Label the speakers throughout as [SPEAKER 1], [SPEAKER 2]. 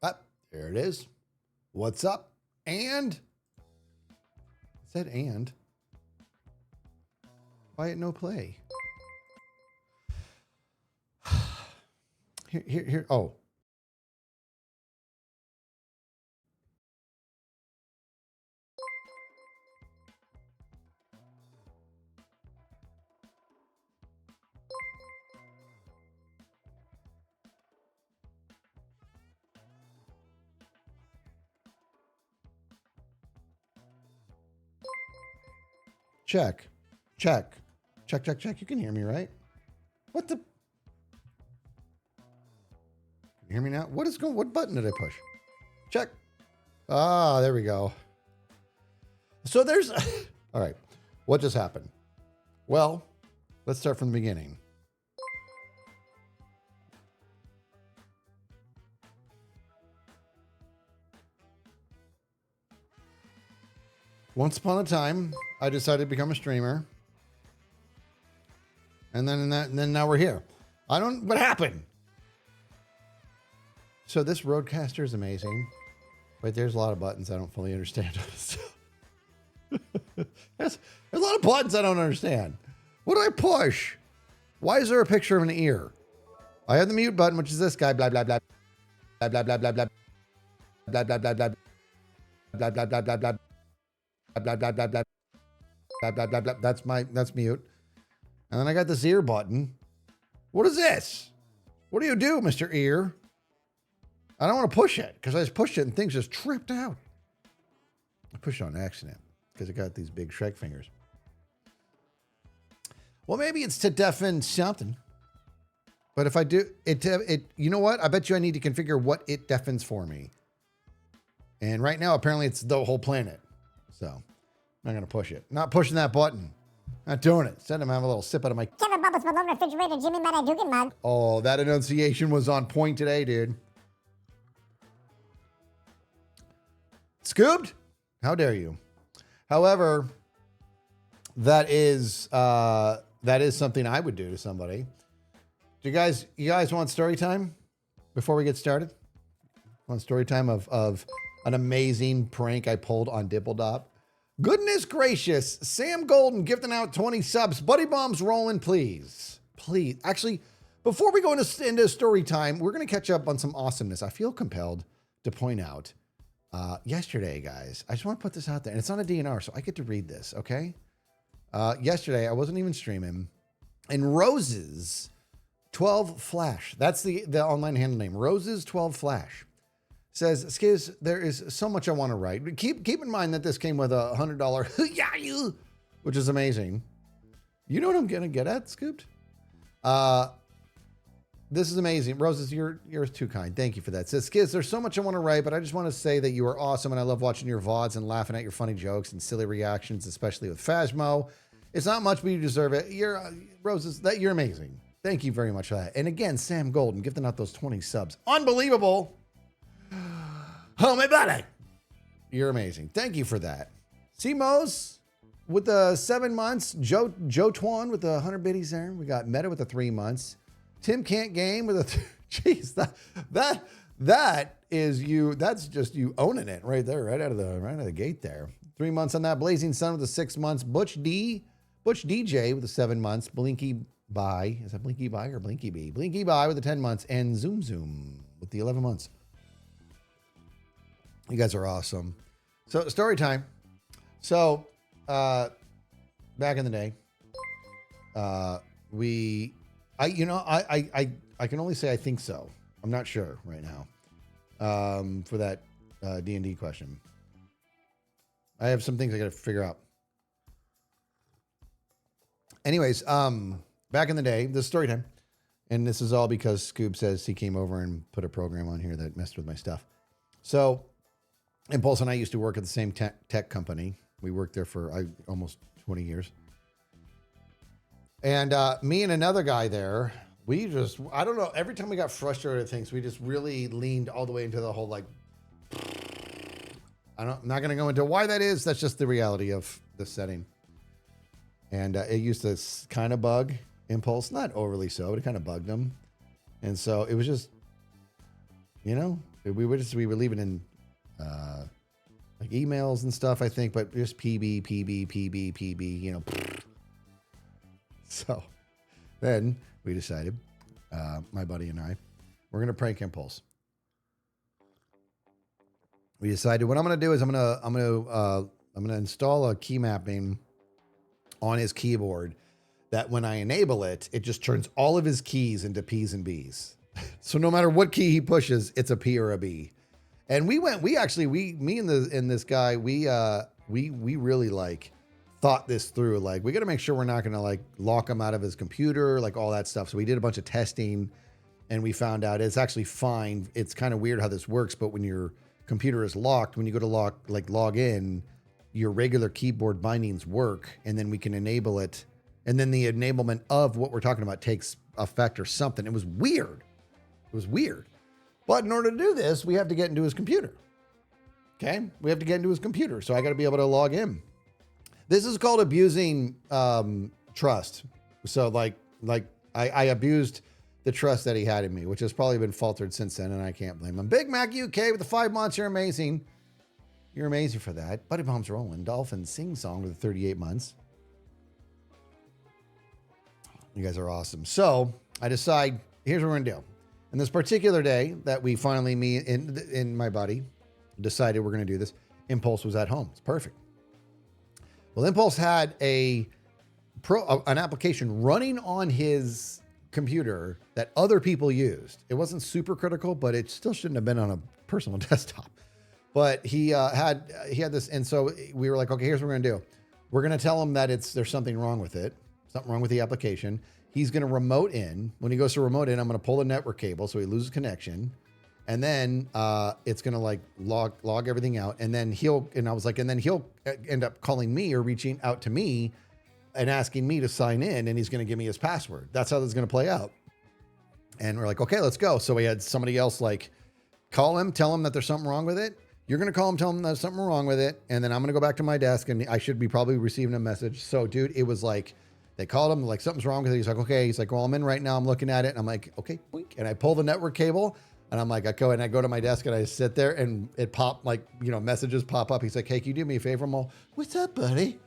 [SPEAKER 1] Ah, there it is. What's up? And? It said and. Why at no play? Here. Oh. Check. Check. Check, check, check. You can hear me, right? What the? Can you hear me now? What is going? What button did I push? Check. Ah, there we go. So there's... All right. What just happened? Well, let's start from the beginning. Once upon a time, I decided to become a streamer. And then now we're here. What happened? So this Rodecaster is amazing. Wait, there's a lot of buttons I don't fully understand. there's a lot of buttons I don't understand. What do I push? Why is there a picture of an ear? I have the mute button, which is this guy, blah, blah, blah. Blah, blah, blah, blah, blah. Blah, blah, blah, blah, blah. Blah, blah, blah, blah, blah. Blah, blah, blah, blah. Blah, blah, blah, blah. That's mute. And then I got this ear button. What is this? What do you do, Mr. Ear? I don't want to push it because I just pushed it and things just tripped out. I pushed it on accident because it got these big Shrek fingers. Well, maybe it's to deafen something. But if I do it, you know what? I bet you I need to configure what it deafens for me. And right now, apparently it's the whole planet. So I'm not going to push it. Not pushing that button. Not doing it. Instead, I'm having a little sip out of my...
[SPEAKER 2] Kevin Bubbles Malone refrigerator, Jimmy Manadugan mug.
[SPEAKER 1] Oh, that enunciation was on point today, dude. Scooped? How dare you? However, that is something I would do to somebody. Do you guys want story time before we get started? Want story time of an amazing prank I pulled on Dippledop? Goodness gracious, Sam Golden gifting out 20 subs. Buddy bombs rolling, please. Please. Actually, before we go into story time, we're going to catch up on some awesomeness. I feel compelled to point out yesterday, guys, I just want to put this out there, and it's on a DNR, so I get to read this, okay? Yesterday, I wasn't even streaming, and Roses 12 Flash, that's the online handle name, Roses 12 Flash, says, Skiz, there is so much I want to write. Keep in mind that this came with a $100, which is amazing. You know what I'm going to get at, Scooped? This is amazing. Roses, you're too kind. Thank you for that. Says, Skiz, there's so much I want to write, but I just want to say that you are awesome, and I love watching your VODs and laughing at your funny jokes and silly reactions, especially with Phasmo. It's not much, but you deserve it. Roses, you're amazing. Thank you very much for that. And again, Sam Golden gifting out those 20 subs. Unbelievable. Oh, my buddy. You're amazing. Thank you for that. Simos with the 7 months. Joe Twan with the 100 biddies there. We got Meta with the 3 months. Tim Can't Game with a... Jeez, that is you. That's just you owning it right there, right out of the gate there. 3 months on that. Blazing Sun with the 6 months. Butch DJ with the 7 months. Blinky Bye. Is that Blinky Bye or Blinky B? Blinky Bye with the 10 months. And Zoom with the 11 months. You guys are awesome. So story time. So back in the day, I can only say I think so. I'm not sure right now for that D&D question. I have some things I got to figure out. Anyways, back in the day, this is story time. And this is all because Scoob says he came over and put a program on here that messed with my stuff. So Impulse and I used to work at the same tech company. We worked there for almost 20 years. And me and another guy there, we just, I don't know, every time we got frustrated at things, we just really leaned all the way into the whole, like, I'm not going to go into why that is. That's just the reality of the setting. And it used to kind of bug Impulse, not overly so, but it kind of bugged him. And so it was just, We would leave it in like emails and stuff, I think, but just PB, you know. So then we decided, my buddy and I, we're going to prank Impulse. We decided what I'm going to do is I'm going to install a key mapping on his keyboard that when I enable it, it just turns all of his keys into P's and B's. So no matter what key he pushes, it's a P or a B. And me and this guy, we really like thought this through. Like, we got to make sure we're not going to like lock him out of his computer, like all that stuff. So we did a bunch of testing and we found out it's actually fine. It's kind of weird how this works, but when your computer is locked, when you go to log in, your regular keyboard bindings work, and then we can enable it. And then the enablement of what we're talking about takes effect or something. It was weird. But in order to do this, we have to get into his computer. Okay? We have to get into his computer. So I got to be able to log in. This is called abusing trust. So like I abused the trust that he had in me, which has probably been faltered since then, and I can't blame him. Big Mac UK with the 5 months. You're amazing. You're amazing for that. Buddy Bombs rolling. Dolphin Sing Song with the 38 months. You guys are awesome. So I decide, here's what we're going to do. And this particular day that we finally, me and my buddy, decided we're going to do this, Impulse was at home. It's perfect. Well, Impulse had an application running on his computer that other people used. It wasn't super critical, but it still shouldn't have been on a personal desktop. But he had this, and so we were like, okay, here's what we're going to do. We're going to tell him that there's something wrong with it, something wrong with the application. He's going to remote in. When he goes to remote in, I'm going to pull the network cable so he loses connection. And then it's going to like log everything out. And then he'll end up calling me or reaching out to me and asking me to sign in. And he's going to give me his password. That's how this is going to play out. And we're like, okay, let's go. So we had somebody else like call him, tell him that there's something wrong with it. You're going to call him, tell him there's something wrong with it. And then I'm going to go back to my desk and I should be probably receiving a message. So dude, it was like, they called him, like, something's wrong with it. He's like, okay. He's like, well, I'm in right now. I'm looking at it. And I'm like, okay, boink. And I pull the network cable and I'm like, I go to my desk and I sit there and it popped like, messages pop up. He's like, hey, can you do me a favor? I'm all, what's up, buddy?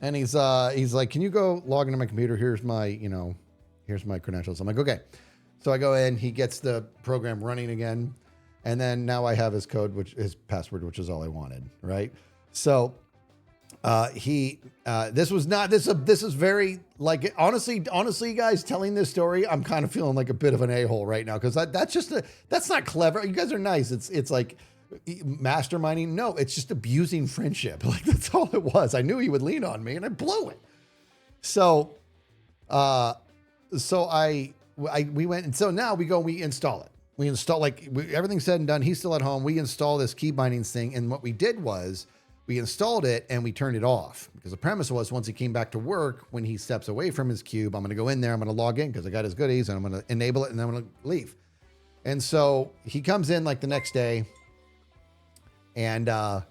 [SPEAKER 1] And he's like, can you go log into my computer? Here's my credentials. I'm like, okay. So I go in, he gets the program running again. And then now I have his code, his password, which is all I wanted. Right. So this is very like, honestly, guys, telling this story, I'm kind of feeling like a bit of an a-hole right now. Cause that's not clever. You guys are nice. It's like masterminding. No, it's just abusing friendship. Like that's all it was. I knew he would lean on me and I blew it. So we went, and so now we install it. We install everything's said and done. He's still at home. We install this key bindings thing. And what we did was, we installed it and we turned it off because the premise was once he came back to work, when he steps away from his cube, I'm going to go in there, I'm going to log in because I got his goodies and I'm going to enable it and then I'm going to leave. And so he comes in like the next day and I'm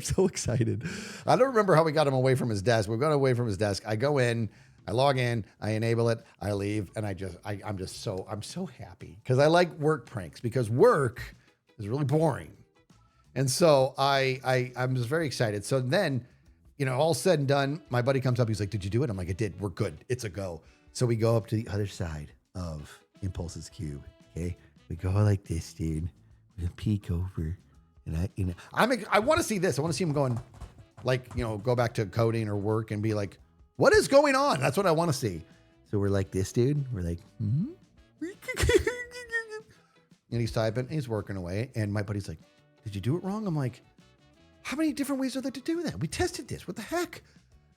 [SPEAKER 1] so excited. I don't remember how we got him away from his desk. We got away from his desk. I go in, I log in, I enable it, I leave. And I'm so happy because I like work pranks because work is really boring. And so I'm just very excited. So then, all said and done, my buddy comes up. He's like, did you do it? I'm like, I did. We're good. It's a go. So we go up to the other side of Impulse's cube. Okay. We go like this, dude. We peek over and I want to see this. I want to see him going like, go back to coding or work and be like, what is going on? That's what I want to see. So we're like this, dude. We're like, and he's typing, he's working away. And my buddy's like, did you do it wrong? I'm like, how many different ways are there to do that? We tested this. What the heck?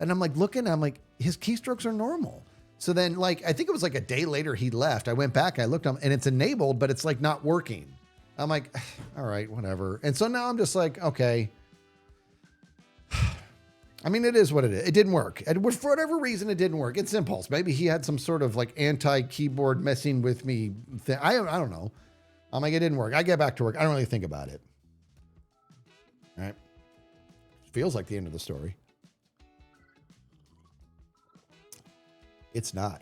[SPEAKER 1] And I'm like looking, I'm like, his keystrokes are normal. So then I think it was like a day later he left. I went back, I looked and it's enabled, but it's like not working. I'm like, all right, whatever. And so now I'm just like, okay. I mean, it is what it is. It didn't work. And for whatever reason, it didn't work. It's Impulse. Maybe he had some sort of like anti-keyboard messing with me thing. I don't know. I'm like, it didn't work. I get back to work. I don't really think about it. All right. Feels like the end of the story. It's not.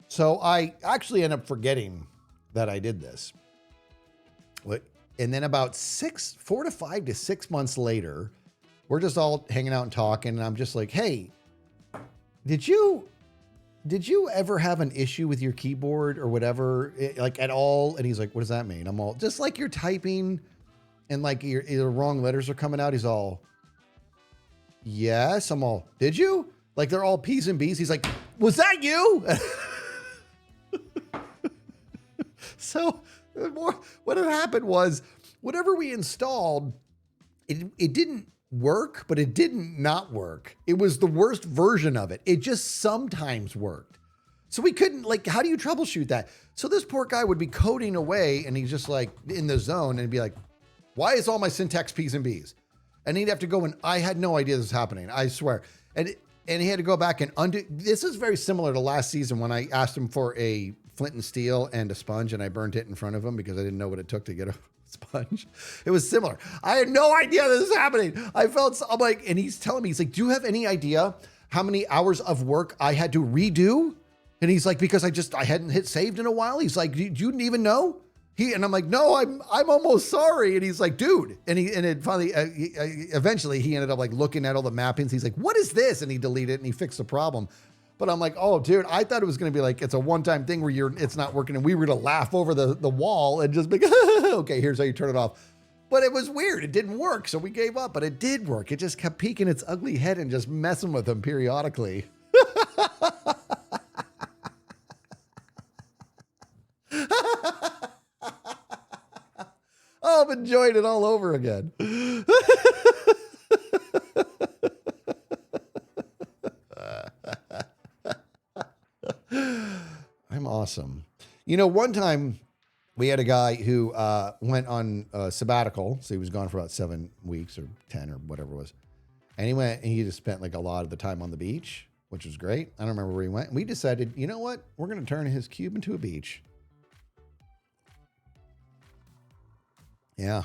[SPEAKER 1] So I actually end up forgetting that I did this. And then about 4 to 5 to 6 months later, we're just all hanging out and talking. And I'm just like, hey, did you ever have an issue with your keyboard or whatever, like at all? And he's like, what does that mean? I'm all, just like you're typing and like your wrong letters are coming out. He's all, yes. I'm all, did you? Like they're all P's and B's. He's like, was that you? So what had happened was whatever we installed, it didn't work, but it didn't not work. It was the worst version of it. It just sometimes worked. So we couldn't, like, how do you troubleshoot that? So this poor guy would be coding away and he's just like in the zone and be like, why is all my syntax P's and B's? And he'd have to go and I had no idea this was happening. I swear. And he had to go back and undo. This is very similar to last season when I asked him for a flint and steel and a sponge and I burnt it in front of him because I didn't know what it took to get a sponge. It was similar. I had no idea this was happening. I'm like, and he's telling me, he's like, do you have any idea how many hours of work I had to redo? And he's like, because I hadn't hit saved in a while. He's like, you didn't even know? And I'm like, no, I'm almost sorry. And he's like, dude. And it finally, eventually he ended up like looking at all the mappings. He's like, what is this? And he deleted it and he fixed the problem. But I'm like, oh, dude, I thought it was going to be like, it's a one-time thing where it's not working. And we were to laugh over the wall and just be like, okay, here's how you turn it off. But it was weird. It didn't work. So we gave up, but it did work. It just kept peeking its ugly head and just messing with him periodically. Oh, I'm enjoying it all over again. I'm awesome. You know, one time we had a guy who went on a sabbatical. So he was gone for about 7 weeks or 10 or whatever it was. And he went and he just spent like a lot of the time on the beach, which was great. I don't remember where he went. We decided, you know what? We're going to turn his cube into a beach. Yeah.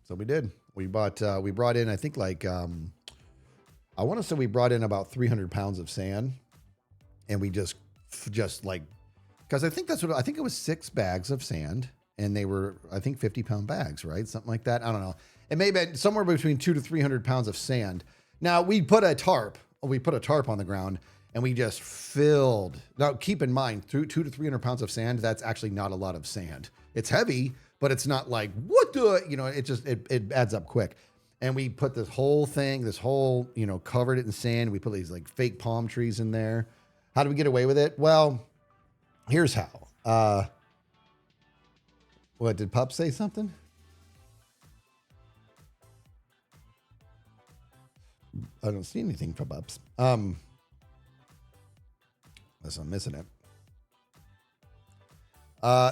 [SPEAKER 1] So we did. We brought in, I think like, I want to say we brought in about 300 pounds of sand and we just like, because I think it was 6 bags of sand and they were, I think 50-pound bags, right? Something like that. I don't know. It may have been somewhere between 200 to 300 pounds of sand. Now we put a tarp on the ground and we just filled. Now keep in mind, 200 to 300 pounds of sand, that's actually not a lot of sand. It's heavy, but it's not like, it adds up quick. And we put this whole, covered it in sand. We put these like fake palm trees in there. How do we get away with it? Well, here's how. What, did Pup say something? I don't see anything from Pups. Unless I'm missing it.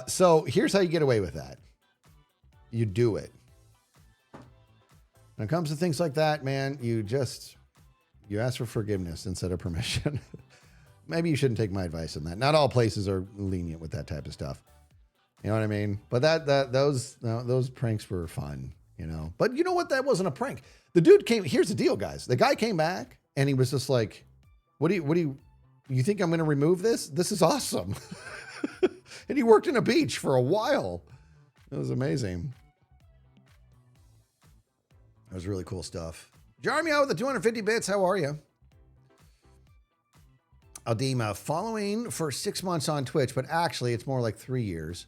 [SPEAKER 1] So here's how you get away with that. You do it. When it comes to things like that, man, you ask for forgiveness instead of permission. Maybe you shouldn't take my advice on that. Not all places are lenient with that type of stuff. You know what I mean? But those pranks were fun, you know. But you know what? That wasn't a prank. The dude came. Here's the deal, guys. The guy came back and he was just like, "What do you think I'm going to remove this? This is awesome." And he worked in a beach for a while. It was amazing. That was really cool stuff. Jeremy out with the 250 bits. How are you? Aldima, following for 6 months on Twitch, but actually it's more like 3 years.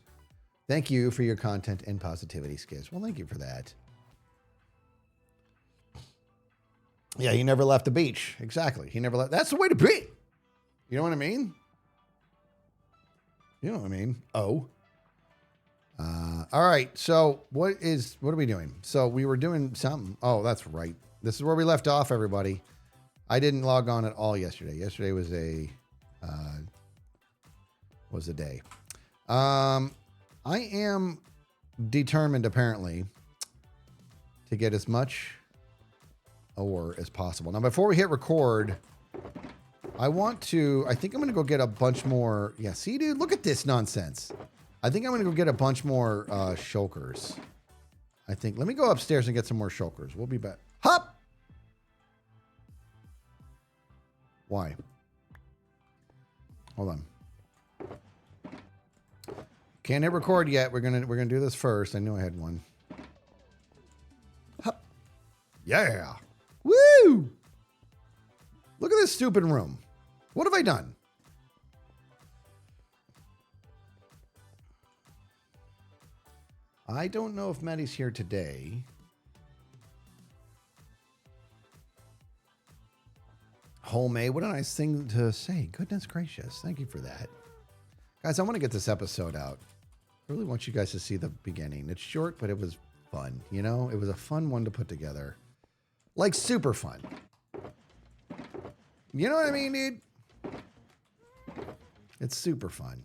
[SPEAKER 1] Thank you for your content and positivity, Skiz. Well, thank you for that. Yeah, he never left the beach. Exactly. He never left. That's the way to be. You know what I mean? You know what I mean? Oh. All right. So what are we doing? So we were doing something. Oh, that's right. This is where we left off, everybody. I didn't log on at all yesterday. Yesterday was a day. I am determined, apparently, to get as much ore as possible. Now, before we hit record, I think I'm going to go get a bunch more. Yeah, see, dude, look at this nonsense. I think I'm going to go get a bunch more shulkers. Let me go upstairs and get some more shulkers. We'll be back. Hop! Why? Hold on. Can't hit record yet. We're gonna do this first. I knew I had one. Hup. Yeah. Woo! Look at this stupid room. What have I done? I don't know if Maddie's here today. Homemade, what a nice thing to say. Goodness gracious. Thank you for that. Guys, I want to get this episode out. I really want you guys to see the beginning. It's short, but it was fun. You know, it was a fun one to put together. Like super fun. You know what I mean, dude? It's super fun.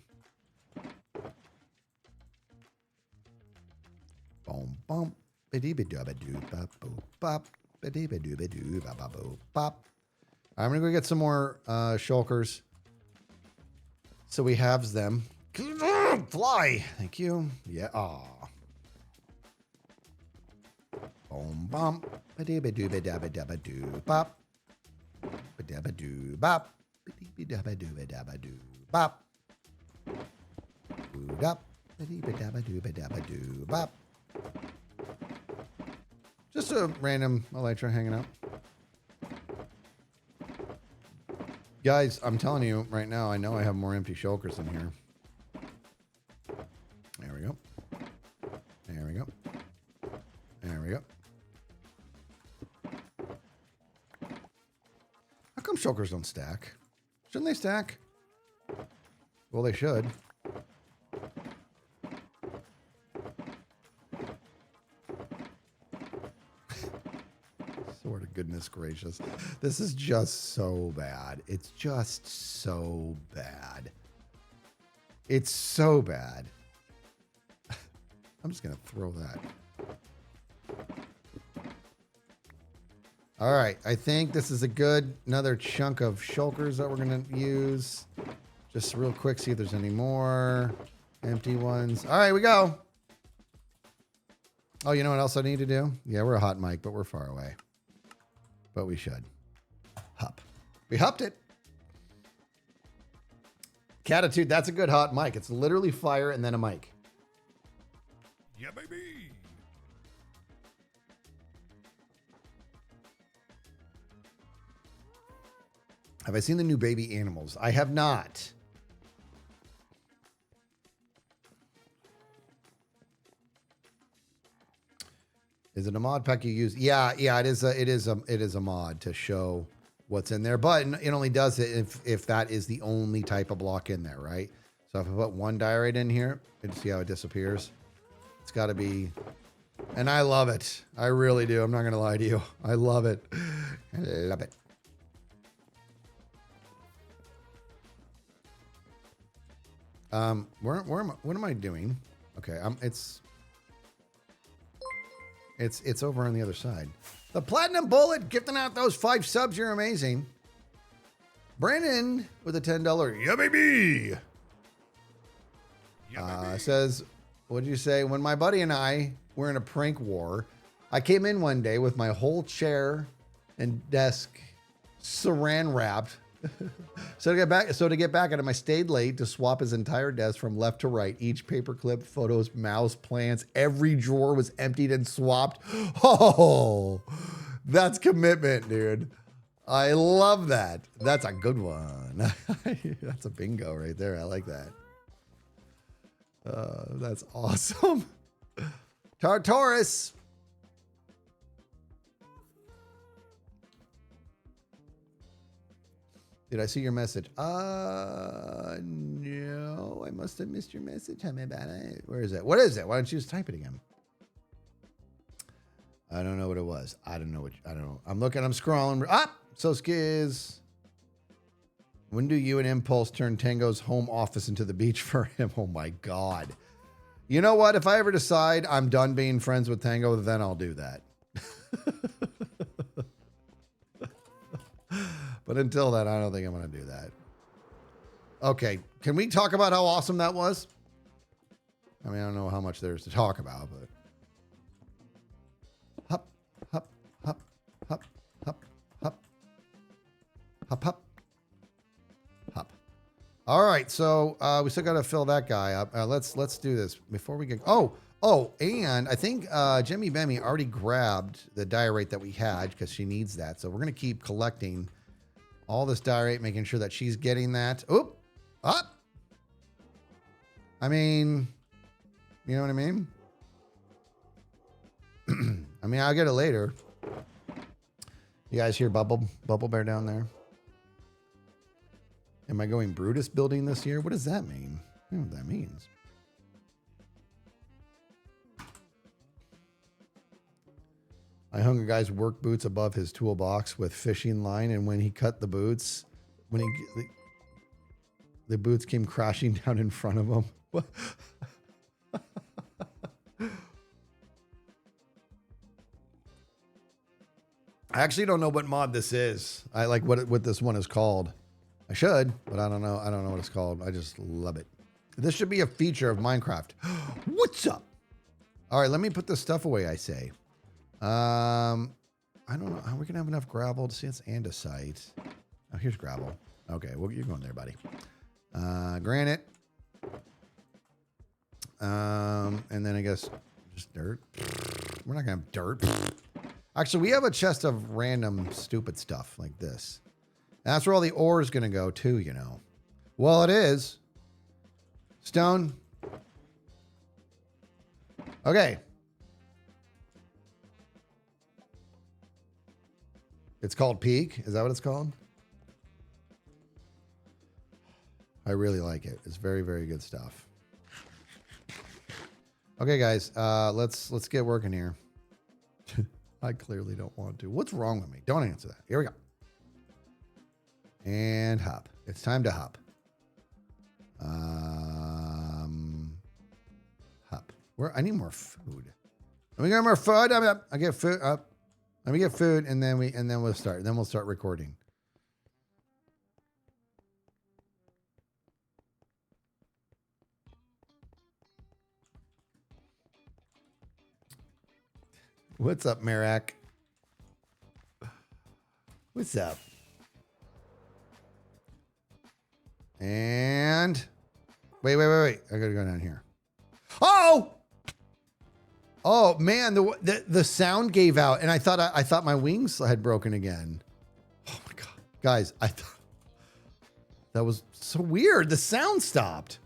[SPEAKER 1] Boom, bump. I'm going to go get some more shulkers. So we have them. Fly. Thank you. Yeah. Aw. Boom, bump. Bop. Bop. Bop. Bop. Just a random elytra hanging out. Guys, I'm telling you right now, I know I have more empty shulkers in here. There we go. There we go. There we go. How come shulkers don't stack? Shouldn't they stack? Well, they should. Sort of goodness gracious. This is just so bad. It's just so bad. It's so bad. I'm just going to throw that. All right. I think this is a good another chunk of shulkers that we're going to use. Just real quick, see if there's any more empty ones. All right, we go. Oh, you know what else I need to do? Yeah, we're a hot mic, but we're far away. But we should. Hup. We hupped it. Catitude, that's a good hot mic. It's literally fire and then a mic.
[SPEAKER 3] Yeah, baby.
[SPEAKER 1] Have I seen the new baby animals? I have not. Is it a mod pack you use? Yeah, it is a mod to show what's in there, but it only does it if that is the only type of block in there, right? So if I put one diorite in here, you see how it disappears. It's got to be, and I love it. I really do. I'm not gonna lie to you. I love it. I love it. What am I doing? Okay, it's over on the other side. The Platinum Bullet gifting out those 5 subs. You're amazing. Brandon with a $10. Yeah, baby.
[SPEAKER 3] Yeah, baby.
[SPEAKER 1] Says, what did you say? When my buddy and I were in a prank war, I came in one day with my whole chair and desk saran wrapped. So to get back at him, I stayed late to swap his entire desk from left to right. Each paperclip, photos, mouse, plants, every drawer was emptied and swapped. Oh, that's commitment, dude. I love that. That's a good one. That's a bingo right there. I like that. That's awesome. Tartarus. Did I see your message? No, I must have missed your message. Tell me about it. Where is it? What is it? Why don't you just type it again? I don't know what it was. I don't know. I'm looking, I'm scrolling. Ah, so skiz. When do you and Impulse turn Tango's home office into the beach for him? Oh my God. You know what? If I ever decide I'm done being friends with Tango, then I'll do that. But until then, I don't think I'm going to do that. Okay. Can we talk about how awesome that was? I mean, I don't know how much there's to talk about, but. Hup, hup, hup, hup, hup, hup. Hup, hup. Hup. All right. right, so we still got to fill that guy up. Let's do this before we get. Oh, and I think Jimmy Bemmy already grabbed the diorite that we had because she needs that. So we're gonna keep collecting all this diorite, making sure that she's getting that. Oop, up. I mean, you know what I mean? I mean, I'll get it later. You guys hear Bubble Bear down there? Am I going Brutus building this year? What does that mean? I don't know what that means. I hung a guy's work boots above his toolbox with fishing line, and when he cut the boots, the boots came crashing down in front of him. What? I actually don't know what mod this is. I like what this one is called. I should, but I don't know. I don't know what it's called. I just love it. This should be a feature of Minecraft. What's up? All right, let me put this stuff away, I say. I don't know. Are we going to have enough gravel to see it's andesite? Oh, here's gravel. Okay, well, you're going there, buddy. Granite. And then I guess just dirt. We're not going to have dirt. Actually, we have a chest of random stupid stuff like this. And that's where all the ore is going to go too, you know. Well, it is. Stone. Okay. It's called Peak. Is that what it's called? I really like it. It's very, very good stuff. Okay, guys. Let's get working here. I clearly don't want to. What's wrong with me? Don't answer that. Here we go. And hop. It's time to hop. Hop. Where? I need more food. Let me get more food. I get food up. Let me get food, and then we'll start. Then we'll start recording. What's up, Merak? What's up? And wait. I gotta go down here. Oh man, the sound gave out, and I thought my wings had broken again. Oh my god, guys, I thought that was so weird. The sound stopped.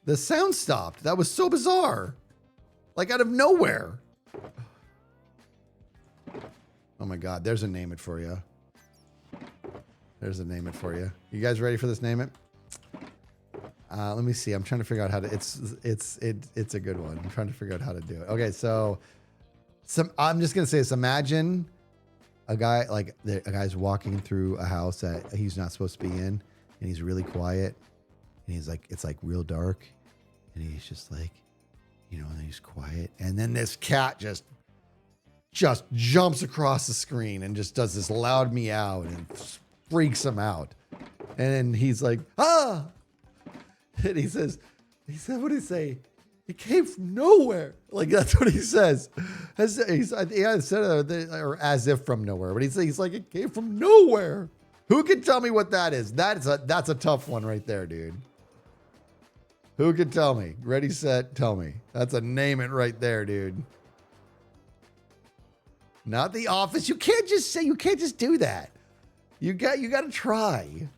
[SPEAKER 1] That was so bizarre. Like out of nowhere. Oh my god, there's a name it for you. You guys ready for this name it? Let me see. I'm trying to figure out how to. It's a good one. I'm trying to figure out how to do it. Okay, so I'm just gonna say this. Imagine a guy's walking through a house that he's not supposed to be in, and he's really quiet, and he's like, it's like real dark, and he's just like, you know, and he's quiet, and then this cat just jumps across the screen and just does this loud meow and freaks him out. And then he's like, ah! And he said, what did he say? He came from nowhere. Like, that's what he says. He said it, or as if from nowhere. But he's like, it came from nowhere. Who can tell me what that is? That's a tough one right there, dude. Who can tell me? Ready, set, tell me. That's a name it right there, dude. Not The Office. You can't just do that. You got to try.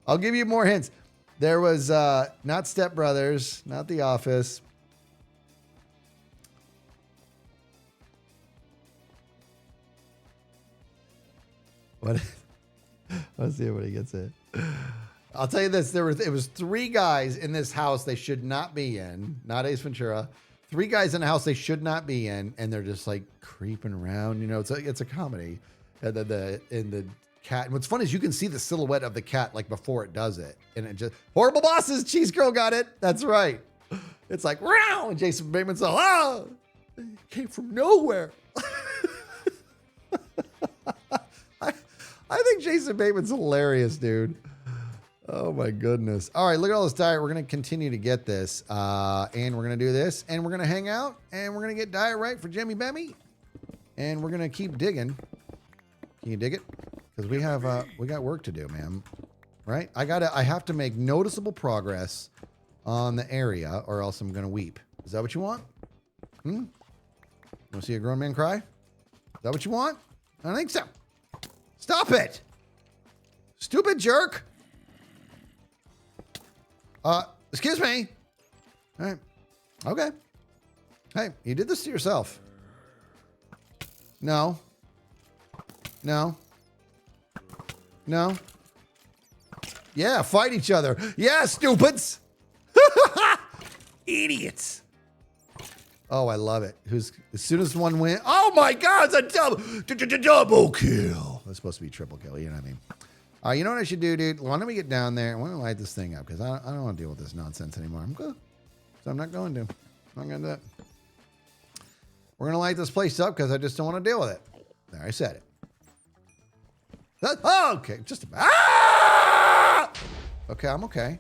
[SPEAKER 1] I'll give you more hints. There was not Step Brothers, not The Office. What? Let's see if he gets it. I'll tell you this: it was 3 guys in this house they should not be in. Not Ace Ventura. 3 guys in a house they should not be in, and they're just like creeping around. You know, it's a comedy. And the cat. And what's fun is you can see the silhouette of the cat like before it does it, and it just horrible bosses. Cheese Girl got it. That's right. It's like wow, and Jason Bateman's like, ah, it came from nowhere. I think Jason Bateman's hilarious, dude. Oh my goodness. All right, look at all this diet. We're going to continue to get this. And we're going to do this. And we're going to hang out. And we're going to get diet right for Jimmy Bemmy. And we're going to keep digging. Can you dig it? because we got work to do, man. Right? I have to make noticeable progress on the area, or else I'm gonna weep. Is that what you want? Want to see a grown man cry? Is that what you want? I don't think so. Stop it! Stupid jerk! Excuse me. All right. Okay. Hey, you did this to yourself. No. No. No. Yeah, fight each other. Yeah, stupids. Idiots. Oh, I love it. As soon as one wins. Oh my God, it's a double kill. That's supposed to be triple kill. You know what I mean? You know what I should do, dude? Why don't we get down there? I want to light this thing up because I don't want to deal with this nonsense anymore. I'm good. So I'm not going to. I'm not going to do it. We're going to light this place up because I just don't want to deal with it. There, I said it. Oh, okay. Just about. Ah! Okay, I'm okay.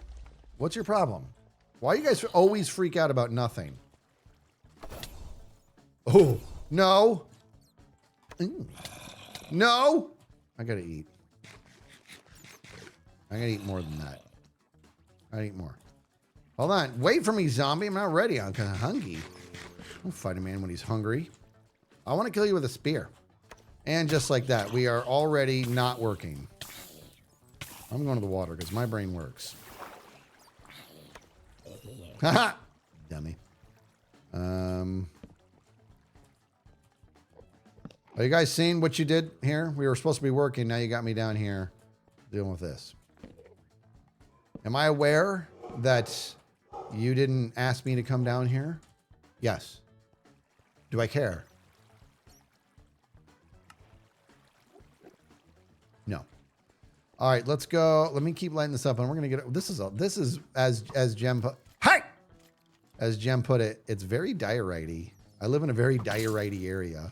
[SPEAKER 1] What's your problem? Why you guys always freak out about nothing? Oh, no. No. I got to eat. I gotta eat more than that. I gotta eat more. Hold on. Wait for me, zombie. I'm not ready. I'm kind of hungry. Don't fight a man when he's hungry. I want to kill you with a spear. And just like that, we are already not working. I'm going to the water because my brain works. Haha! Dummy. Are you guys seeing what you did here? We were supposed to be working. Now you got me down here dealing with this. Am I aware that you didn't ask me to come down here? Yes. Do I care? No. All right, let's go. Let me keep lighting this up, and we're gonna get. This is as Jem put. Hi. As Jem put it, it's very diorite-y. I live in a very diorite-y area.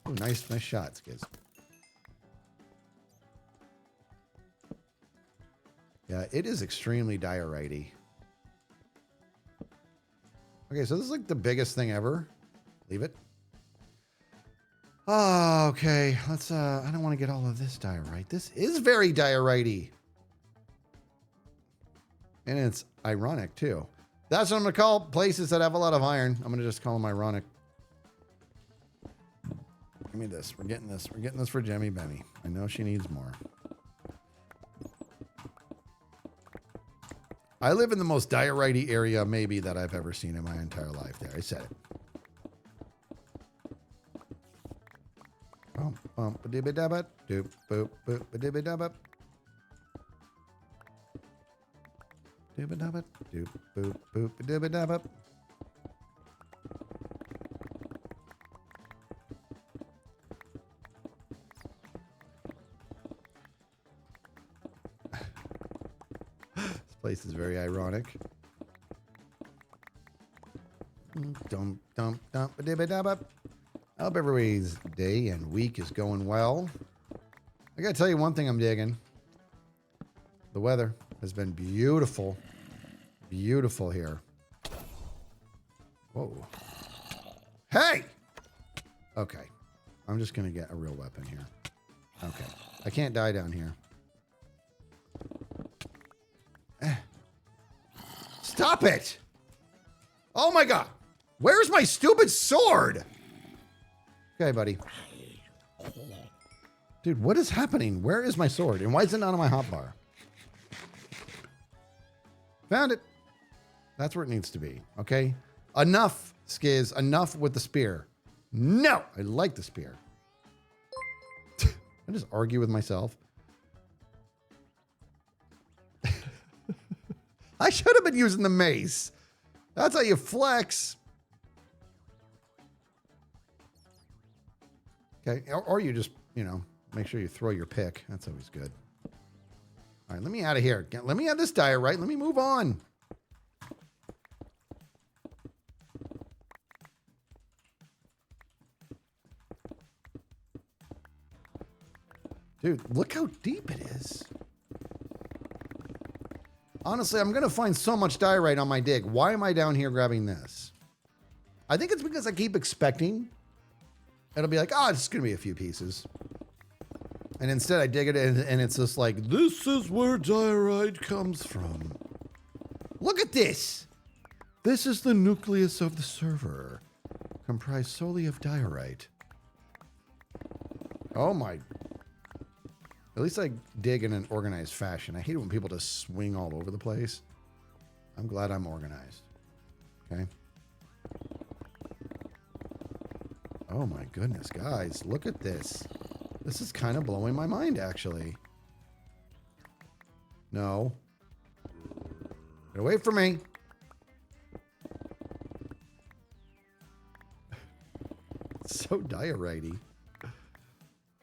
[SPEAKER 1] Oh, nice shots, kids. Yeah, it is extremely diorite-y. Okay, so this is like the biggest thing ever. Leave it. Oh, okay. Let's, I don't want to get all of this diorite. This is very diorite-y. And it's ironic, too. That's what I'm going to call places that have a lot of iron. I'm going to just call them ironic. Give me this. We're getting this. We're getting this for Jemmy Benny. I know she needs more. I live in the most diorite area maybe that I've ever seen in my entire life. There, I said it. Bump, bump, ba-dibba-dabba, doop, boop, boop, ba-dibba-dabba. Dibba-dabba, doop, boop, boop, ba-dibba-dabba. Place is very ironic. Dump, dump, dump, dibba dabba. I hope everybody's day and week is going well. I gotta tell you one thing I'm digging. The weather has been beautiful. Beautiful here. Whoa. Hey! Okay. I'm just gonna get a real weapon here. Okay. I can't die down here. Stop it! Oh my God! Where's my stupid sword? Okay, buddy. Dude, what is happening? Where is my sword? And why is it not on my hotbar? Found it. That's where it needs to be. Okay? Enough, Skiz. Enough with the spear. No! I like the spear. I just argue with myself. I should have been using the mace. That's how you flex. Okay, or you just, you know, make sure you throw your pick. That's always good. All right, let me out of here. Let me have this diorite. Let me move on. Dude, look how deep it is. Honestly, I'm going to find so much diorite on my dig. Why am I down here grabbing this? I think it's because I keep expecting it'll be like, oh, it's going to be a few pieces. And instead I dig it and it's just like, this is where diorite comes from. Look at this. This is the nucleus of the server, comprised solely of diorite. Oh my. At least I dig in an organized fashion. I hate it when people just swing all over the place. I'm glad I'm organized. Okay. Oh my goodness, guys, look at this. This is kind of blowing my mind, actually. No. Get away from me. It's so diorite-y.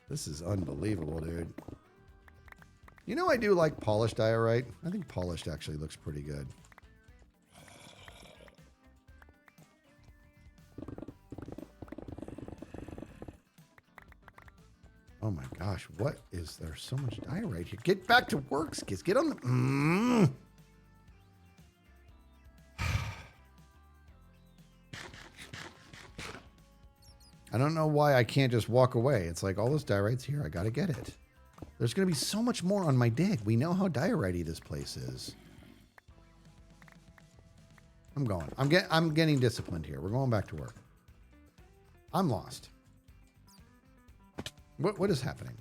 [SPEAKER 1] This is unbelievable, dude. You know, I do like polished diorite. I think polished actually looks pretty good. Oh my gosh, what is there so much diorite here? Get back to work, Skis. Get on the... I don't know why I can't just walk away. It's like all this diorite's here. I got to get it. There's going to be so much more on my dig. We know how diorite-y this place is. I'm going. I'm getting disciplined here. We're going back to work. I'm lost. What is happening?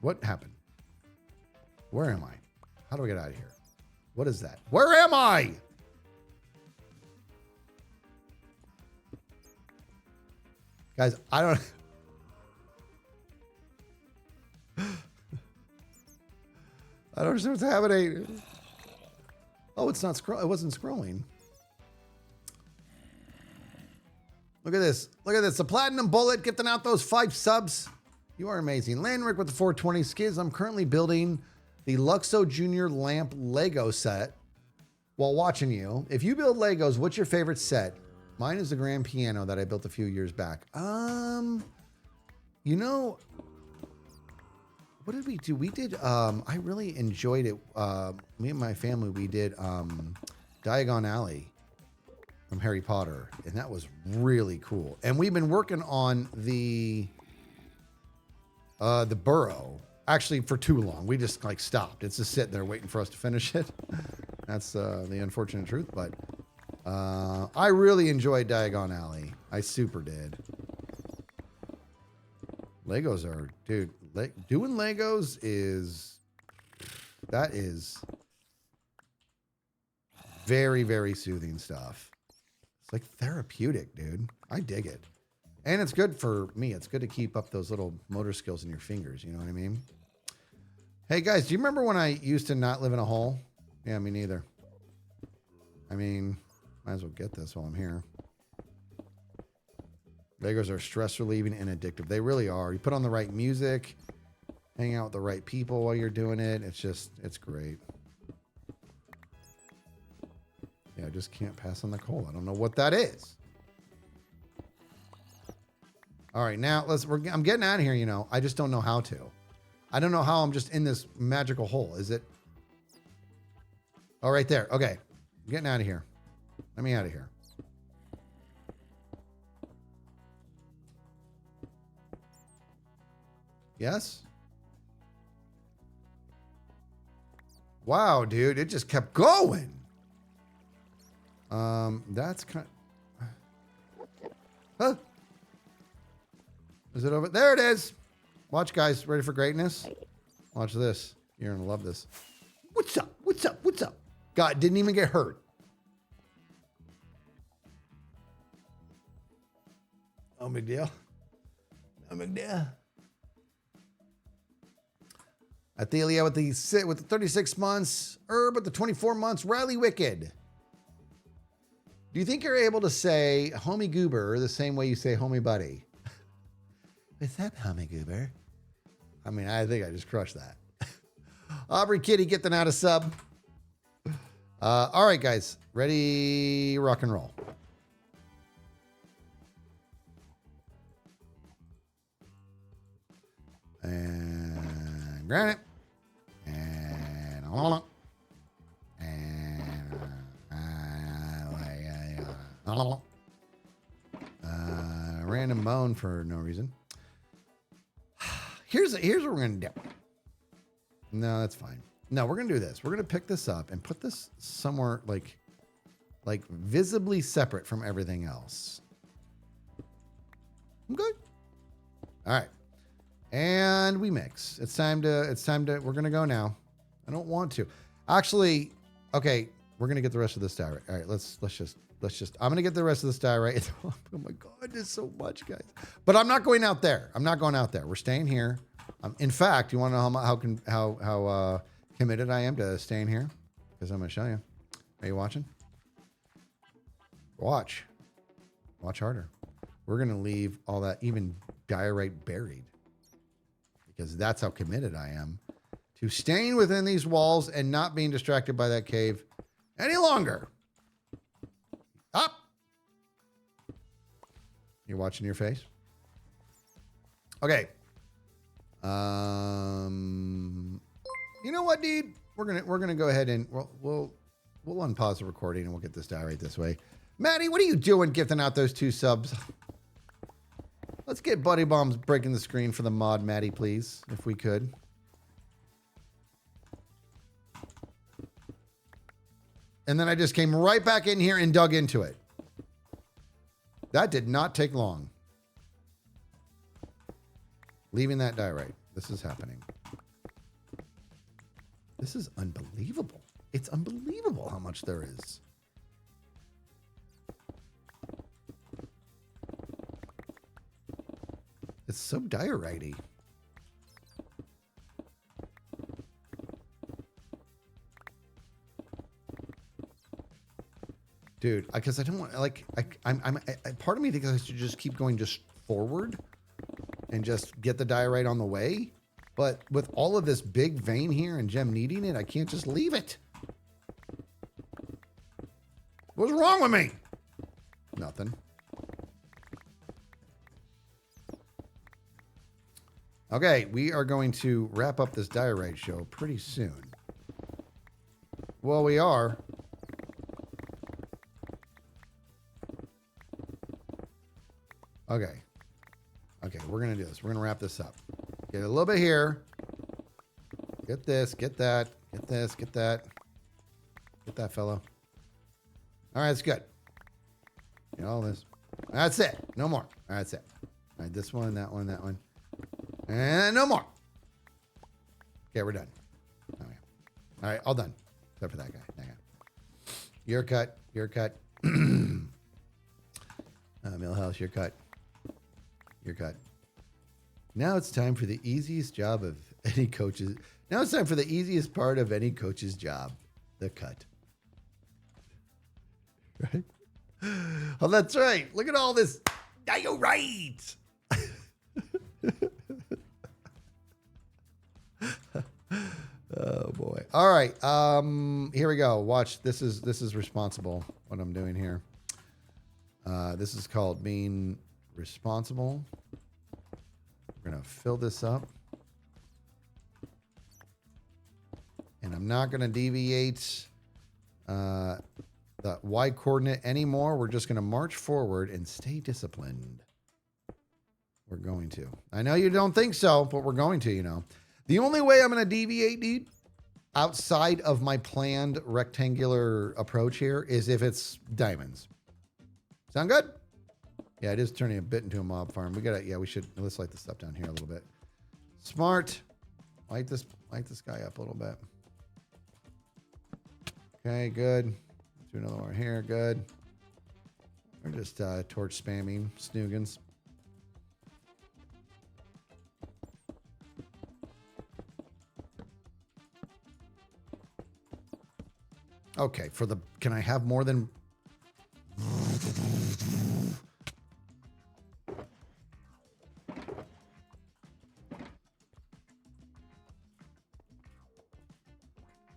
[SPEAKER 1] What happened? Where am I? How do I get out of here? What is that? Where am I? Guys, I don't... I don't understand what's happening. Oh, it's not scroll. It wasn't scrolling. Look at this. Look at this. The Platinum Bullet gifting out those 5 subs. You are amazing. Landrick with the 420 skids. I'm currently building the Luxo Junior lamp Lego set while watching you. If you build Legos, what's your favorite set? Mine is the grand piano that I built a few years back. You know, what did we do? We did, I really enjoyed it. Me and my family, we did Diagon Alley from Harry Potter, and that was really cool. And we've been working on the Burrow, actually for too long. We just like stopped. It's just sitting there waiting for us to finish it. That's the unfortunate truth, but I really enjoyed Diagon Alley. I super did. Legos are, dude, doing Legos is very, very soothing stuff. It's like therapeutic, dude. I dig it. And it's good for me. It's good to keep up those little motor skills in your fingers. You know what I mean? Hey, guys, do you remember when I used to not live in a hole? Yeah, me neither. I mean, might as well get this while I'm here. Legos are stress relieving and addictive. They really are. You put on the right music, hang out with the right people while you're doing it. It's great. Yeah, I just can't pass on the coal. I don't know what that is. All right, now I'm getting out of here, you know. I just don't know how to. I don't know how I'm just in this magical hole. Is it? Oh, right there. Okay. I'm getting out of here. Let me out of here. Yes? Wow, dude. It just kept going. That's kind of... Huh? Is it over? There it is. Watch, guys. Ready for greatness? Watch this. You're going to love this. What's up? What's up? What's up? God, didn't even get hurt. No big deal. No big deal. Athelia with the 36 months. Herb with the 24 months. Riley Wicked. Do you think you're able to say homie goober the same way you say homie buddy? What's up, homie goober? I mean, I think I just crushed that. Aubrey Kitty getting out a sub. All right, guys. Ready, rock and roll. And granite. And random bone for no reason. Here's what we're going to do. No, that's fine. No, we're going to do this. We're going to pick this up and put this somewhere like visibly separate from everything else. Okay. All right. And we mix. It's time to, we're going to go now. I don't want to. Actually, okay, we're going to get the rest of this diorite. All right, let's just, I'm going to get the rest of this diorite. Oh my God, there's so much, guys. But I'm not going out there. I'm not going out there. We're staying here. In fact, you want to know how committed I am to staying here? Because I'm going to show you. Are you watching? Watch harder. We're going to leave all that even diorite buried because that's how committed I am to staying within these walls and not being distracted by that cave any longer. Up. You're watching your face? Okay. You know what, dude? We're gonna go ahead and we'll unpause the recording and we'll get this diorite this way. Maddie, what are you doing gifting out those 2 subs? Let's get Buddy Bombs breaking the screen for the mod, Maddie, please, if we could. And then I just came right back in here and dug into it. That did not take long. Leaving that diorite. This is happening. This is unbelievable. It's unbelievable how much there is. It's so diorite-y. Dude, because I don't want, like, part of me thinks I should just keep going just forward and just get the diorite on the way. But with all of this big vein here and Gem needing it, I can't just leave it. What's wrong with me? Nothing. Okay, we are going to wrap up this diorite show pretty soon. Well, we are. Okay. Okay, we're going to do this. We're going to wrap this up. Get a little bit here. Get this, get that, get this, get that. Get that, fellow. All right, that's good. Get all this. That's it. No more. All right, that's it. All right, this one, that one, that one. And no more. Okay, we're done. Okay. All right, all done. Except for that guy. That guy. Your cut. Your cut. Millhouse, your cut. Your cut. Now it's time for the easiest job of any coach's. Now it's time for the easiest part of any coach's job. The cut. Right? Oh, that's right. Look at all this. Yeah, you're right. Oh boy. All right. Here we go. Watch. This is responsible what I'm doing here. This is called being responsible. We're going to fill this up. And I'm not going to deviate the Y coordinate anymore. We're just going to march forward and stay disciplined. We're going to. I know you don't think so, but we're going to, you know. The only way I'm going to deviate, dude, outside of my planned rectangular approach here is if it's diamonds. Sound good? Yeah, it is turning a bit into a mob farm. We gotta, yeah, we should, let's light this up down here a little bit. Smart. Light this guy up a little bit. Okay, good. Let's do another one here, good. We're just torch spamming snoogans. Okay, for the, can I have more than...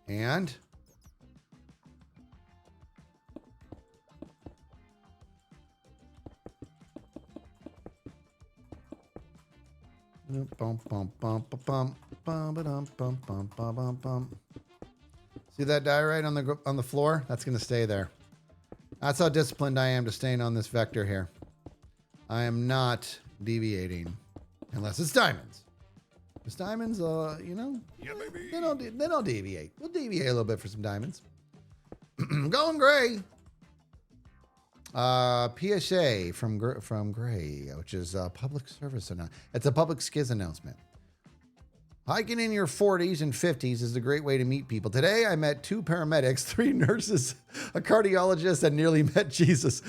[SPEAKER 1] And... See that diorite on the floor? That's going to stay there. That's how disciplined I am to staying on this vector here. I am not deviating unless it's diamonds. Because diamonds, you know,
[SPEAKER 3] Yeah, baby.
[SPEAKER 1] they don't deviate. We'll deviate a little bit for some diamonds. Going gray. PSA from Gray, which is a public service announcement. It's a public skiz announcement. Hiking in your 40s and 50s is a great way to meet people. Today, I met 2 paramedics, 3 nurses, a cardiologist, and nearly met Jesus.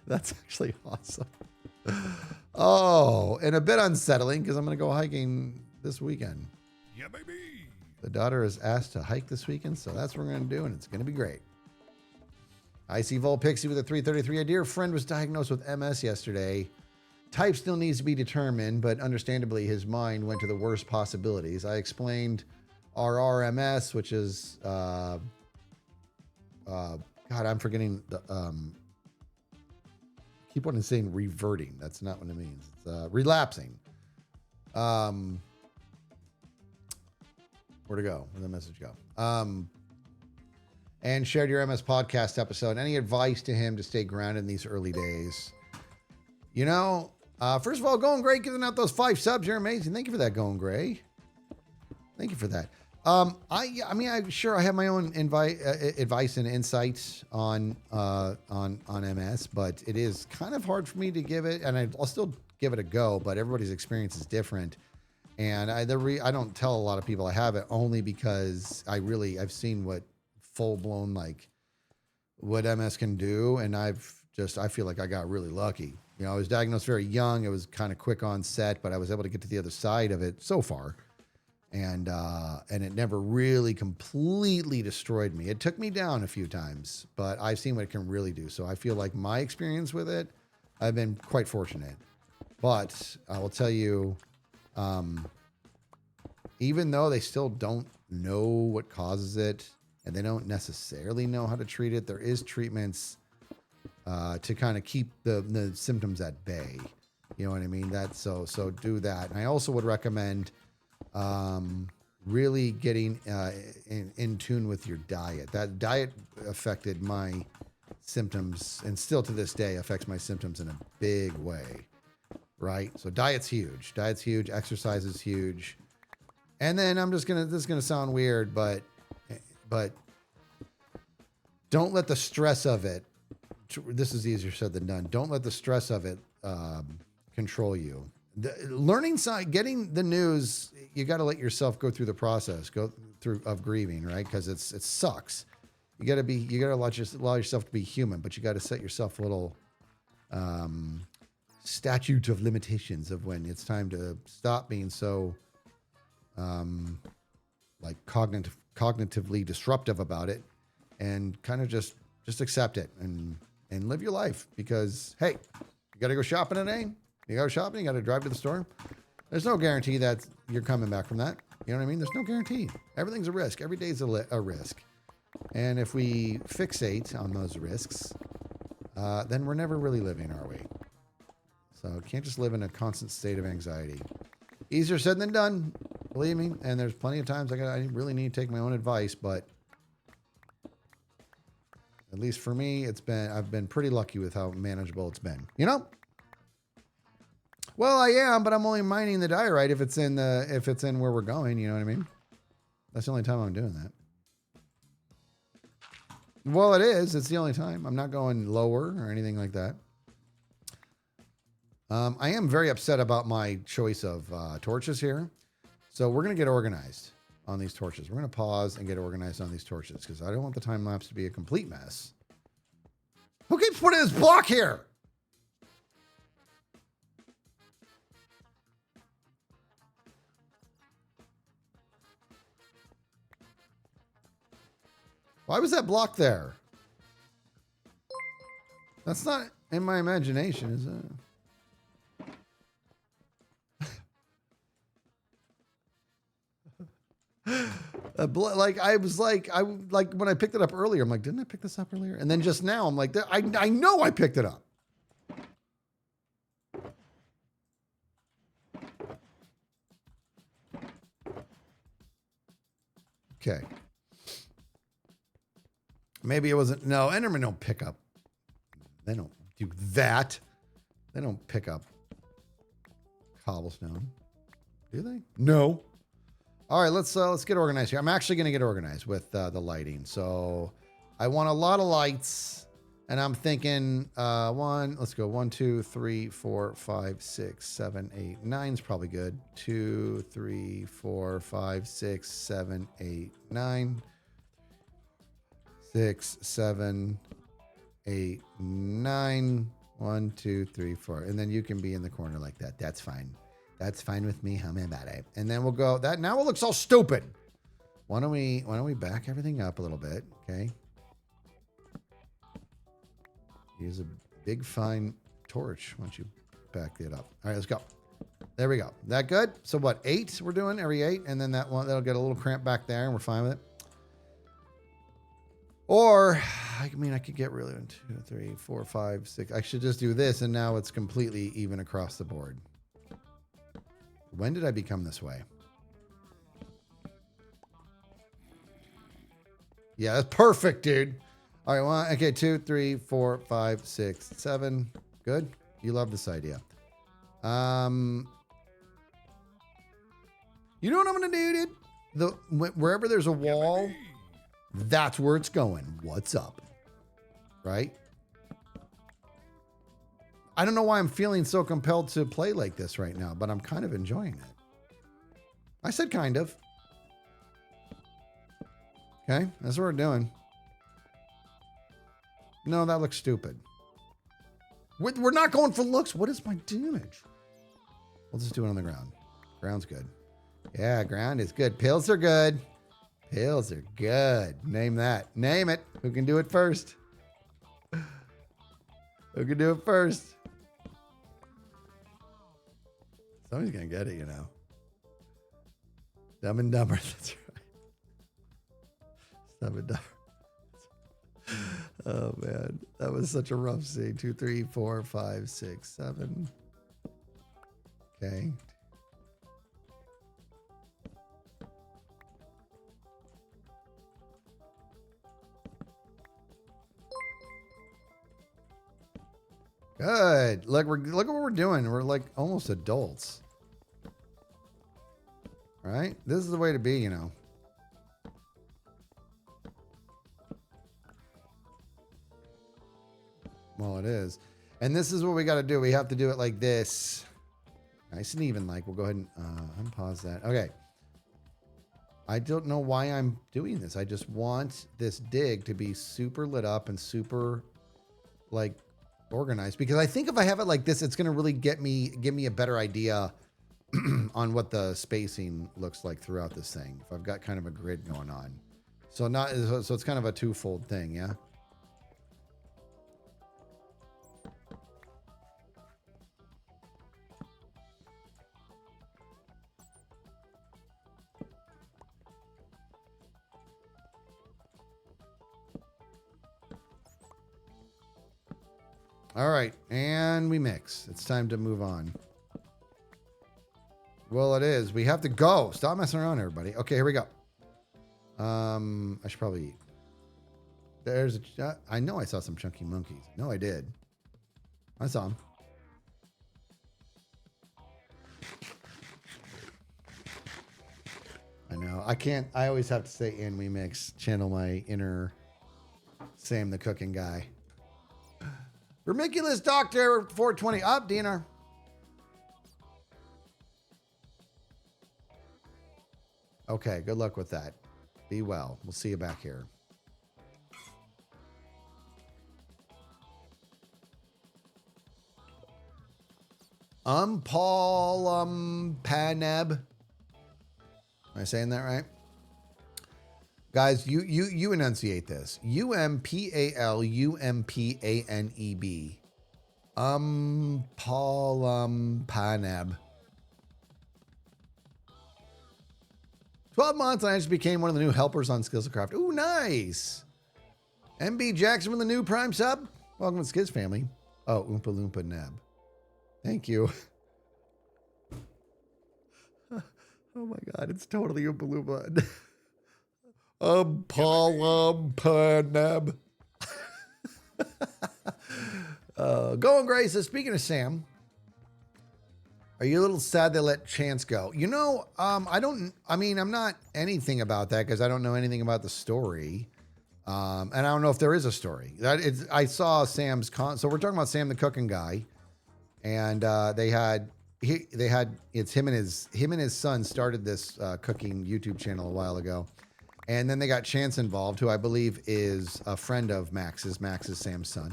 [SPEAKER 1] That's actually awesome. Oh, and a bit unsettling because I'm going to go hiking this weekend.
[SPEAKER 3] Yeah, baby.
[SPEAKER 1] The daughter is asked to hike this weekend, so that's what we're going to do, and it's going to be great. Icy Vol Pixie with a 333. A dear friend was diagnosed with MS yesterday. Type still needs to be determined, but understandably, his mind went to the worst possibilities. I explained RRMS, which is, God, I'm forgetting the, keep on saying reverting. That's not what it means. It's relapsing. Where'd it go? Where'd the message go? And shared your MS podcast episode. Any advice to him to stay grounded in these early days? You know, first of all, Going Gray, giving out those 5 subs. You're amazing. Thank you for that, Going Gray. Thank you for that. I mean, I have my own advice and insights on MS, but it is kind of hard for me to give it, and I'll still give it a go. But everybody's experience is different, and I don't tell a lot of people I have it only because I've seen what full blown what MS can do, and I feel like I got really lucky. You know, I was diagnosed very young. It was kind of quick onset, but I was able to get to the other side of it so far. And it never really completely destroyed me. It took me down a few times, but I've seen what it can really do. So I feel like my experience with it, I've been quite fortunate. But I will tell you, even though they still don't know what causes it, and they don't necessarily know how to treat it, there is treatments to kind of keep the symptoms at bay. You know what I mean? So do that. And I also would recommend really getting in tune with your diet. That diet affected my symptoms, and still to this day affects my symptoms in a big way, right? So diet's huge. Exercise is huge. And then this is gonna sound weird, but don't let the stress of it, this is easier said than done. Don't let the stress of it control you. Getting the news, you got to let yourself go through the process, of grieving, right? Because it sucks. You got to allow yourself to be human, but you got to set yourself a little statute of limitations of when it's time to stop being so cognitively disruptive about it, and kind of just accept it and live your life. Because hey, you got to go shopping today. You go shopping, you got to drive to the store. There's no guarantee that you're coming back from that. You know what I mean? There's no guarantee. Everything's a risk. Every day's a risk. And if we fixate on those risks, then we're never really living, are we? So can't just live in a constant state of anxiety. Easier said than done, believe me. And there's plenty of times I really need to take my own advice, but at least for me, I've been pretty lucky with how manageable it's been. You know? Well, I am, but I'm only mining the diorite if it's in where we're going. You know what I mean? That's the only time I'm doing that. Well, it is. It's the only time. I'm not going lower or anything like that. I am very upset about my choice of torches here. So we're going to get organized on these torches. We're going to pause and get organized on these torches because I don't want the time lapse to be a complete mess. Who keeps putting this block here? Why was that block there? That's not in my imagination, is it? When I picked it up earlier, I'm like, didn't I pick this up earlier? And then just now, I'm like, I know I picked it up. Okay. Maybe it wasn't. No, Endermen don't pick up. They don't do that. They don't pick up cobblestone. Do they? No. All right, let's get organized here. I'm actually going to get organized with the lighting. So I want a lot of lights, and I'm thinking let's go 1, 2, 3, 4, 5, 6, 7, 8, 9's probably good. 2, 3, 4, 5, 6, 7, 8, 9. 6, 7, 8, 9. 1, 2, 3, 4. And then you can be in the corner like that. That's fine. That's fine with me. How many about it? And then we'll go that. Now it looks all stupid. Why don't we back everything up a little bit? Okay. Use a big fine torch once you back it up. All right, let's go. There we go. That good? So what? 8 we're doing every 8, and then that'll get a little cramp back there, and we're fine with it. Or, I mean, I could get rid of 1, 2, 3, 4, 5, 6. I should just do this, and now it's completely even across the board. When did I become this way? Yeah, that's perfect, dude. All right, 1, okay, 2, 3, 4, 5, 6, 7. Good. You love this idea. You know what I'm gonna do, dude? Wherever there's a wall, that's where it's going. What's up? Right? I don't know why I'm feeling so compelled to play like this right now, but I'm kind of enjoying it. I said kind of. Okay, that's what we're doing. No, that looks stupid. We're not going for looks. What is my damage? We'll just do it on the ground. Ground's good. Yeah, ground is good. Pills are good. Pills are good. Name that. Name it. Who can do it first? Who can do it first? Somebody's going to get it, you know. Dumb and Dumber. That's right. Dumb and Dumber. Oh, man. That was such a rough scene. 2, 3, 4, 5, 6, 7. Okay. Good. Look at what we're doing. We're like almost adults. Right? This is the way to be, you know. Well, it is. And this is what we got to do. We have to do it like this. Nice and even. Like, we'll go ahead and unpause that. Okay. I don't know why I'm doing this. I just want this dig to be super lit up and super, like, organized, because I think if I have it like this, it's going to really give me a better idea on what the spacing looks like throughout this thing. If I've got kind of a grid going on, so it's kind of a twofold thing. Yeah. All right, and we mix. It's time to move on. Well, it is. We have to go. Stop messing around, everybody. Okay, here we go. I should probably eat. There's a... I know I saw some chunky monkeys. No, I did. I saw them. I know. I can't... I always have to say, and we mix. Channel my inner Sam the cooking guy. Ridiculous Doctor 420 up, Diener. Okay, good luck with that. Be well. We'll see you back here. Paul Paneb. Am I saying that right? Guys, you enunciate this. UMPALUMPANEB. Paul Paneb. 12 months and I just became one of the new helpers on Skillscraft. Ooh, nice. MB Jackson with the new Prime sub. Welcome to Skiz family. Oh, Oompa Loompa Neb. Thank you. Oh my God, it's totally Oompa Loompa. Paul Paneb. Going Grace. Speaking of Sam, Are you a little sad they let Chance go? You know, I'm not anything about that because I don't know anything about the story. And I don't know if there is a story. I saw Sam's so we're talking about Sam the cooking guy, and it's him and his son started this cooking YouTube channel a while ago, and then they got Chance involved, who I believe is a friend of Max's. Max is Sam's son.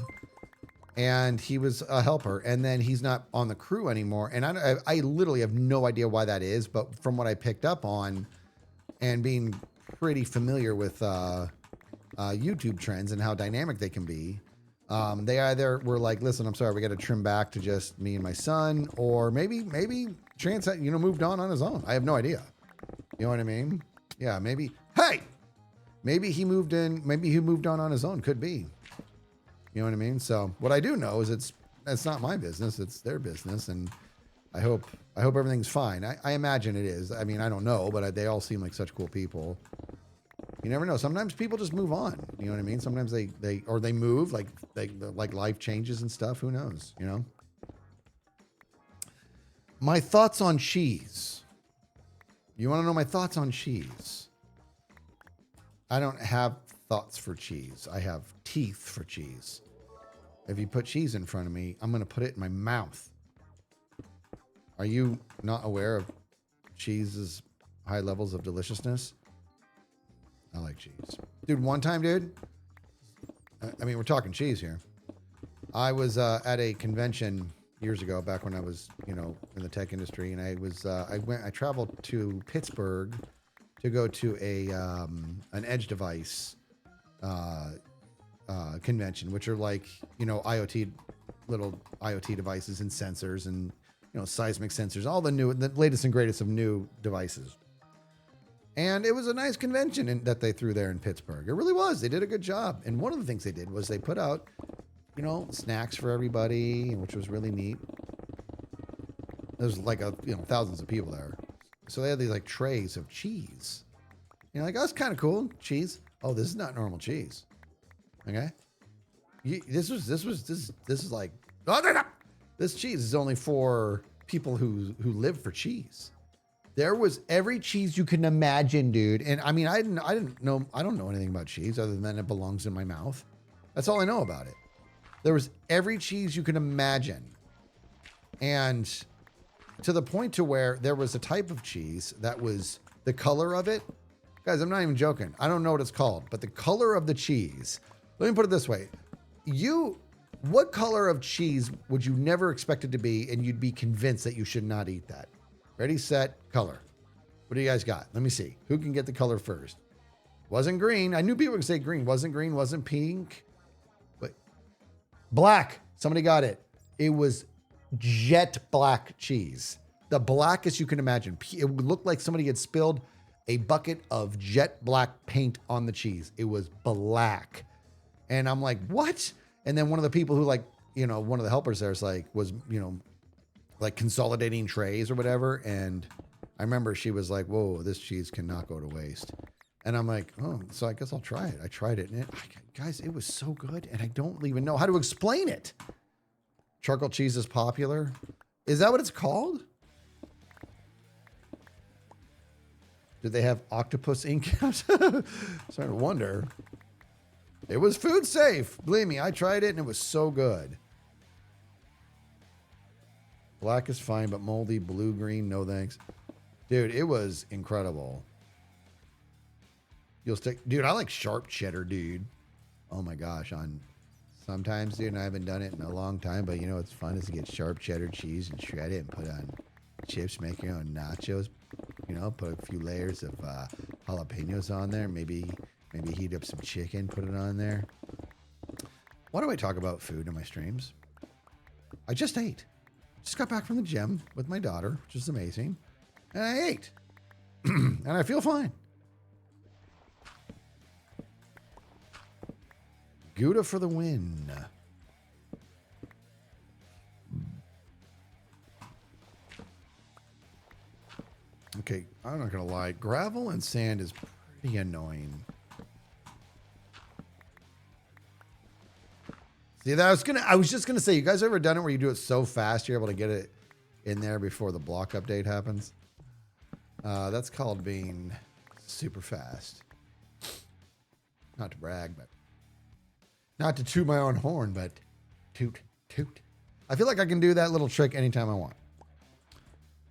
[SPEAKER 1] And he was a helper, and then he's not on the crew anymore. And I literally have no idea why that is, but from what I picked up on and being pretty familiar with YouTube trends and how dynamic they can be, they either were like, listen, I'm sorry, we got to trim back to just me and my son, or maybe Chance, moved on his own. I have no idea. You know what I mean? Yeah, maybe he moved on his own. Could be. You know what I mean? So what I do know is it's not my business. It's their business. And I hope everything's fine. I imagine it is. I mean, I don't know, but they all seem like such cool people. You never know. Sometimes people just move on. You know what I mean? Sometimes they move, like life changes and stuff. Who knows? You know? My thoughts on cheese. You want to know my thoughts on cheese? I don't have thoughts for cheese. I have teeth for cheese. If you put cheese in front of me, I'm going to put it in my mouth. Are you not aware of cheese's high levels of deliciousness? I like cheese. Dude, one time, dude, I mean, we're talking cheese here. I was at a convention years ago, back when I was, in the tech industry, and I traveled to Pittsburgh to go to an edge device convention, which are like, little IoT devices and sensors and, seismic sensors, all the latest and greatest of new devices. And it was a nice convention that they threw there in Pittsburgh. It really was. They did a good job. And one of the things they did was they put out, snacks for everybody, which was really neat. There's like thousands of people there. So they had these like trays of cheese. Oh, it's kind of cool. Cheese. Oh, this is not normal cheese. Okay. This is like, this cheese is only for people who live for cheese. There was every cheese you can imagine, dude. And I mean, I don't know anything about cheese other than it belongs in my mouth. That's all I know about it. There was every cheese you can imagine. And to the point to where there was a type of cheese that was the color of it. Guys, I'm not even joking. I don't know what it's called, but the color of the cheese. Let me put it this way. What color of cheese would you never expect it to be and you'd be convinced that you should not eat that? Ready, set, color. What do you guys got? Let me see. Who can get the color first? Wasn't green. I knew people would say green. Wasn't green. Wasn't pink. But black. Somebody got it. It was jet black cheese. The blackest you can imagine. It would look like somebody had spilled a bucket of jet black paint on the cheese. It was black. And I'm like, what? And then one of the people who one of the helpers there was consolidating trays or whatever. And I remember she was like, whoa, this cheese cannot go to waste. And I'm like, oh, so I guess I'll try it. I tried it. And guys, it was so good. And I don't even know how to explain it. Charcoal cheese is popular. Is that what it's called? Did they have octopus ink? Starting to wonder. It was food safe. Believe me, I tried it and it was so good. Black is fine, but moldy, blue, green, no thanks. Dude, it was incredible. Dude, I like sharp cheddar, dude. Oh my gosh, sometimes, dude, and I haven't done it in a long time, but what's fun is to get sharp cheddar cheese and shred it and put on chips, make your own nachos. Put a few layers of jalapenos on there. Maybe heat up some chicken, put it on there. Why do I talk about food in my streams? I just ate. Just got back from the gym with my daughter, which is amazing. And I ate. And I feel fine. Gouda for the win. Okay, I'm not going to lie. Gravel and sand is pretty annoying. See, I was just gonna say, you guys ever done it where you do it so fast you're able to get it in there before the block update happens. That's called being super fast. Not to brag, but not to toot my own horn, but toot, toot. I feel like I can do that little trick anytime I want.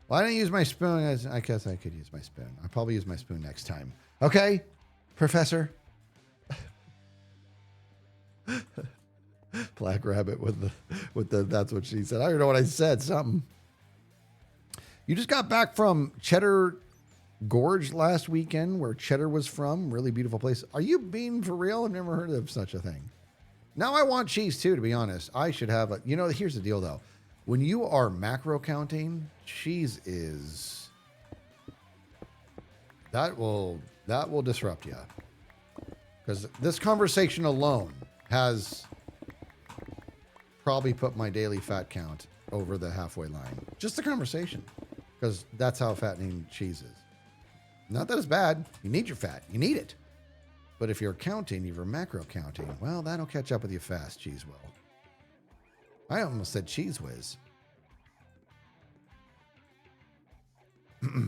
[SPEAKER 1] Why don't I use my spoon? I guess I could use my spoon. I'll probably use my spoon next time. Okay, Professor. Black Rabbit with the that's what she said. I don't know what I said. Something. You just got back from Cheddar Gorge last weekend, where Cheddar was from. Really beautiful place. Are you being for real? I've never heard of such a thing. Now I want cheese too, to be honest. I should have a, here's the deal though. When you are macro counting, cheese is, that will disrupt you. Because this conversation alone has probably put my daily fat count over the halfway line. Just the conversation. Because that's how fattening cheese is. Not that it's bad. You need your fat. You need it. But if you're counting, if you're macro counting, well, that'll catch up with you fast, cheese will. I almost said cheese whiz. All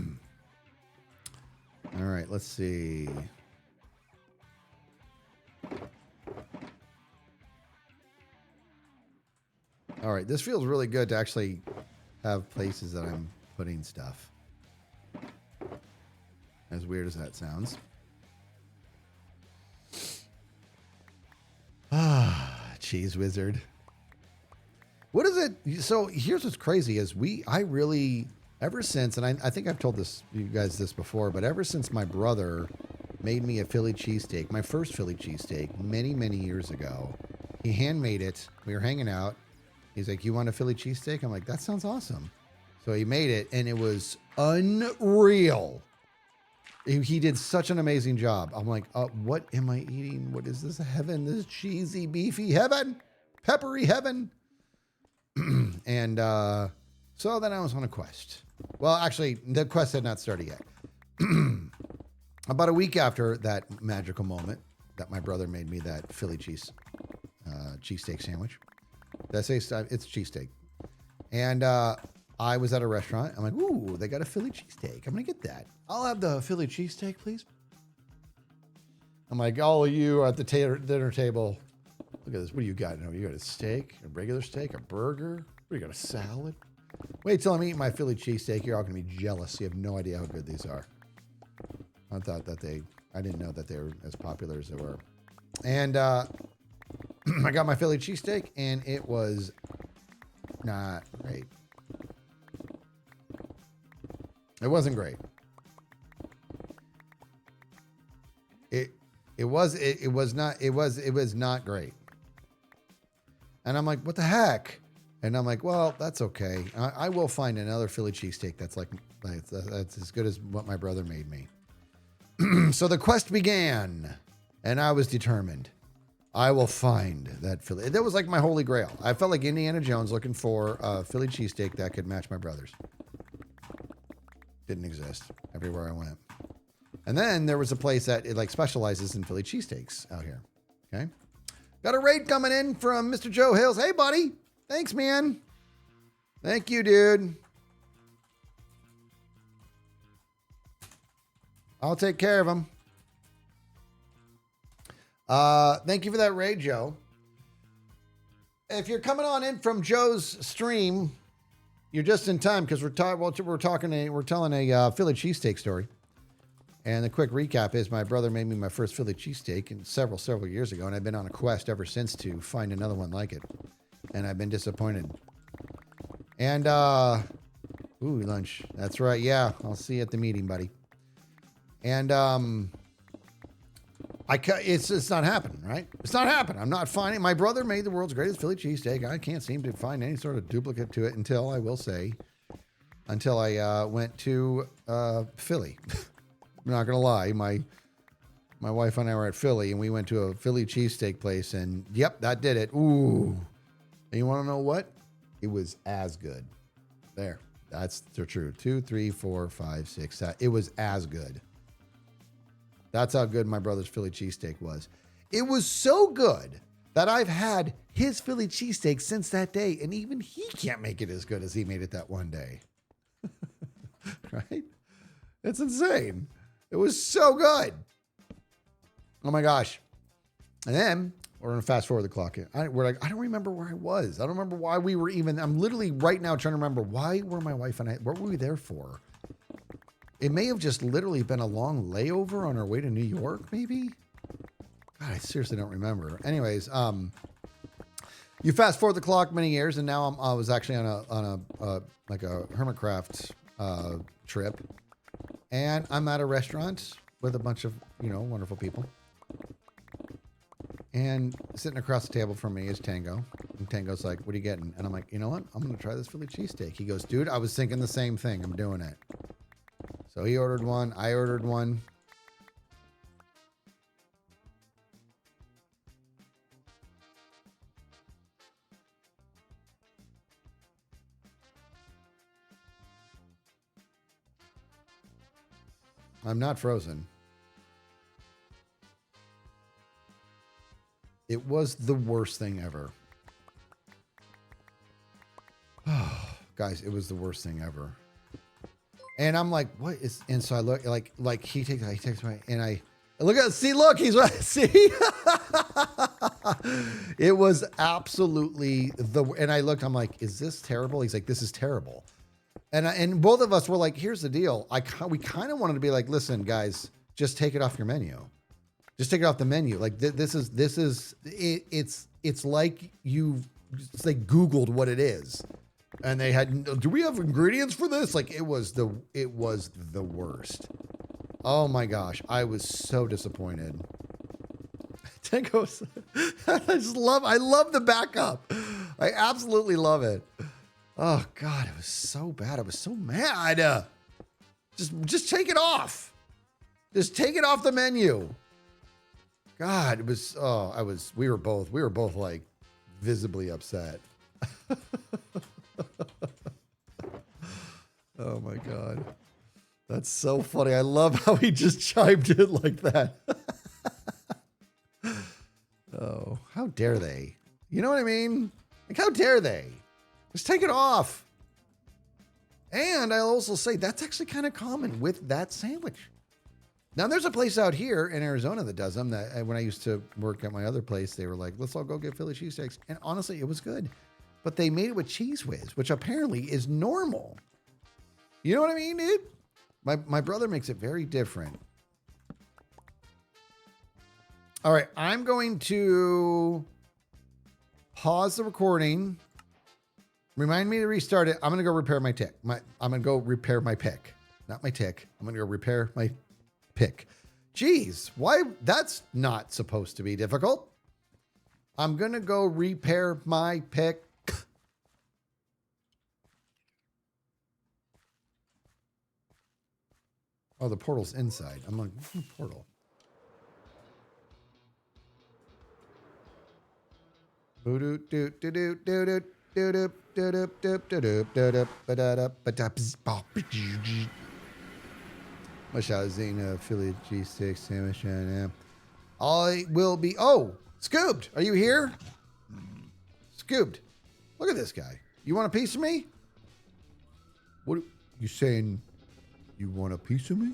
[SPEAKER 1] right, let's see. All right, this feels really good to actually have places that I'm putting stuff. As weird as that sounds. Cheese wizard. What is it? So here's what's crazy is ever since, and I think I've told you guys this before, but ever since my brother made me a Philly cheesesteak, my first Philly cheesesteak many, many years ago, he handmade it. We were hanging out. He's like, "You want a Philly cheesesteak?" I'm like, "That sounds awesome." So he made it, and it was unreal. He did such an amazing job. I'm like, what am I eating? What is this heaven? This cheesy, beefy heaven, peppery heaven. And so then I was on a quest. Well, actually, the quest had not started yet. About a week after that magical moment that my brother made me that Philly cheesesteak sandwich. Did I say it's cheesesteak? And I was at a restaurant. I'm like, ooh, they got a Philly cheesesteak. I'm going to get that. I'll have the Philly cheesesteak, please. I'm like, all of you at the dinner table, look at this. What do you got? You got a steak, a regular steak, a burger? What do you got, a salad? Wait till I'm eating my Philly cheesesteak. You're all going to be jealous. You have no idea how good these are. I didn't know that they were as popular as they were. And I got my Philly cheesesteak, and it was not great. It wasn't great. It was not great. And I'm like, what the heck? And I'm like, well, that's okay. I will find another Philly cheesesteak that's as good as what my brother made me. So the quest began, and I was determined. I will find that Philly. That was like my holy grail. I felt like Indiana Jones looking for a Philly cheesesteak that could match my brother's. Didn't exist everywhere I went. And then there was a place that specializes in Philly cheesesteaks out here. Okay. Got a raid coming in from Mr. Joe Hills. Hey, buddy. Thanks, man. Thank you, dude. I'll take care of him. Thank you for that raid, Joe. If you're coming on in from Joe's stream, you're just in time because we're telling a Philly cheesesteak story. And the quick recap is my brother made me my first Philly cheesesteak several years ago, and I've been on a quest ever since to find another one like it. And I've been disappointed. And lunch. That's right. Yeah, I'll see you at the meeting, buddy. And it's not happening, right? It's not happening. I'm not finding. My brother made the world's greatest Philly cheesesteak. I can't seem to find any sort of duplicate to it until I went to Philly. I'm not gonna lie. My wife and I were at Philly, and we went to a Philly cheesesteak place, and yep, that did it. Ooh, and you want to know what? It was as good. There, that's the truth. 2, 3, 4, 5, 6, 7. It was as good. That's how good my brother's Philly cheesesteak was. It was so good that I've had his Philly cheesesteak since that day, and even he can't make it as good as he made it that one day. Right? It's insane. It was so good. Oh my gosh. And then we're going to fast forward the clock. We're like, I don't remember where I was. I don't remember why we were even, I'm literally right now trying to remember why were my wife and I, what were we there for? It may have just literally been a long layover on our way to New York, maybe? God, I seriously don't remember. Anyways, you fast forward the clock many years, and now I was actually on a like a Hermitcraft trip, and I'm at a restaurant with a bunch of wonderful people, and sitting across the table from me is Tango, and Tango's like, "What are you getting?" And I'm like, "You know what? I'm gonna try this Philly cheesesteak." He goes, "Dude, I was thinking the same thing. I'm doing it." So he ordered one. I ordered one. I'm not frozen. It was the worst thing ever. Guys, it was the worst thing ever. And I'm like, what is, and so I look like he takes my, and I look at, look, he's right. See, it was absolutely and I looked, I'm like, is this terrible? He's like, this is terrible. And both of us were like, here's the deal. We kind of wanted to be like, listen, guys, just take it off your menu. Just take it off the menu. Like this is it's like it's like Googled what it is. And they had, do we have ingredients for this? Like it was the worst. Oh my gosh. I was so disappointed. Tango's, I love the backup. I absolutely love it. Oh God, it was so bad. I was so mad. Just take it off. Just take it off the menu. God, it was, we were both like visibly upset. Oh my God. That's so funny. I love how he just chimed in like that. Oh, how dare they? You know what I mean? Like, how dare they? Just take it off. And I'll also say that's actually kind of common with that sandwich. Now, there's a place out here in Arizona that does them. That when I used to work at my other place, they were like, let's all go get Philly cheesesteaks. And honestly, it was good. But they made it with Cheese Whiz, which apparently is normal. You know what I mean, dude? My brother makes it very different. All right, I'm going to pause the recording. Remind me to restart it. I'm going to go repair my tick. I'm going to go repair my pick. Not my tick. I'm going to go repair my pick. Jeez, why? That's not supposed to be difficult. I'm going to go repair my pick. Oh, the portal's inside. I'm like, what's the portal? Much out of Zena Philly cheesesteak sandwich. I will be. Oh, Scooped, are you here? Scooped, look at this guy. You want a piece of me? What you saying? You want a piece of me?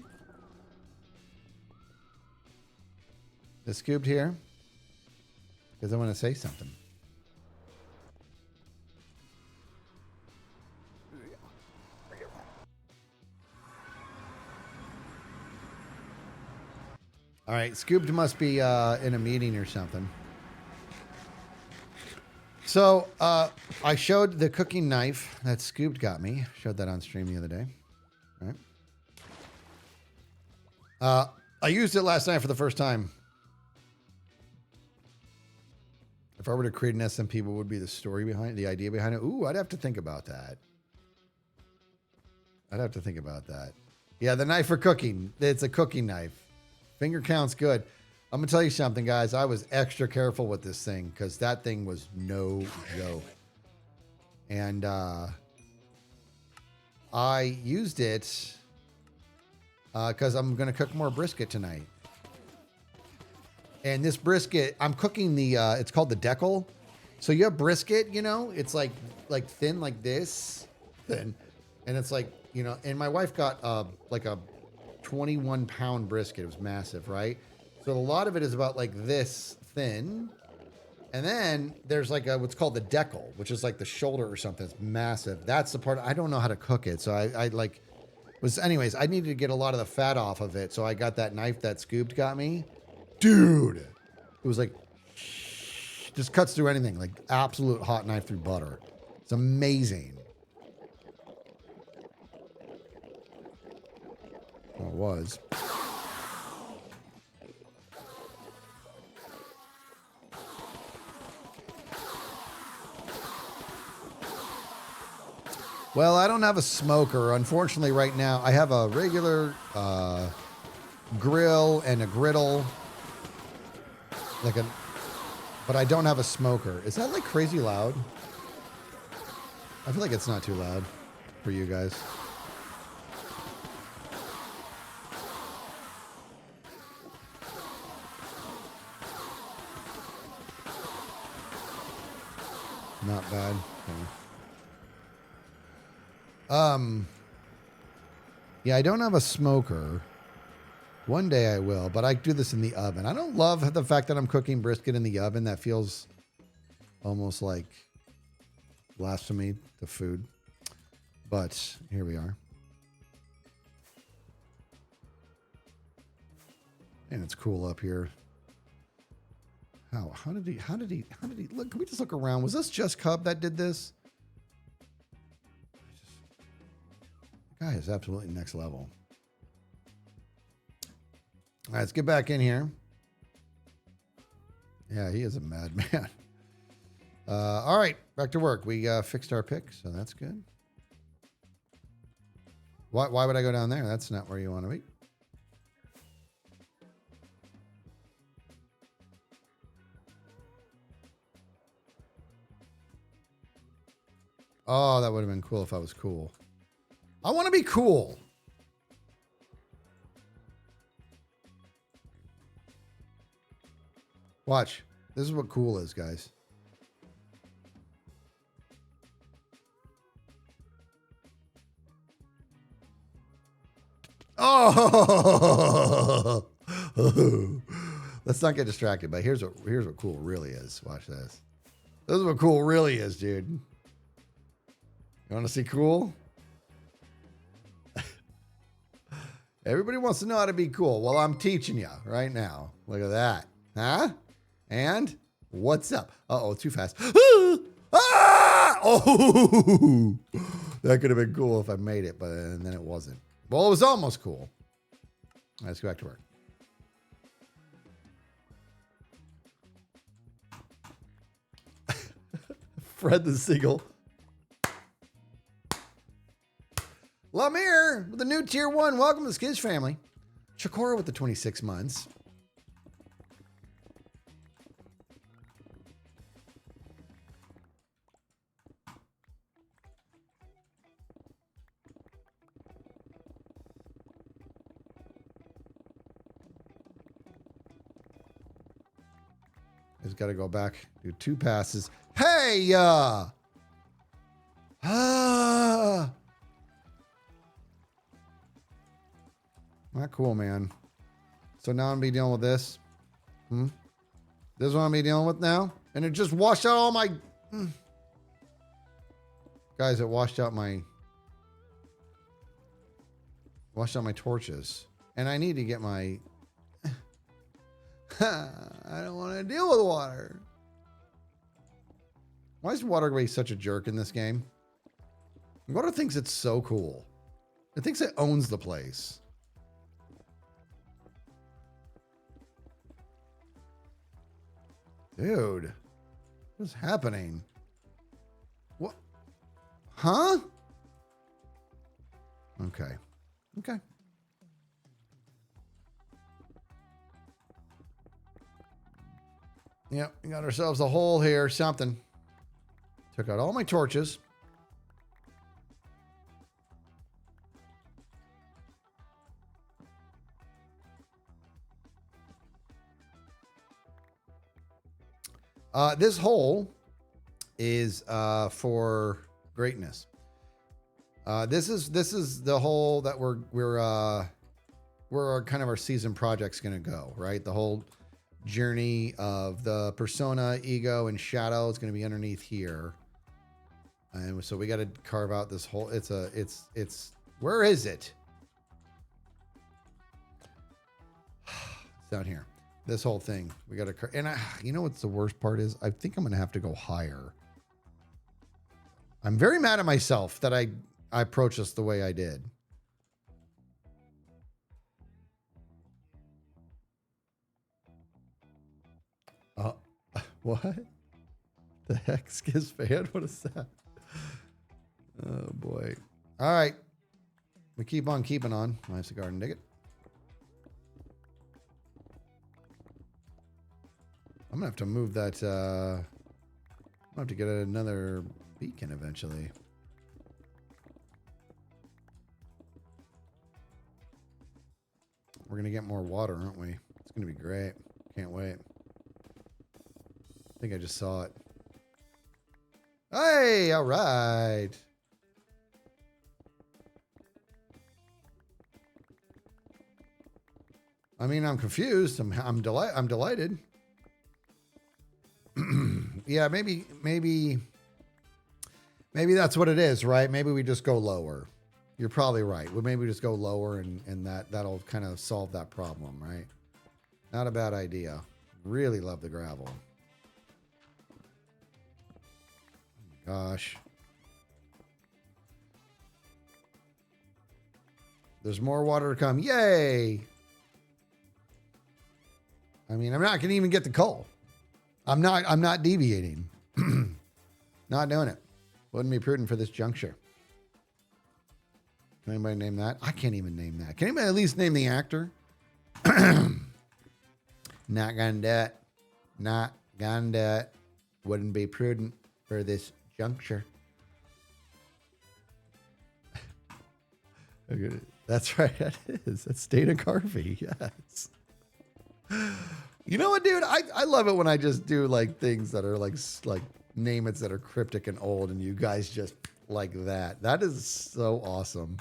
[SPEAKER 1] Is Scooped here? Because I want to say something. All right, Scooped must be in a meeting or something. So I showed the cooking knife that Scooped got me. Showed that on stream the other day. All right. I used it last night for the first time. If I were to create an SMP, what would be the story behind it, the idea behind it? Ooh, I'd have to think about that. Yeah, the knife for cooking. It's a cooking knife. Finger count's good. I'm going to tell you something, guys. I was extra careful with this thing because that thing was no joke. And I used it because I'm going to cook more brisket tonight. And this brisket, I'm cooking the, it's called the decal. So you have brisket, you know, it's like thin like this, thin. And it's like, you know, and my wife got like a 21-pound brisket. It was massive, right? So a lot of it is about like this thin. And then there's like what's called the decal, which is like the shoulder or something. It's massive. That's the part, I don't know how to cook it. So I like was, anyways, I needed to get a lot of the fat off of it. So I got that knife that Scooped got me. Dude, it was like, just cuts through anything, like absolute hot knife through butter. It's amazing. Well, it was. Well, I don't have a smoker. Unfortunately, right now, I have a regular grill and a griddle. But I don't have a smoker. Is that like crazy loud? I feel like it's not too loud for you guys. Not bad. Okay. Yeah, I don't have a smoker. One day I will, but I do this in the oven. I don't love the fact that I'm cooking brisket in the oven. That feels almost like blasphemy to food. But here we are. And it's cool up here. How did he look? Can we just look around? Was this just Cub that did this? The guy is absolutely next level. All right, let's get back in here. Yeah, he is a madman. All right, back to work. We fixed our pick, so that's good. Why would I go down there? That's not where you want to be. Oh, that would have been cool if I was cool. I want to be cool. Watch. This is what cool is, guys. Oh! Let's not get distracted, but here's what cool really is. Watch this. This is what cool really is, dude. You want to see cool? Everybody wants to know how to be cool. Well, I'm teaching you right now. Look at that. Huh? And what's up? Uh-oh, too fast. Ah! Oh! That could have been cool if I made it, but then it wasn't. Well, it was almost cool. All right, let's go back to work. Fred the Seagull. Lamir with the new tier 1. Welcome to the Skiz family. Chikora with the 26 months. He's got to go back, do 2 passes. Hey, not cool, man. So now I'm gonna be dealing with this. This is what I'm gonna be dealing with now, and it just washed out all my guys. It washed out my torches, and I need to get my. I don't want to deal with water. Why is Waterway such a jerk in this game? Water thinks it's so cool. It thinks it owns the place. Dude, what's happening? What? Huh? Okay. Okay. Yep, we got ourselves a hole here, something. Took out all my torches. This hole is for greatness. This is the hole that where our kind of our season project's gonna go, right? The whole journey of the persona, ego, and shadow is gonna be underneath here. And so we got to carve out this whole. It's where is it? It's down here. This whole thing. We got to, and you know what's the worst part is? I think I'm going to have to go higher. I'm very mad at myself that I approached this the way I did. What? The heck, Skiz fan? What is that? Oh boy. All right. We keep on keeping on. Nice garden dig it. I'm gonna have to move that. I'm gonna have to get another beacon eventually. We're gonna get more water, aren't we? It's gonna be great. Can't wait. I think I just saw it. Hey, all right. I mean, I'm confused. I'm delighted. Yeah, maybe that's what it is, right? Maybe we just go lower. You're probably right. Well, maybe we just go lower and that'll kind of solve that problem, right? Not a bad idea. Really love the gravel. Oh my gosh. There's more water to come. Yay! I mean, I'm not going to even get the coal. I'm not deviating. Not doing it. Wouldn't be prudent for this juncture. Can anybody name that? I can't even name that. Can anybody at least name the actor? Not gonna do it. Not gonna do it. Wouldn't be prudent for this juncture. Okay. That's right. That is. That's Dana Carvey. Yes. You know what, dude? I love it when I just do like things that are like name it's that are cryptic and old, and you guys just like that. That is so awesome.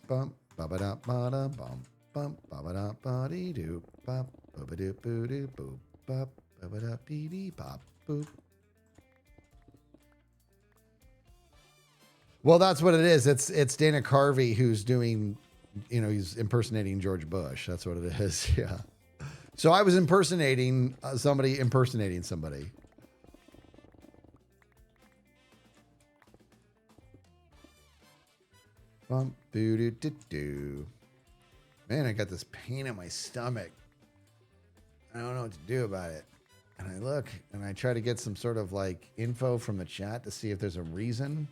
[SPEAKER 1] Bum ba ba da ba da bum bum ba ba da ba dee doo bop ba ba doo boo doo boop bop ba ba da bee dee bop boop. Well, that's what it is. It's Dana Carvey who's doing. You know, he's impersonating George Bush. That's what it is. Yeah. So I was impersonating somebody impersonating somebody. Bump, boo, doo, doo, doo. Man, I got this pain in my stomach. I don't know what to do about it. And I look and I try to get some sort of like info from the chat to see if there's a reason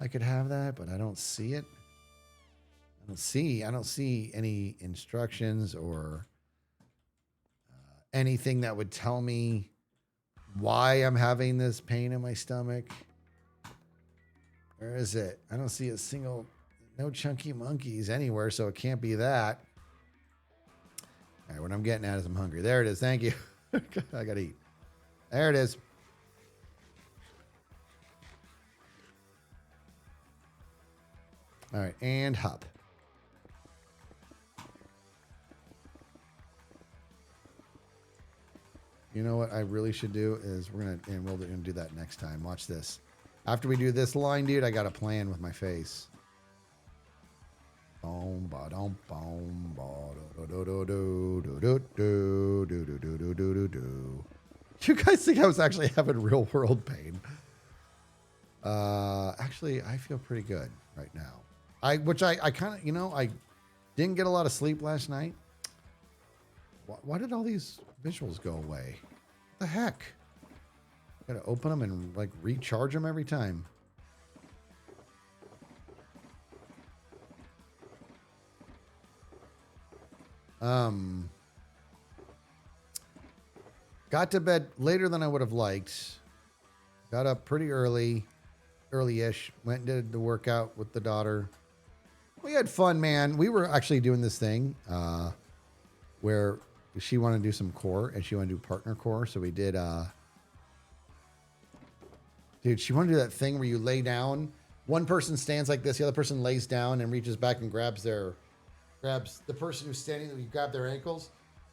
[SPEAKER 1] I could have that, but I don't see it. I don't see any instructions or anything that would tell me why I'm having this pain in my stomach. Where is it? I don't see a single, no chunky monkeys anywhere, so it can't be that. All right, what I'm getting at is I'm hungry. There it is. Thank you. I gotta eat. There it is. All right, and hop. You know what I really should do is we're gonna do that next time. Watch this. After we do this line, dude, I got a plan with my face. Boom, ba dum, boom, ba do do do do do do do do do do do do do. You guys think I was actually having real world pain? Actually, I feel pretty good right now. I kind of, you know, I didn't get a lot of sleep last night. Why did all these visuals go away? What the heck? Gotta open them and like recharge them every time. Got to bed later than I would have liked. Got up pretty early-ish. Went and did the workout with the daughter. We had fun, man. We were actually doing this thing where she wanted to do some core, and she wanted to do partner core. So we did, dude, she wanted to do that thing where you lay down. One person stands like this, the other person lays down and reaches back and grabs the person who's standing, you grab their ankles,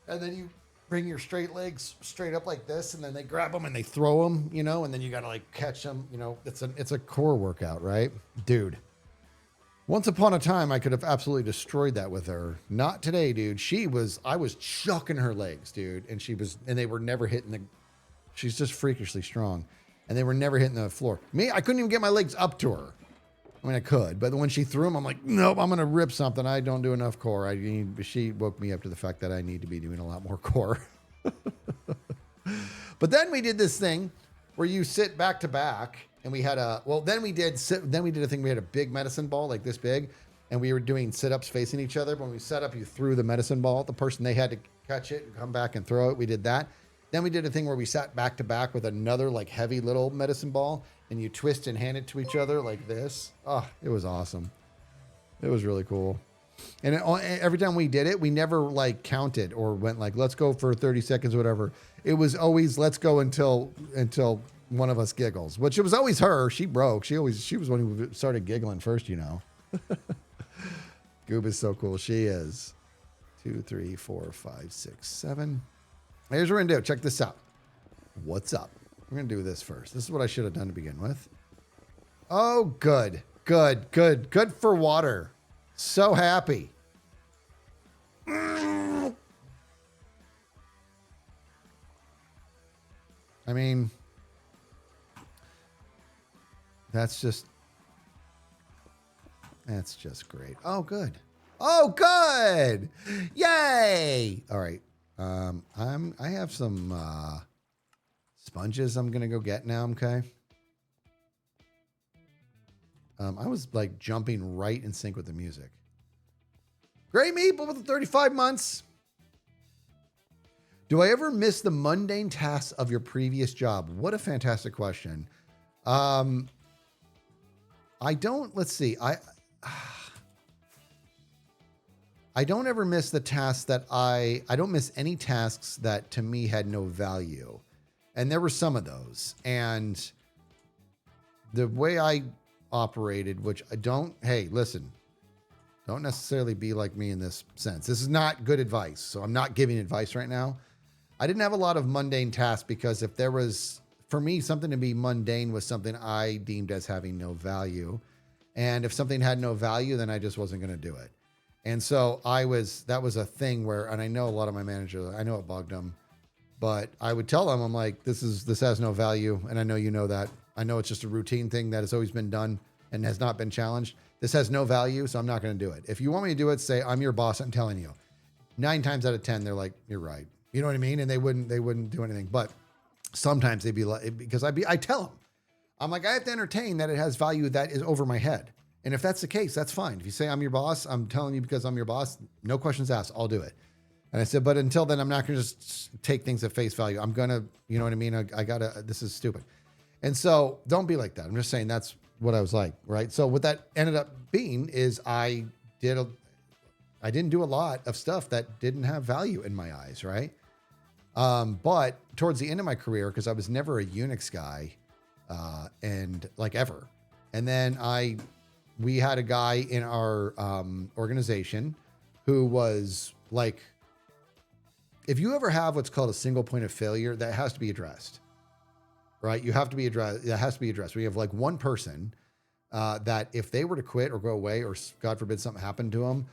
[SPEAKER 1] and then you bring your straight legs straight up like this, and then they grab them and they throw them, you know, and then you got to like catch them, you know. It's a core workout, right? Dude. Once upon a time, I could have absolutely destroyed that with her. Not today, dude. I was chucking her legs, dude. And they were never hitting she's just freakishly strong. And they were never hitting the floor. Me, I couldn't even get my legs up to her. I mean, I could, but when she threw them, I'm like, nope, I'm going to rip something. I don't do enough core. She woke me up to the fact that I need to be doing a lot more core. But then we did this thing where you sit back to back. And we had then we did a thing. We had a big medicine ball like this big, and we were doing sit-ups facing each other. When we set up, you threw the medicine ball at the person. They had to catch it and come back and throw it. We did that. Then we did a thing where we sat back to back with another like heavy little medicine ball, and you twist and hand it to each other like this. Oh, it was awesome. It was really cool. And every time we did it, we never like counted or went like, let's go for 30 seconds, whatever. It was always, let's go until one of us giggles, which it was always her. She broke. She was one who started giggling first, you know. Goob is so cool. She is. 2, 3, 4, 5, 6, 7. Here's what we're gonna do. Check this out. What's up? We're gonna do this first. This is what I should have done to begin with. Oh, good for water. So happy. I mean, that's just great. Oh, good. Oh, good. Yay. All right. I have some sponges I'm going to go get now. Okay. I was like jumping right in sync with the music. Great Meeple with the 35 months. Do I ever miss the mundane tasks of your previous job? What a fantastic question. I don't, let's see. I don't ever miss the tasks that I don't miss any tasks that to me had no value. And there were some of those. And the way I operated, which hey, listen, don't necessarily be like me in this sense. This is not good advice. So I'm not giving advice right now. I didn't have a lot of mundane tasks because if there was, for me, something to be mundane was something I deemed as having no value. And if something had no value, then I just wasn't going to do it. And so that was a thing where, and I know a lot of my managers, I know it bugged them, but I would tell them, I'm like, this has no value. And I know you know that. I know it's just a routine thing that has always been done and has not been challenged. This has no value, so I'm not going to do it. If you want me to do it, say, I'm your boss, I'm telling you. 9 times out of 10, they're like, you're right. You know what I mean? And they wouldn't do anything. But sometimes they'd be like, because I tell them, I'm like, I have to entertain that it has value that is over my head. And if that's the case, that's fine. If you say I'm your boss, I'm telling you because I'm your boss, no questions asked, I'll do it. And I said, but until then, I'm not going to just take things at face value. I'm going to, you know what I mean? I got to, this is stupid. And so don't be like that. I'm just saying that's what I was like, right? So what that ended up being is I didn't do a lot of stuff that didn't have value in my eyes, right? But towards the end of my career, because I was never a Unix guy, and like ever. And then we had a guy in our organization who was like, if you ever have what's called a single point of failure, that has to be addressed, right? You have to be addressed. That has to be addressed. We have like one person that if they were to quit or go away, or God forbid something happened to them,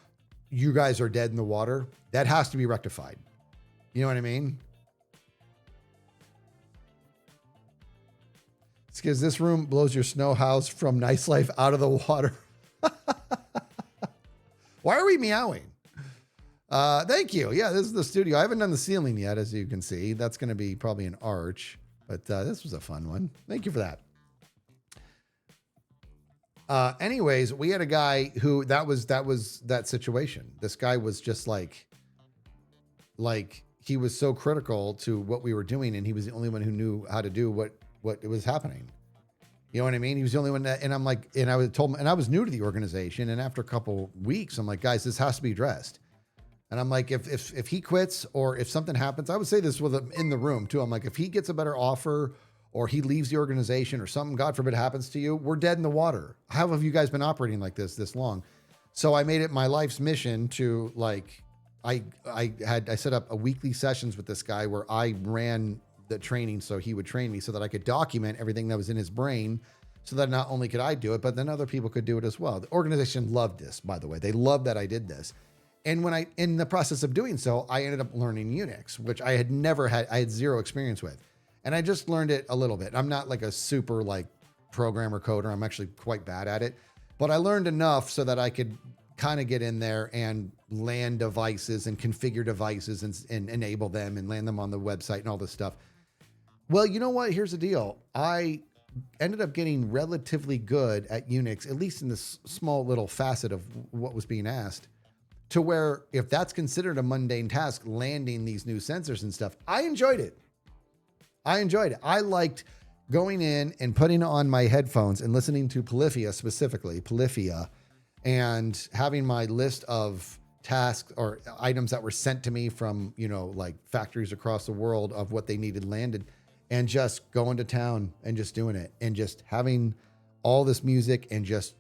[SPEAKER 1] you guys are dead in the water. That has to be rectified. You know what I mean? It's because this room blows your snow house from Nice Life out of the water. Why are we meowing? Thank you. Yeah, this is the studio. I haven't done the ceiling yet, as you can see. That's going to be probably an arch, but this was a fun one. Thank you for that. Anyways, we had a guy who that was that situation. This guy was just like he was so critical to what we were doing, and he was the only one who knew how to do what was happening. You know what I mean? He was the only one that, and I'm like, and I was told him, and I was new to the organization. And after a couple weeks, I'm like, guys, this has to be addressed. And I'm like, if he quits or if something happens, I would say this with him in the room too. I'm like, if he gets a better offer or he leaves the organization or something, God forbid, happens to you, we're dead in the water. How have you guys been operating like this long? So I made it my life's mission to like, I set up a weekly sessions with this guy where I ran the training so he would train me so that I could document everything that was in his brain so that not only could I do it, but then other people could do it as well. The organization loved this, by the way. They loved that I did this. And when in the process of doing so, I ended up learning Unix, which I had never had, I had zero experience with. And I just learned it a little bit. I'm not like a super like programmer coder. I'm actually quite bad at it, but I learned enough so that I could kind of get in there and land devices and configure devices and enable them and land them on the website and all this stuff. Well, you know what? Here's the deal. I ended up getting relatively good at Unix, at least in this small little facet of what was being asked, to where if that's considered a mundane task, landing these new sensors and stuff, I enjoyed it. I liked going in and putting on my headphones and listening to Polyphia, and having my list of tasks or items that were sent to me from, like factories across the world of what they needed landed, and just going to town and just doing it and just having all this music and just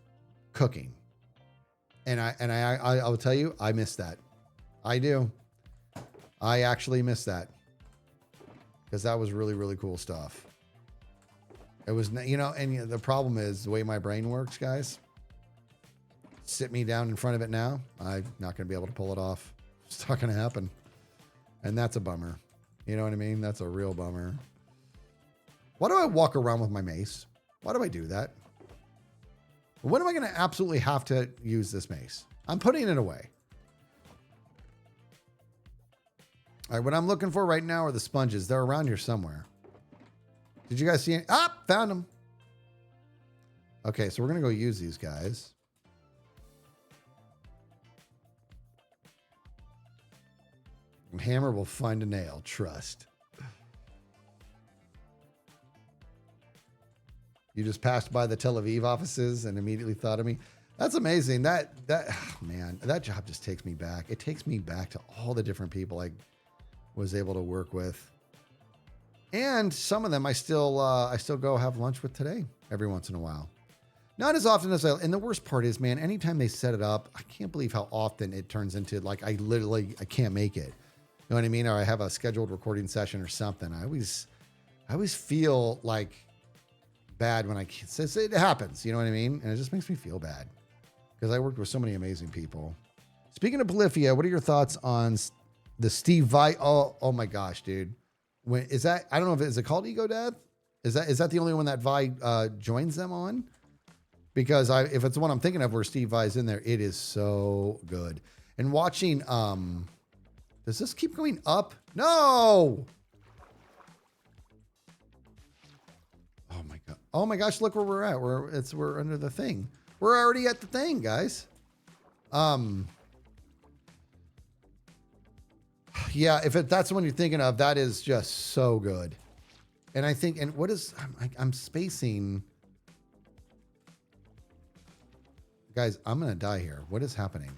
[SPEAKER 1] cooking. And I will tell you, I miss that. I do. I actually miss that because that was really, really cool stuff. It was, and the problem is the way my brain works, guys. Sit me down in front of it now, I'm not going to be able to pull it off. It's not going to happen. And that's a bummer. You know what I mean? That's a real bummer. Why do I walk around with my mace? Why do I do that? When am I going to absolutely have to use this mace? I'm putting it away. All right, what I'm looking for right now are the sponges. They're around here somewhere. Did you guys see any? Ah, found them. Okay, so we're going to go use these guys. Hammer will find a nail. Trust. You just passed by the Tel Aviv offices and immediately thought of me. That's amazing. That man, that job just takes me back. It takes me back to all the different people I was able to work with. And some of them I still go have lunch with today every once in a while. Not as often as and the worst part is, man, anytime they set it up, I can't believe how often it turns into like I can't make it. You know what I mean? Or I have a scheduled recording session or something. I always feel like bad when it happens. You know what I mean? And it just makes me feel bad because I worked with so many amazing people. Speaking of Polyphia, what are your thoughts on the Steve Vai? Oh my gosh, dude. When is that? I don't know is it called Ego Death? Is that the only one that Vai joins them on? Because if it's the one I'm thinking of where Steve Vai's in there, it is so good. And watching, does this keep going up? No. Oh my God. Oh my gosh, look where we're at. We're under the thing. We're already at the thing, guys. Yeah, if that's the one you're thinking of, that is just so good. And I think, and what is, I'm spacing. Guys, I'm going to die here. What is happening?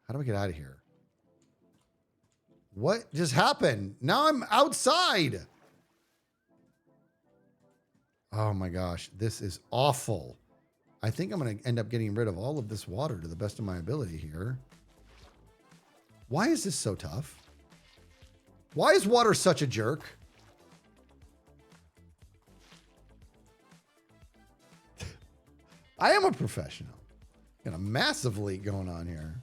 [SPEAKER 1] How do I get out of here? What just happened? Now I'm outside. Oh my gosh, this is awful. I think I'm going to end up getting rid of all of this water to the best of my ability here. Why is this so tough? Why is water such a jerk? I am a professional. Got a massive leak going on here.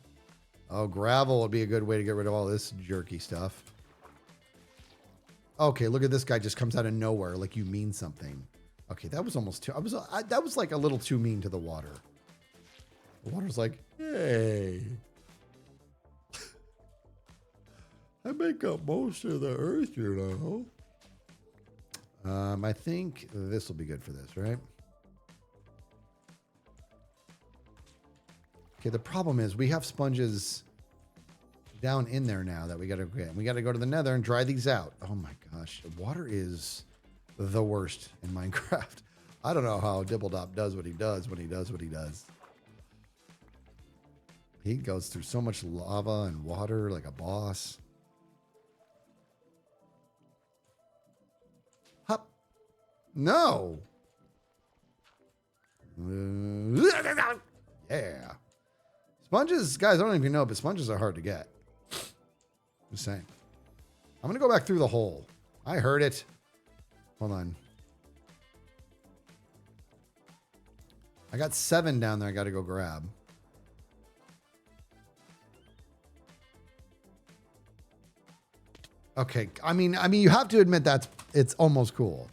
[SPEAKER 1] Oh, gravel would be a good way to get rid of all this jerky stuff. Okay, look at this guy just comes out of nowhere like you mean something. Okay, that was almost too... that was like a little too mean to the water. The water's like, hey. I make up most of the earth, you know. I think this will be good for this, right? Okay, the problem is we have sponges down in there now that we got to get. We got to go to the nether and dry these out. Oh my gosh, water is the worst in Minecraft. I don't know how Dibbledop does what he does when he does what he does. He goes through so much lava and water like a boss. Hup. No. Yeah. Sponges, guys, I don't even know, but sponges are hard to get. Just saying. I'm going to go back through the hole. I heard it. Hold on. I got 7 down there I got to go grab. Okay. I mean, you have to admit it's almost cool.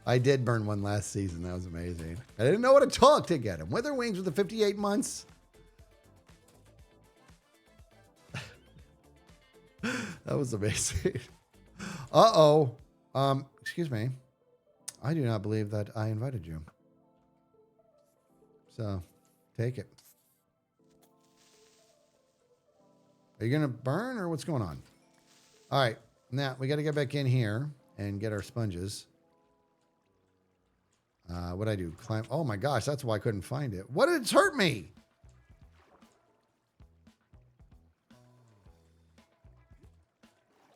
[SPEAKER 1] I did burn one last season. That was amazing. I didn't know what it took to get him. Wither Wings with the 58 months. That was amazing. Uh-oh. Excuse me. I do not believe that I invited you. So, take it. Are you going to burn or what's going on? All right. Now, we got to get back in here and get our sponges. What'd I do? Climb. Oh my gosh, that's why I couldn't find it. What did it hurt me?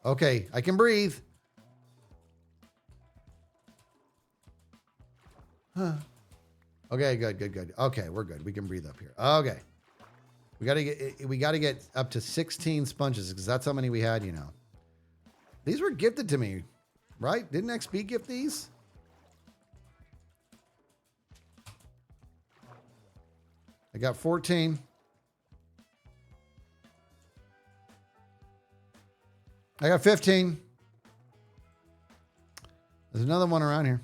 [SPEAKER 1] Okay, I can breathe. Huh. Okay, good. Okay, we're good. We can breathe up here. Okay. We gotta get up to 16 sponges because that's how many we had, you know. These were gifted to me, right? Didn't XP gift these? I got 14. I got 15. There's another one around here.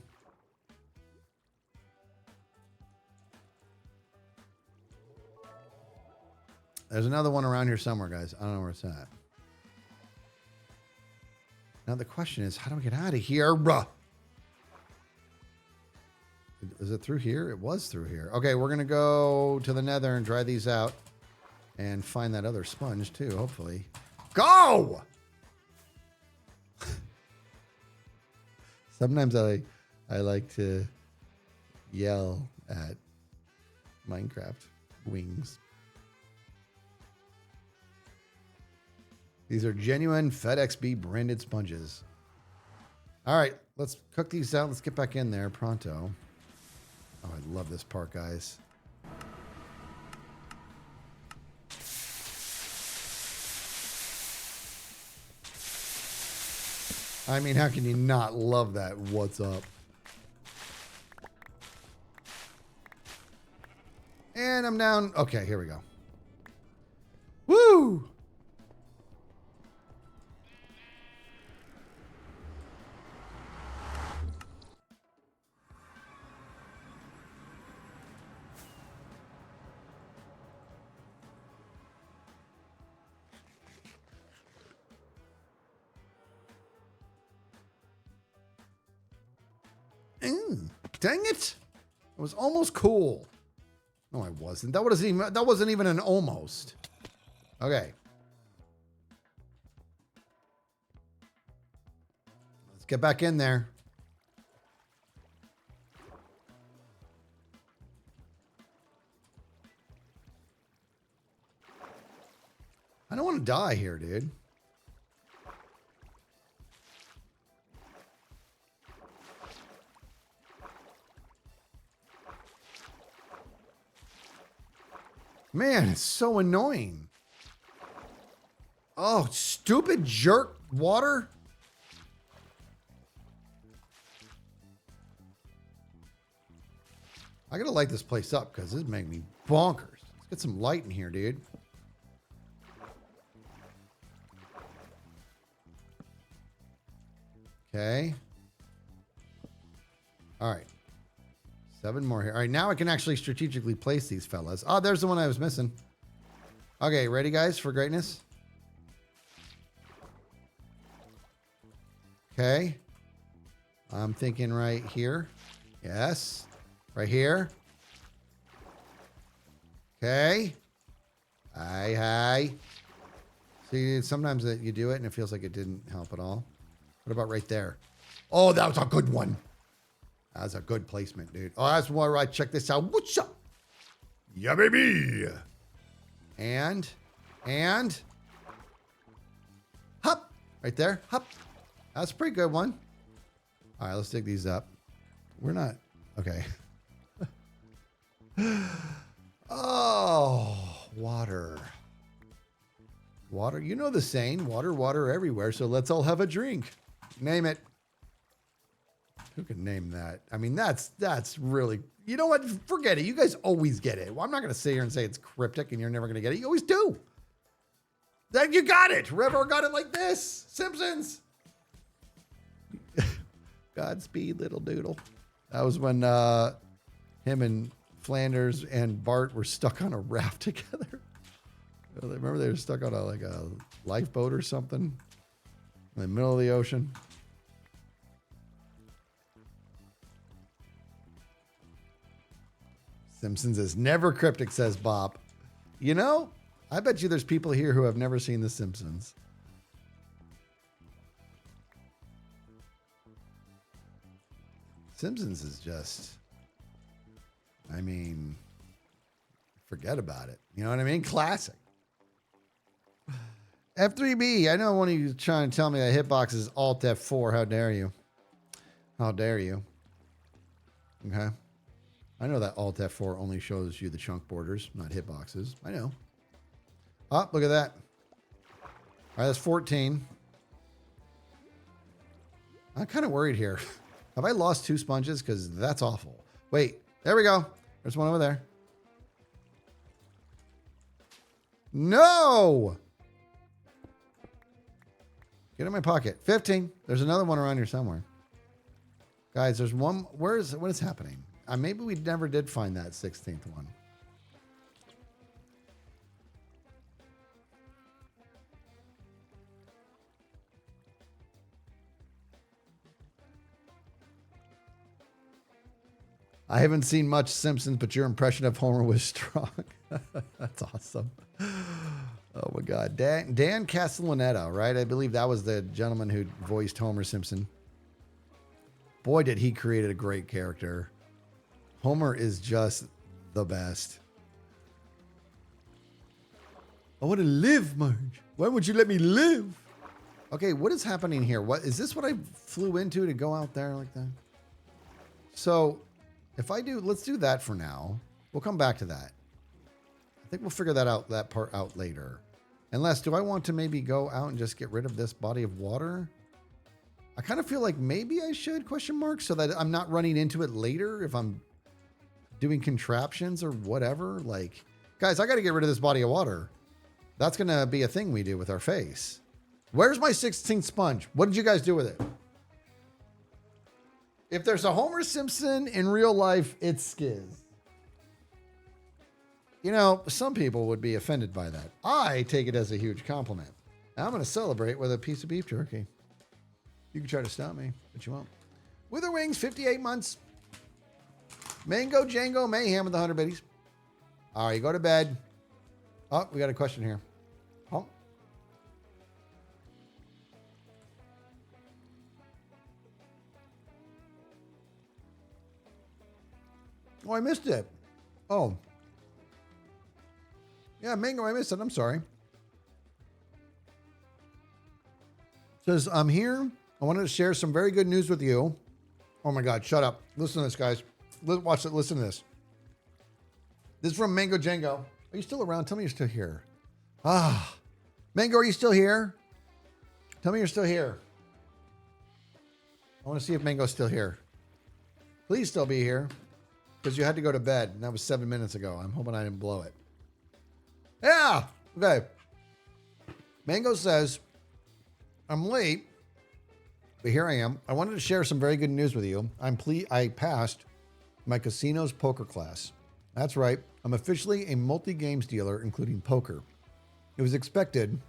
[SPEAKER 1] There's another one around here somewhere, guys. I don't know where it's at. Now the question is, how do we get out of here? Is it through here? It was through here. Okay, we're going to go to the nether and dry these out and find that other sponge too, hopefully. Go! Sometimes I like to yell at Minecraft wings. These are genuine FedXB branded sponges. All right, let's cook these out. Let's get back in there pronto. Oh, I love this part, guys. I mean, how can you not love that? What's up? And I'm down. Okay, here we go. Woo! Dang it. It was almost cool. No, I wasn't. That wasn't even an almost. Okay. Let's get back in there. I don't want to die here, dude. Man, it's so annoying. Oh, stupid jerk water. I gotta light this place up because this is making me bonkers. Let's get some light in here, dude. Okay. All right. 7 more here. All right, now I can actually strategically place these fellas. Oh, there's the one I was missing. Okay, ready, guys, for greatness? Okay. I'm thinking right here. Yes. Right here. Okay. Hi. See, sometimes you do it and it feels like it didn't help at all. What about right there? Oh, that was a good one. That's a good placement, dude. Oh, that's more right. Check this out. What's up?
[SPEAKER 3] Yeah, baby.
[SPEAKER 1] And hop right there. Hop. That's a pretty good one. All right, let's dig these up. We're not okay. Oh, water. Water. You know the saying, water, water everywhere. So let's all have a drink. Name it. Who can name that? I mean, that's really, you know what? Forget it. You guys always get it. Well, I'm not going to sit here and say it's cryptic and you're never going to get it. You always do. Then you got it. River got it like this. Simpsons. Godspeed, little doodle. That was when him and Flanders and Bart were stuck on a raft together. Remember they were stuck on a lifeboat or something in the middle of the ocean. Simpsons is never cryptic, says Bob. You know, I bet you there's people here who have never seen The Simpsons. Simpsons is just, I mean, forget about it. You know what I mean? Classic. F3B, I know one of you trying to tell me that hitbox is Alt F4. How dare you? How dare you? Okay. I know that Alt F4 only shows you the chunk borders, not hitboxes. I know. Oh, look at that. All right, that's 14. I'm kind of worried here. Have I lost 2 sponges? Because that's awful. Wait, there we go. There's one over there. No! Get in my pocket. 15. There's another one around here somewhere. Guys, there's one. What is happening? Maybe we never did find that 16th one. I haven't seen much Simpsons, but your impression of Homer was strong. That's awesome. Oh my God. Dan Castellaneta, right? I believe that was the gentleman who voiced Homer Simpson. Boy, did he create a great character. Homer is just the best. I want to live, Marge. Why won't you let me live? Okay, what is happening here? What is this? What I flew into to go out there like that? So, if I do, let's do that for now. We'll come back to that. I think we'll figure that part out later. Unless, do I want to maybe go out and just get rid of this body of water? I kind of feel like maybe I should, question mark, so that I'm not running into it later if I'm doing contraptions or whatever. Like, guys, I got to get rid of this body of water. That's going to be a thing we do with our face. Where's my 16th sponge? What did you guys do with it? If there's a Homer Simpson in real life, it's Skiz. You know, some people would be offended by that. I take it as a huge compliment. I'm going to celebrate with a piece of beef jerky. You can try to stop me, but you won't. Wither Wings, 58 months. Mango Django Mayhem with the 100 biddies. All right, you go to bed. Oh, we got a question here. Oh. Oh, I missed it. Oh. Yeah, Mango, I missed it. I'm sorry. It says, I'm here. I wanted to share some very good news with you. Oh my God, shut up. Listen to this, guys. Watch it. Listen to this. This is from Mango Django. Are you still around? Tell me you're still here. Ah. Mango, are you still here? Tell me you're still here. I want to see if Mango's still here. Please still be here. Because you had to go to bed, and that was 7 minutes ago. I'm hoping I didn't blow it. Yeah. Okay. Mango says, I'm late, but here I am. I wanted to share some very good news with you. I passed my casino's poker class. That's right. I'm officially a multi-games dealer, including poker. It was expected.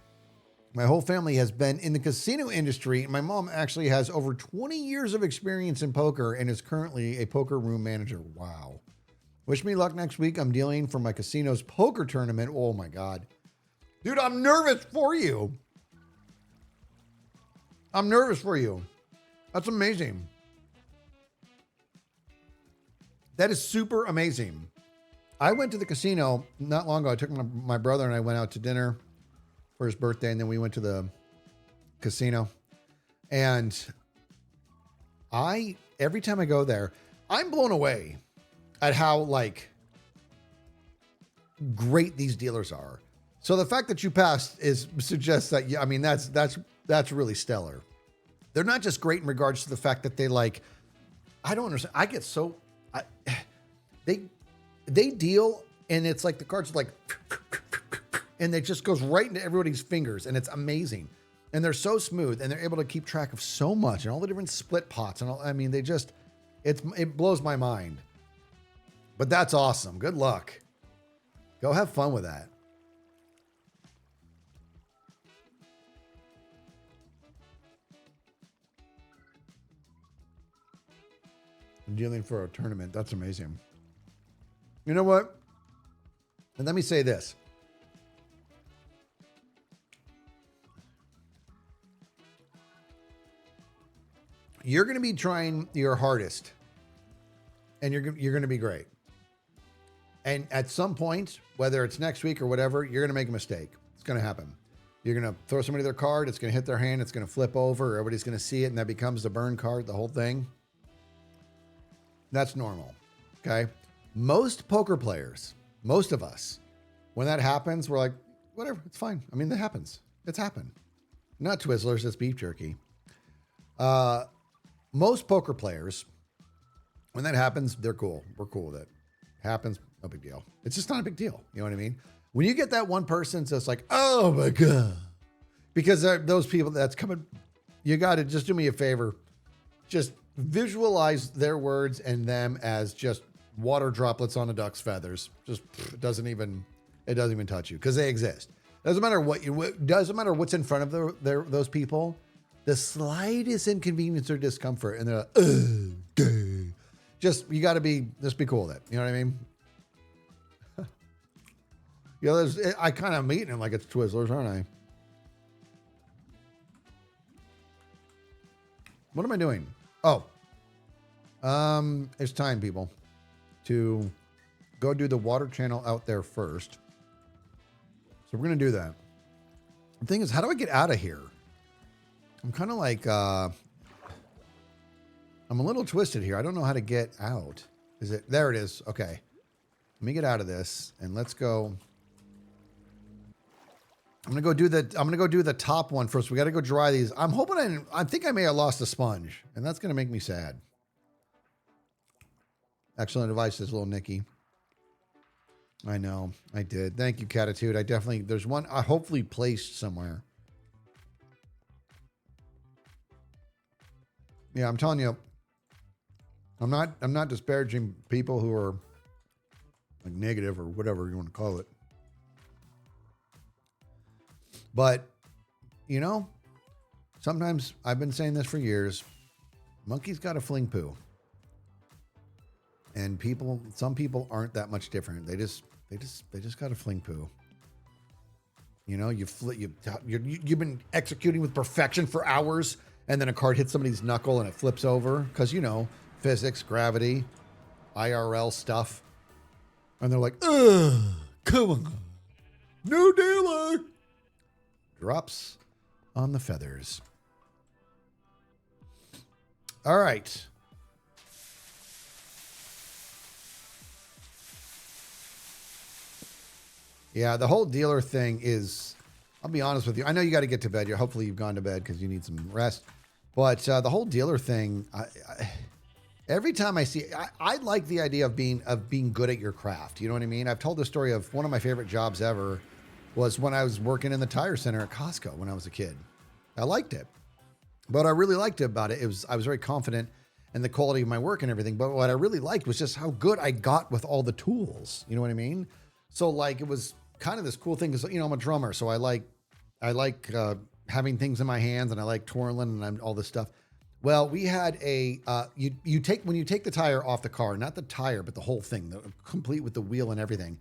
[SPEAKER 1] My whole family has been in the casino industry. My mom actually has over 20 years of experience in poker and is currently a poker room manager. Wow. Wish me luck next week. I'm dealing for my casino's poker tournament. Oh my God. Dude, I'm nervous for you. I'm nervous for you. That's amazing. That is super amazing. I went to the casino not long ago. I took my brother and I went out to dinner for his birthday, and then we went to the casino. And every time I go there, I'm blown away at how like great these dealers are. So the fact that you passed suggests that, yeah, I mean, that's really stellar. They're not just great in regards to the fact that they like, I don't understand. I get so, they deal and it's like the cards are like, and it just goes right into everybody's fingers and it's amazing. And they're so smooth and they're able to keep track of so much and all the different split pots and all. I mean, it blows my mind. But that's awesome. Good luck. Go have fun with that. Dealing for a tournament. That's amazing. You know what? And let me say this. You're going to be trying your hardest and you're going to be great. And at some point, whether it's next week or whatever, you're going to make a mistake. It's going to happen. You're going to throw somebody their card. It's going to hit their hand. It's going to flip over. Everybody's going to see it. And that becomes the burn card, the whole thing. That's normal. Okay. Most poker players, most of us, when that happens, we're like, whatever, it's fine. I mean, that happens. It's happened. Not Twizzlers, it's beef jerky. Most poker players, when that happens, they're cool. We're cool with it. Happens, no big deal. It's just not a big deal. You know what I mean? When you get that one person that's like, oh my God, because those people that's coming, you got to just do me a favor. Just visualize their words and them as just water droplets on a duck's feathers. Just it doesn't even touch you because they exist. Doesn't matter doesn't matter what's in front of those people. The slightest inconvenience or discomfort, and they're like, you got to be cool with it. You know what I mean? I kind of meeting it like it's Twizzlers, aren't I? What am I doing? Oh, it's time, people, to go do the water channel out there first. So we're going to do that. The thing is, how do I get out of here? I'm kind of like, I'm a little twisted here. I don't know how to get out. There it is. Okay. Let me get out of this and let's go. I'm going to go do the top one first. We got to go dry these. I'm hoping I think I may have lost a sponge and that's going to make me sad. Excellent advice, says little Nikki. I know I did. Thank you, Catitude. There's one I hopefully placed somewhere. Yeah, I'm telling you, I'm not disparaging people who are like negative or whatever you want to call it. But, you know, sometimes I've been saying this for years. Monkeys got to fling poo. And some people aren't that much different. They just got to fling poo. You know, you've been executing with perfection for hours, and then a card hits somebody's knuckle and it flips over because, you know, physics, gravity, IRL stuff. And they're like, ugh, come on. No daylight. Drops on the feathers. All right. Yeah, the whole dealer thing is, I'll be honest with you. I know you got to get to bed. Hopefully you've gone to bed because you need some rest. But the whole dealer thing, every time I see, I like the idea of being good at your craft. You know what I mean? I've told the story of one of my favorite jobs ever was when I was working in the tire center at Costco when I was a kid. I liked it. But I really liked it about it. I was very confident in the quality of my work and everything. But what I really liked was just how good I got with all the tools. You know what I mean? So like, it was kind of this cool thing because, you know, I'm a drummer. So I like having things in my hands and I like twirling and all this stuff. Well, we had when you take the tire off the car, not the tire, but the whole thing, complete with the wheel and everything.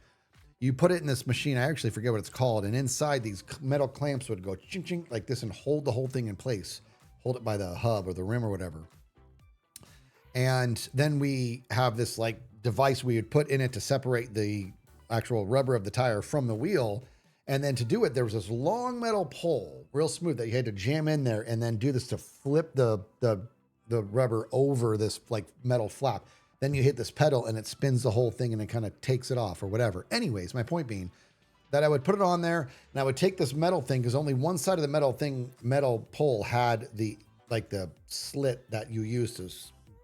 [SPEAKER 1] You put it in this machine. I actually forget what it's called. And inside these metal clamps would go ching, ching, like this and hold the whole thing in place. Hold it by the hub or the rim or whatever. And then we have this like device we would put in it to separate the actual rubber of the tire from the wheel. And then to do it, there was this long metal pole, real smooth, that you had to jam in there and then do this to flip the rubber over this like metal flap. Then you hit this pedal and it spins the whole thing and it kind of takes it off or whatever. Anyways, my point being that I would put it on there and I would take this metal thing, because only one side of the metal pole had the slit that you use to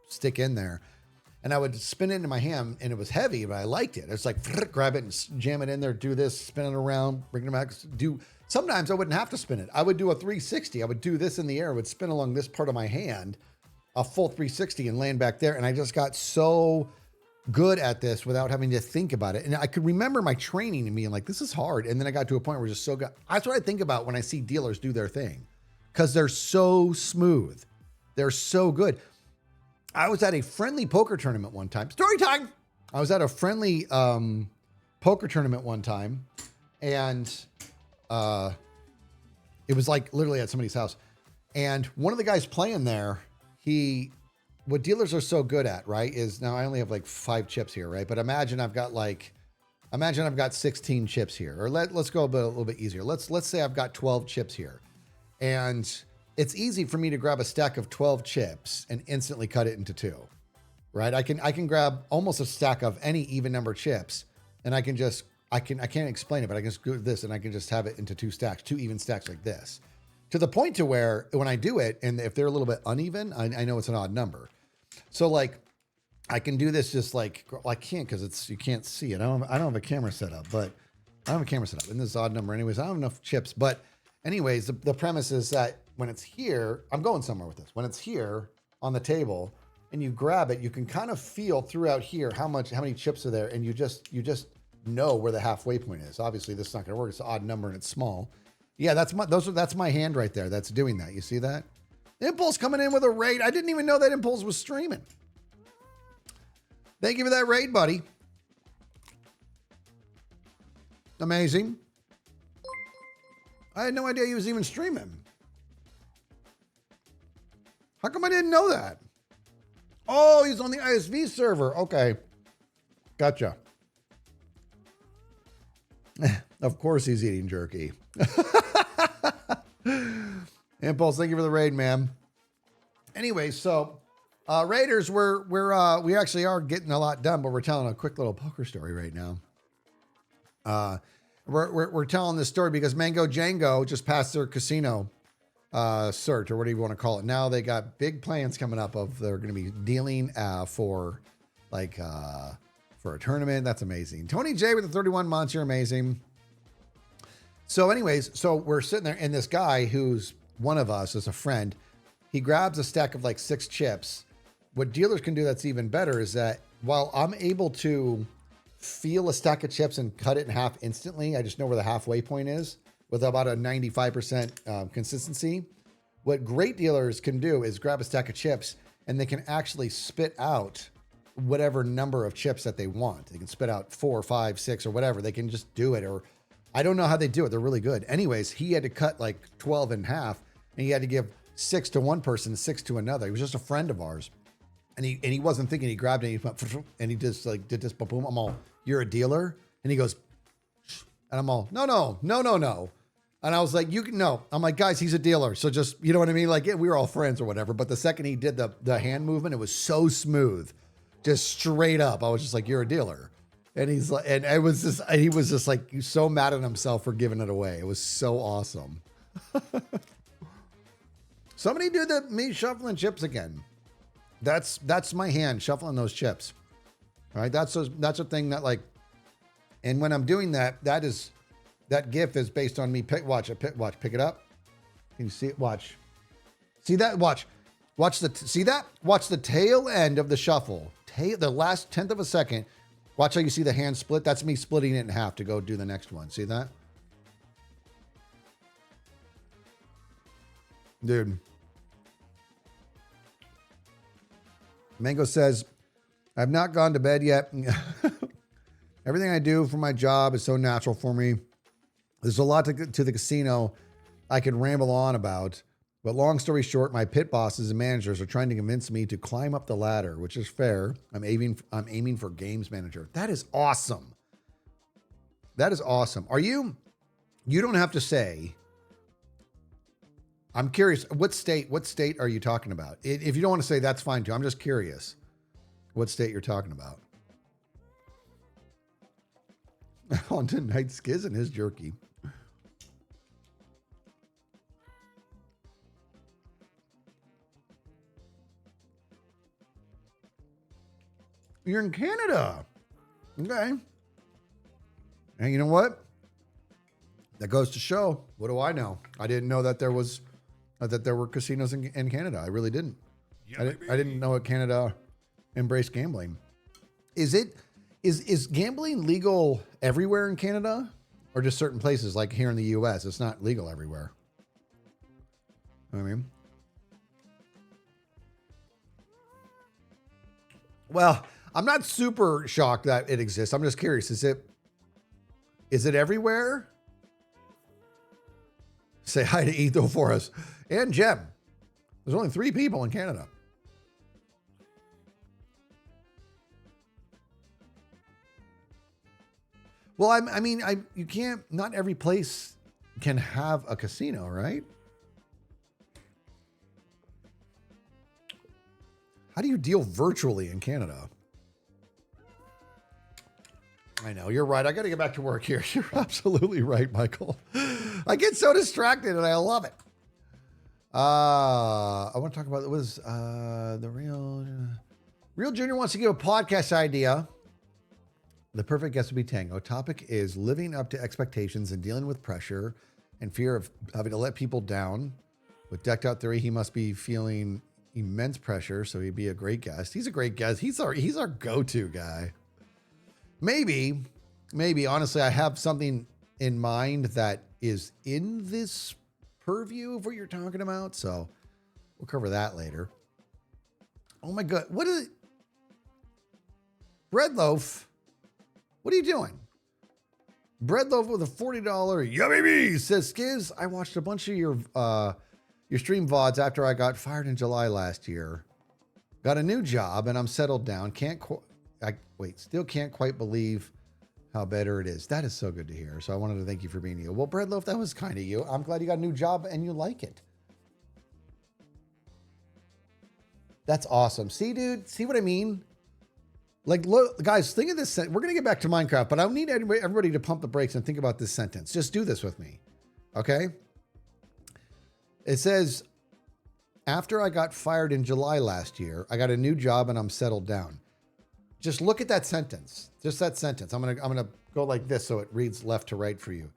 [SPEAKER 1] stick in there. And I would spin it into my hand, and it was heavy, but I liked it. It's like, grab it and jam it in there, do this, spin it around, bring it back. Sometimes I wouldn't have to spin it. I would do a 360. I would do this in the air, would spin along this part of my hand, a full 360 and land back there. And I just got so good at this without having to think about it. And I could remember my training and being like, this is hard. And then I got to a point where it's just so good. That's what I think about when I see dealers do their thing, because they're so smooth. They're so good. I was at a friendly poker tournament one time. Story time. I was at a friendly poker tournament one time, and it was like literally at somebody's house. And one of the guys playing there, what dealers are so good at, right, is now I only have like 5 chips here, right? But imagine I've got 16 chips here, or let's go a little bit easier. Let's say I've got 12 chips here, and it's easy for me to grab a stack of 12 chips and instantly cut it into 2, right? I can grab almost a stack of any even number chips, and I can't explain it, but I can just do this and I can just have it into 2 stacks, 2 even stacks like this, to the point to where when I do it, and if they're a little bit uneven, I know it's an odd number. So like I can do this just like, well, I can't, because you can't see it. I don't have a camera set up, but I don't have a camera set up, and this is an odd number anyways. I don't have enough chips, but anyways, the premise is that when it's here, I'm going somewhere with this. When it's here on the table and you grab it, you can kind of feel throughout here how many chips are there, and you just know where the halfway point is. Obviously, this is not going to work. It's an odd number and it's small. Yeah, that's my hand right there. That's doing that. You see that? Impulse coming in with a raid. I didn't even know that Impulse was streaming. Thank you for that raid, buddy. Amazing. I had no idea he was even streaming. How come I didn't know that? Oh, he's on the ISV server. Okay. Gotcha. Of course he's eating jerky. Impulse, thank you for the raid, man. Anyway, so Raiders, we actually are getting a lot done, but we're telling a quick little poker story right now. We're telling this story because Mango Django just passed their casino search, or what do you want to call it? Now they got big plans coming up of they're going to be dealing for a tournament. That's amazing. Tony J with the 31 months, you're amazing. So anyways, so we're sitting there, and this guy who's one of us is a friend. He grabs a stack of like 6 chips. What dealers can do that's even better is that while I'm able to feel a stack of chips and cut it in half instantly, I just know where the halfway point is with about a 95% consistency. What great dealers can do is grab a stack of chips, and they can actually spit out whatever number of chips that they want. They can spit out 4, 5, 6, or whatever. They can just do it. Or I don't know how they do it. They're really good. Anyways, he had to cut like 12 in half, and he had to give 6 to one person, 6 to another. He was just a friend of ours. And he wasn't thinking. He grabbed it, and he went, and he just like did this, boom. I'm all, you're a dealer? And he goes, and I'm all, no. And I was like, no. I'm like, guys, he's a dealer. So just, you know what I mean? Like, yeah, we were all friends or whatever. But the second he did the hand movement, it was so smooth, just straight up. I was just like, you're a dealer. And he's like, and he was just like so mad at himself for giving it away. It was so awesome. Somebody do me shuffling chips again. That's my hand shuffling those chips. All right. That's a thing that like, and when I'm doing that GIF is based on me. Pick it up. Can you see it? Watch. See that? Watch see that? Watch the tail end of the shuffle. The last 10th of a second. Watch how you see the hand split. That's me splitting it in half to go do the next one. See that? Dude. Mango says, I've not gone to bed yet. Everything I do for my job is so natural for me. There's a lot to the casino I can ramble on about, But long story short, my pit bosses and managers are trying to convince me to climb up the ladder, which is fair. I'm aiming for games manager. That is awesome. That is awesome. You don't have to say. I'm curious, what state are you talking about? If you don't want to say, that's fine too. I'm just curious what state you're talking about. On tonight, Skiz and his jerky. You're in Canada. Okay. And you know what? That goes to show. What do I know? I didn't know that there were casinos in Canada. I really didn't.
[SPEAKER 3] Yeah,
[SPEAKER 1] I didn't know that Canada embraced gambling. Is gambling legal everywhere in Canada, or just certain places like here in the U.S.? It's not legal everywhere. You know what I mean? Well, I'm not super shocked that it exists. I'm just curious. Is it everywhere? Say hi to Etho for us. And Jem. There's only 3 people in Canada. Well, I mean, you can't, not every place can have a casino, right? How do you deal virtually in Canada? I know, you're right. I got to get back to work here. You're absolutely right, Michael. I get so distracted and I love it. I want to talk about, the Real Junior wants to give a podcast idea. The perfect guest would be Tango. Topic is living up to expectations and dealing with pressure and fear of having to let people down. With Decked Out Theory, he must be feeling immense pressure, so he'd be a great guest. He's a great guest. He's our go-to guy. Maybe, honestly, I have something in mind that is in this purview of what you're talking about, so we'll cover that later. Oh my God, what is it? Bread Loaf, what are you doing? Bread Loaf with a $40, yeah baby, says, Skiz, I watched a bunch of your stream VODs after I got fired in July last year. Got a new job and I'm settled down. Still can't quite believe how better it is. That is so good to hear. So I wanted to thank you for being you. Well, Bread Loaf, that was kind of you. I'm glad you got a new job and you like it. That's awesome. See, dude, see what I mean? Like, look, guys, think of this. We're going to get back to Minecraft, but I need everybody to pump the brakes and think about this sentence. Just do this with me. Okay. It says, after I got fired in July last year, I got a new job and I'm settled down. Just look at that sentence. Just that sentence. I'm gonna go like this so it reads left to right for you.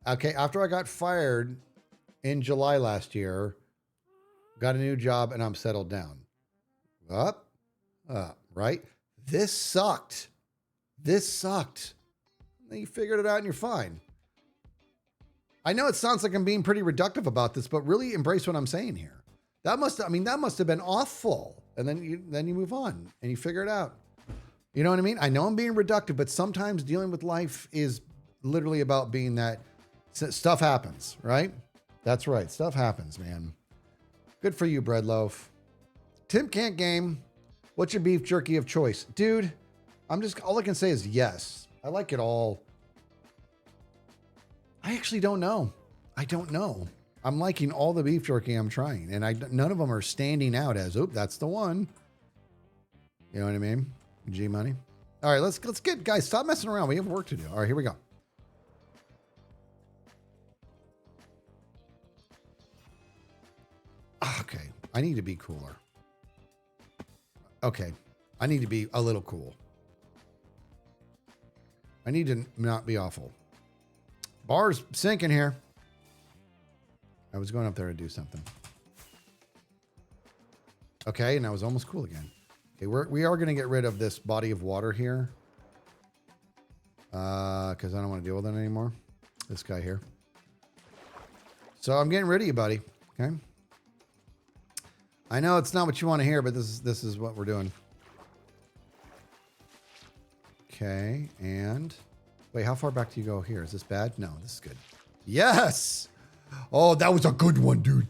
[SPEAKER 1] Okay, after I got fired in July last year, got a new job and I'm settled down. Up, right? This sucked. This sucked. Then you figured it out and you're fine. I know it sounds like I'm being pretty reductive about this, but really embrace what I'm saying here. That must have been awful. And then you move on and you figure it out. You know what I mean? I know I'm being reductive, but sometimes dealing with life is literally about being that stuff happens, right? That's right. Stuff happens, man. Good for you, Bread Loaf. Tim Can't Game. What's your beef jerky of choice? Dude, all I can say is yes. I like it all. I actually don't know. I don't know. I'm liking all the beef jerky I'm trying, and none of them are standing out as, that's the one. You know what I mean? G Money. All right, let's get, guys, stop messing around. We have work to do. All right, here we go. Okay, I need to be cooler. Okay, I need to be a little cool. I need to not be awful. Bar's sinking here. I was going up there to do something. Okay, and I was almost cool again. Okay, we are going to get rid of this body of water here. Because I don't want to deal with it anymore. This guy here. So I'm getting rid of you, buddy. Okay. I know it's not what you want to hear, but this is what we're doing. Okay, and wait, how far back do you go here? Is this bad? No, this is good. Yes! Oh, that was a good one, dude.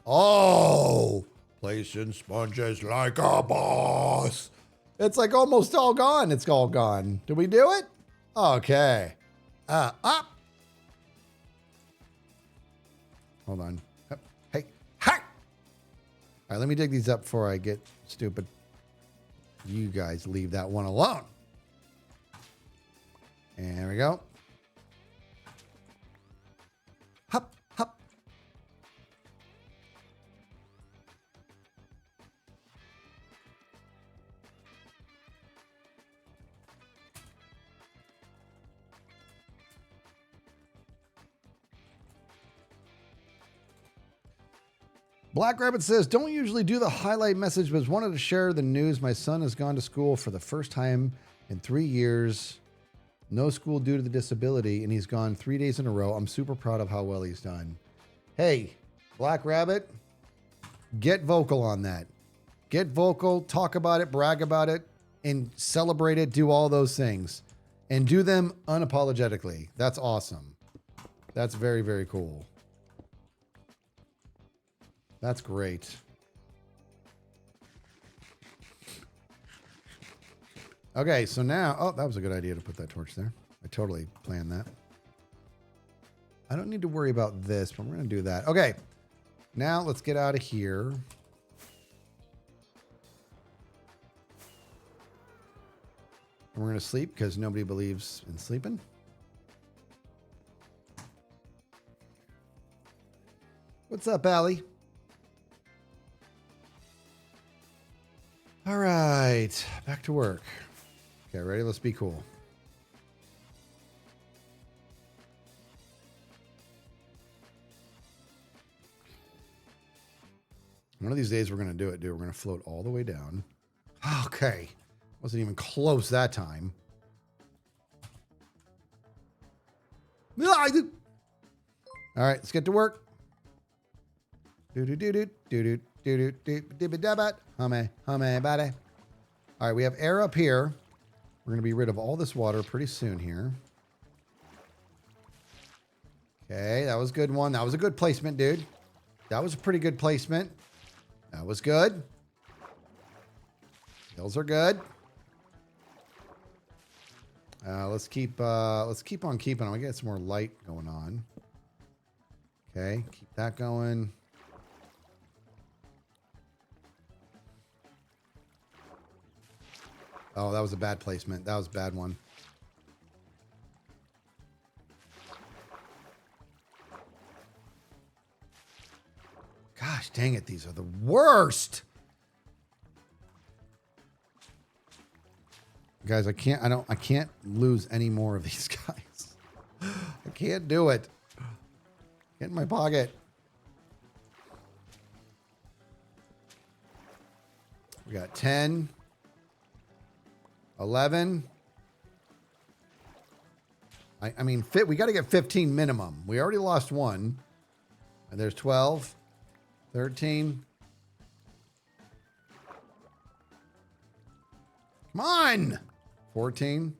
[SPEAKER 1] Oh, placing sponges like a boss. It's like almost all gone. It's all gone. Did we do it? Okay. Up. Hold on. Hey. Hi. All right, let me dig these up before I get stupid. You guys leave that one alone. And there we go. Hup, hup. Black Rabbit says, don't usually do the highlight message, but wanted to share the news. My son has gone to school for the first time in 3 years. No school due to the disability, and he's gone 3 days in a row. I'm super proud of how well he's done. Hey, Black Rabbit, get vocal on that. Get vocal, talk about it, brag about it, and celebrate it. Do all those things. And do them unapologetically. That's awesome. That's very, very cool. That's great. Okay, so now, oh, that was a good idea to put that torch there. I totally planned that. I don't need to worry about this, but we're going to do that. Okay, now let's get out of here. And we're going to sleep because nobody believes in sleeping. What's up, Allie? All right, back to work. Okay, ready? Let's be cool. One of these days we're going to do it, dude. We're going to float all the way down. Okay. Wasn't even close that time. All right, let's get to work. Hummy, buddy. All right, we have air up here. We're going to be rid of all this water pretty soon here. Okay, that was a good one. That was a good placement, dude. That was a pretty good placement. That was good. Hills are good. Let's keep on keeping on. We get some more light going on. Okay, keep that going. Oh, that was a bad placement. That was a bad one. Gosh, dang it. These are the worst. Guys, I can't lose any more of these guys. I can't do it. Get in my pocket. We got 10. 11. I mean, we got to get 15 minimum. We already lost one. And there's 12, 13. Come on. 14.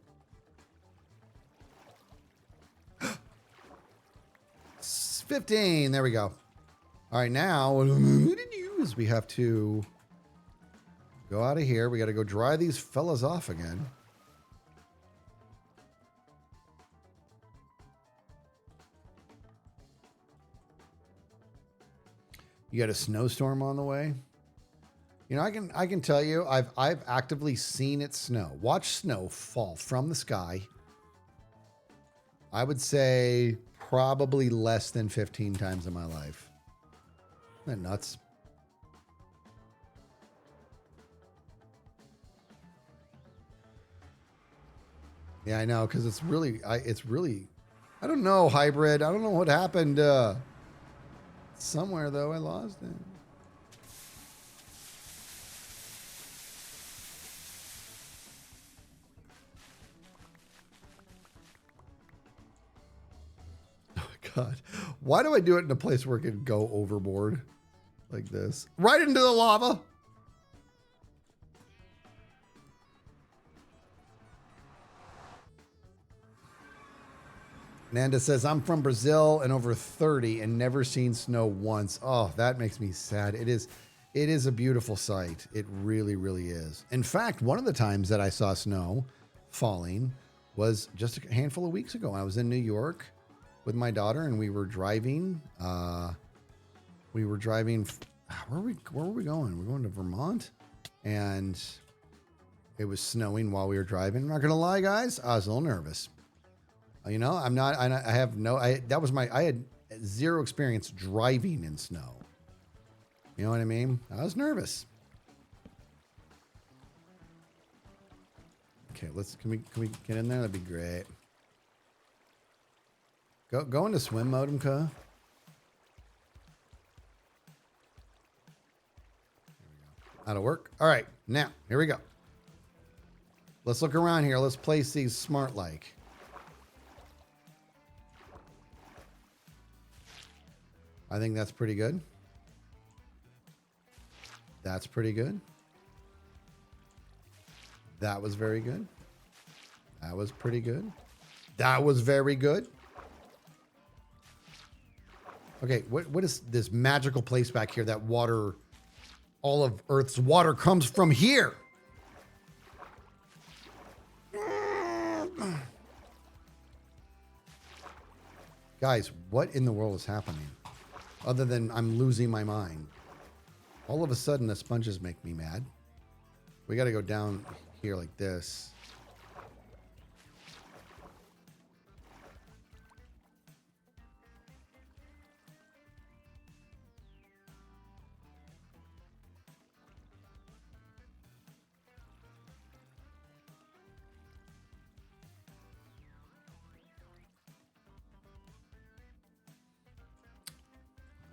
[SPEAKER 1] 15. There we go. All right, now what we have to go out of here. We got to go dry these fellas off again. You got a snowstorm on the way. You know, I can tell you, I've actively seen it snow. Watch snow fall from the sky. I would say probably less than 15 times in my life. Isn't that nuts? Yeah, I know, because it's really, I don't know, hybrid. I don't know what happened. Somewhere, though, I lost it. Oh, my God. Why do I do it in a place where it can go overboard like this? Right into the lava. Nanda says, I'm from Brazil and over 30 and never seen snow once. Oh, that makes me sad. It is a beautiful sight. It really, really is. In fact, one of the times that I saw snow falling was just a handful of weeks ago. I was in New York with my daughter and we were driving. Where were we going? We're going to Vermont, and it was snowing while we were driving. I'm not gonna lie, guys, I was a little nervous. You know, I had zero experience driving in snow. You know what I mean? I was nervous. Okay, can we get in there? That'd be great. Go into swim mode, MK. That'll work. All right, now here we go. Let's look around here. Let's place these smart like. I think that's pretty good. That's pretty good. That was very good. That was pretty good. That was very good. Okay, what is this magical place back here that water, all of Earth's water comes from here? Guys, what in the world is happening? Other than I'm losing my mind. All of a sudden, the sponges make me mad. We got to go down here like this.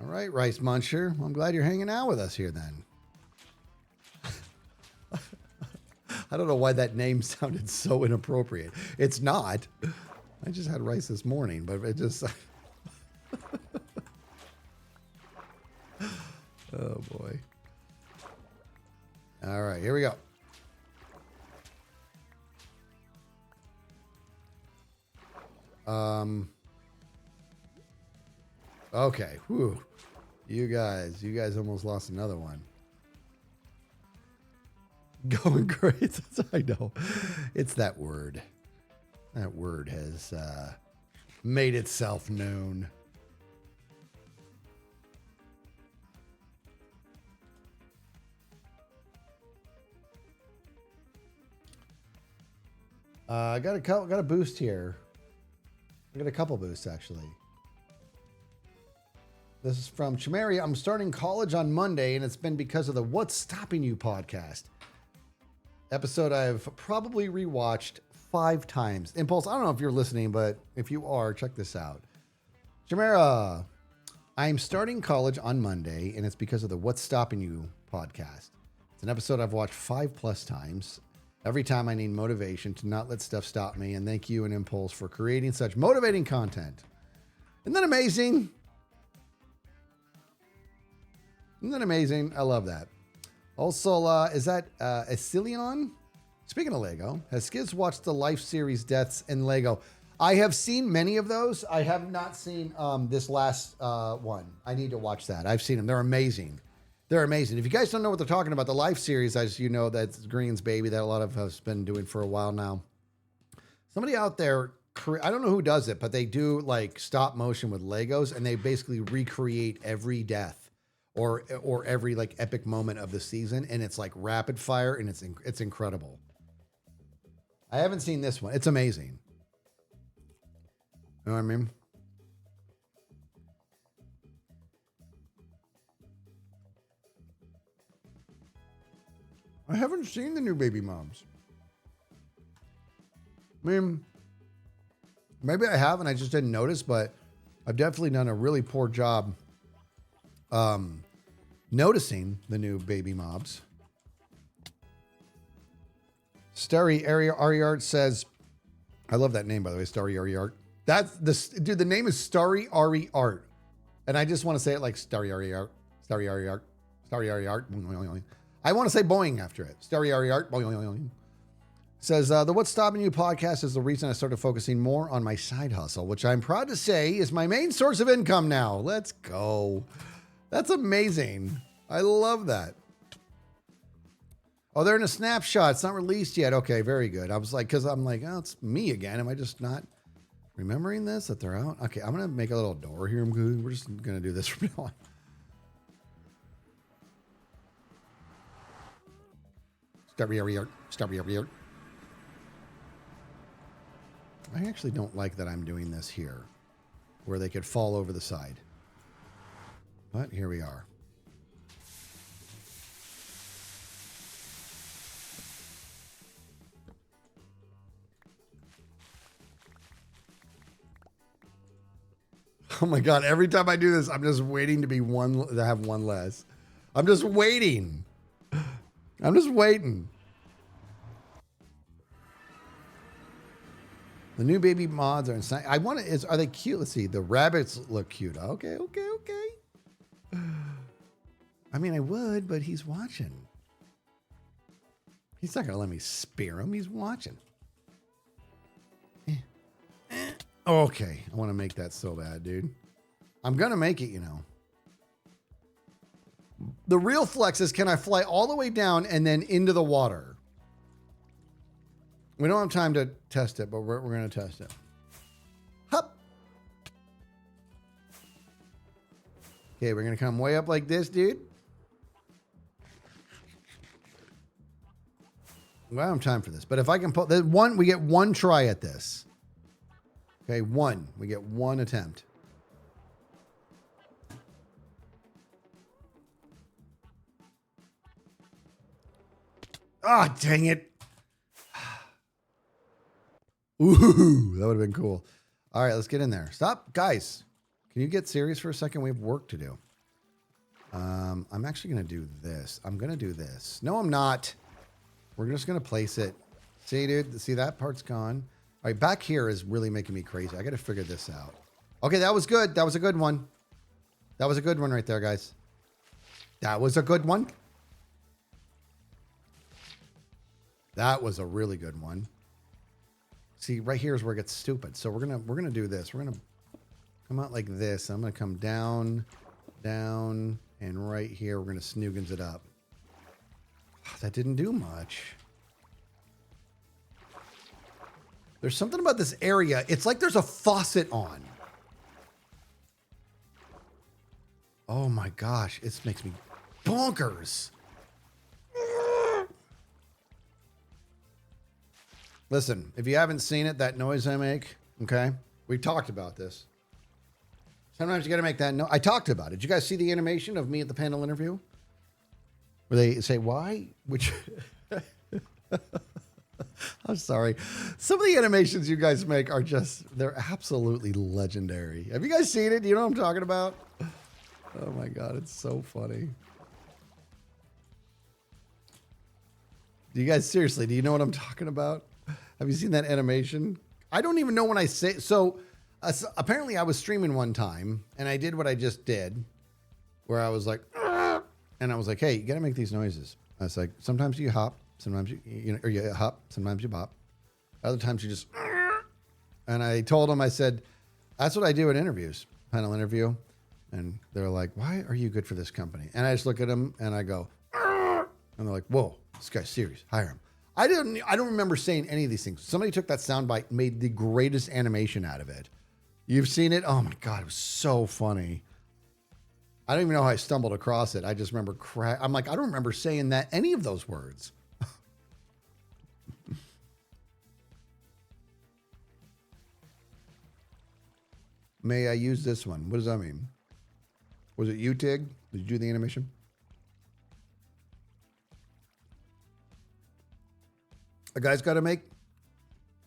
[SPEAKER 1] All right, Rice Muncher. I'm glad you're hanging out with us here then. I don't know why that name sounded so inappropriate. It's not. I just had rice this morning, but it just... Oh, boy. All right, here we go. Okay. Whew. You guys almost lost another one. Going great. I know. It's that word. That word has made itself known. I got a boost here. I got a couple boosts actually. This is from Chimeri. I'm starting college on Monday, and it's been because of the What's Stopping You podcast. Episode I've probably rewatched 5 times. Impulse, I don't know if you're listening, but if you are, check this out. Chimera, I'm starting college on Monday, and it's because of the What's Stopping You podcast. It's an episode I've watched 5+ times. Every time I need motivation to not let stuff stop me, and thank you and Impulse for creating such motivating content. Isn't that amazing? Isn't that amazing? I love that. Also, is that Asilion? Speaking of Lego, has Skiz watched the Life series Deaths in Lego? I have seen many of those. I have not seen this last one. I need to watch that. I've seen them. They're amazing. They're amazing. If you guys don't know what they're talking about, the Life series, as you know, that's Green's baby that a lot of us been doing for a while now. Somebody out there, I don't know who does it, but they do like stop motion with Legos, and they basically recreate every death or every like epic moment of the season, and it's like rapid fire, and it's incredible. I haven't seen this one. It's amazing. You know what I mean? I haven't seen the new Baby Moms. I mean, maybe I have and I just didn't notice, but I've definitely done a really poor job noticing the new Baby Mobs. Starry Ariart says, I love that name, by the way, Starry Ariart. That's the dude, the name is Starry Ariart. And I just want to say it like Starry Ariart, Starry Ariart, Starry Ariart. I want to say boing after it. Starry Ariart, boing. Says, the What's Stopping You podcast is the reason I started focusing more on my side hustle, which I'm proud to say is my main source of income now. Let's go. That's amazing. I love that. Oh, they're in a snapshot. It's not released yet. Okay, very good. I was like, because I'm like, oh, it's me again. Am I just not remembering this, that they're out? Okay, I'm going to make a little door here. We're just going to do this from now on. Stop here. I actually don't like that I'm doing this here, where they could fall over the side. But here we are. Oh my God, every time I do this, I'm just waiting to have one less. I'm just waiting. The new baby mods are insane. Are they cute? Let's see. The rabbits look cute. Okay. I mean, I would, but he's watching. He's not going to let me spear him. He's watching. Okay. I want to make that so bad, dude. I'm going to make it, you know. The real flex is, can I fly all the way down and then into the water? We don't have time to test it, but we're going to test it. Hup. Okay, we're going to come way up like this, dude. We don't have time for this, but if I can put one, we get one try at this. Okay, we get one attempt. Ah, dang it. Ooh, that would have been cool. All right, let's get in there. Stop. Guys, can you get serious for a second? We have work to do. I'm actually going to do this. I'm going to do this. No, I'm not. We're just going to place it. See, dude? See, that part's gone. All right, back here is really making me crazy. I got to figure this out. Okay, that was good. That was a good one. That was a good one right there, guys. That was a good one. That was a really good one. See, right here is where it gets stupid. So we're gonna do this. We're gonna come out like this. I'm gonna come down, and right here we're gonna snoogans it up. That didn't do much. There's something about this area. It's like there's a faucet on. Oh my gosh, it makes me bonkers. Listen, if you haven't seen it, that noise I make, okay? We talked about this. Sometimes you got to make that noise. I talked about it. Did you guys see the animation of me at the panel interview? Where they say, why? Which, I'm sorry. Some of the animations you guys make are just, they're absolutely legendary. Have you guys seen it? Do you know what I'm talking about? Oh my God, it's so funny. Do you guys, seriously, do you know what I'm talking about? Have you seen that animation? I don't even know when I say, so apparently I was streaming one time and I did what I just did where I was like, and I was like, hey, you got to make these noises. I was like, sometimes you hop, sometimes or you hop, sometimes you bop. Other times you just, and I told them, I said, that's what I do in interviews, panel interview. And they're like, why are you good for this company? And I just look at them and I go, and they're like, whoa, this guy's serious. Hire him. I don't remember saying any of these things. Somebody took that soundbite, made the greatest animation out of it. You've seen it? Oh my God, it was so funny. I don't even know how I stumbled across it. I just remember I'm like, I don't remember saying any of those words. May I use this one? What does that mean? Was it you, Tig? Did you do the animation? A guy's got to make.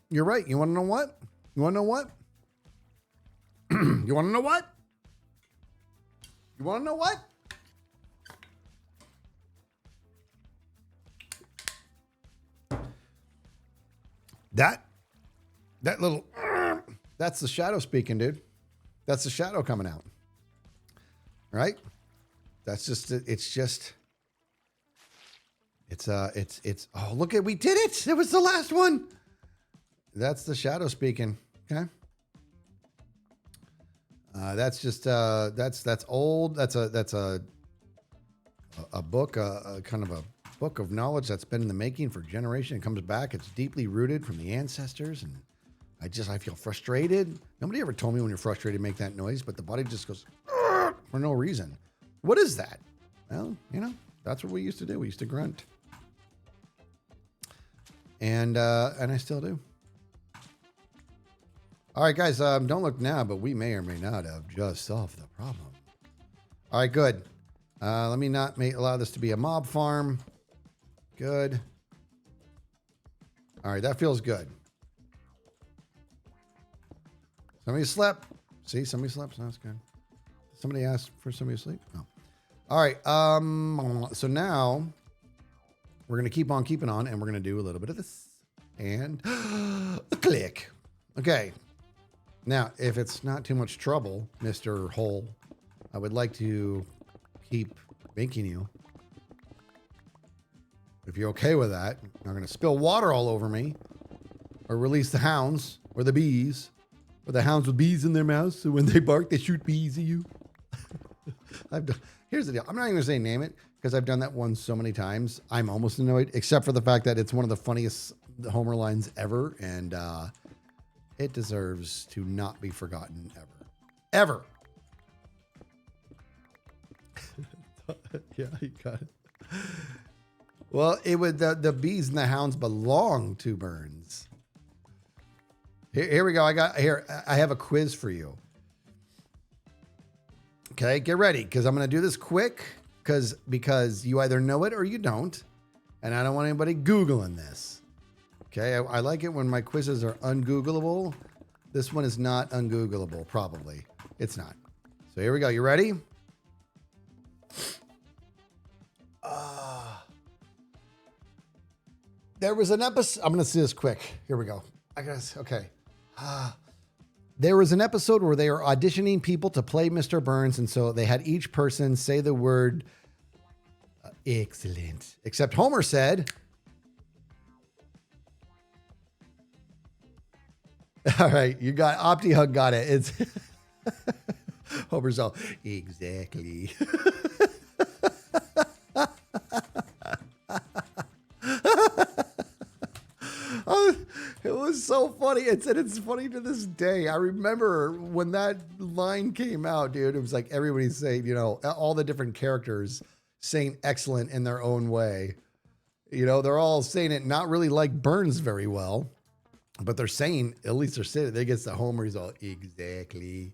[SPEAKER 1] You're right. You want to know what? You want to know what? You want to know what? You want to know what? That little, that's the shadow speaking, dude. That's the shadow coming out. Right? That's just, it's just, Oh, look at, we did it. It was the last one. That's the shadow speaking. Okay. That's just, that's old. That's a book, kind of a book of knowledge that's been in the making for generations. It comes back. It's deeply rooted from the ancestors. And I feel frustrated. Nobody ever told me when you're frustrated, make that noise, but the body just goes for no reason. What is that? Well, that's what we used to do. We used to grunt. And I still do. All right, guys, don't look now, but we may or may not have just solved the problem. All right, good. Let me not allow this to be a mob farm. Good. All right, that feels good. Somebody slept. See, somebody slept, so that's good. Somebody asked for somebody to sleep? No. All right, so now we're going to keep on keeping on, and we're going to do a little bit of this. And a click. Okay. Now, if it's not too much trouble, Mr. Hole, I would like to keep making you. If you're okay with that, I'm not going to spill water all over me or release the hounds or the bees or the hounds with bees in their mouths. So when they bark, they shoot bees at you. Here's the deal. I'm not even going to say name it because I've done that one so many times. I'm almost annoyed, except for the fact that it's one of the funniest Homer lines ever. And it deserves to not be forgotten ever. Yeah, you got it. Well, it would the bees and the hounds belong to Burns. Here we go. I have a quiz for you. Okay, get ready because I'm going to do this quick because you either know it or you don't, and I don't want anybody Googling this. Okay, I like it when my quizzes are ungoogleable. This one is not ungoogleable, probably. It's not. So here we go. You ready? There was an episode. I'm going to see this quick. Here we go. Okay. There was an episode where they were auditioning people to play Mr. Burns. And so they had each person say the word excellent. Except Homer said. All right. You got OptiHug got it. It's Homer's all exactly. Oh, it was so funny. It's funny to this day. I remember when that line came out, dude. It was like everybody's saying, all the different characters saying excellent in their own way. They're all saying it not really like Burns very well, but they're saying, at least they're saying it. They get the Homer, he's all exactly.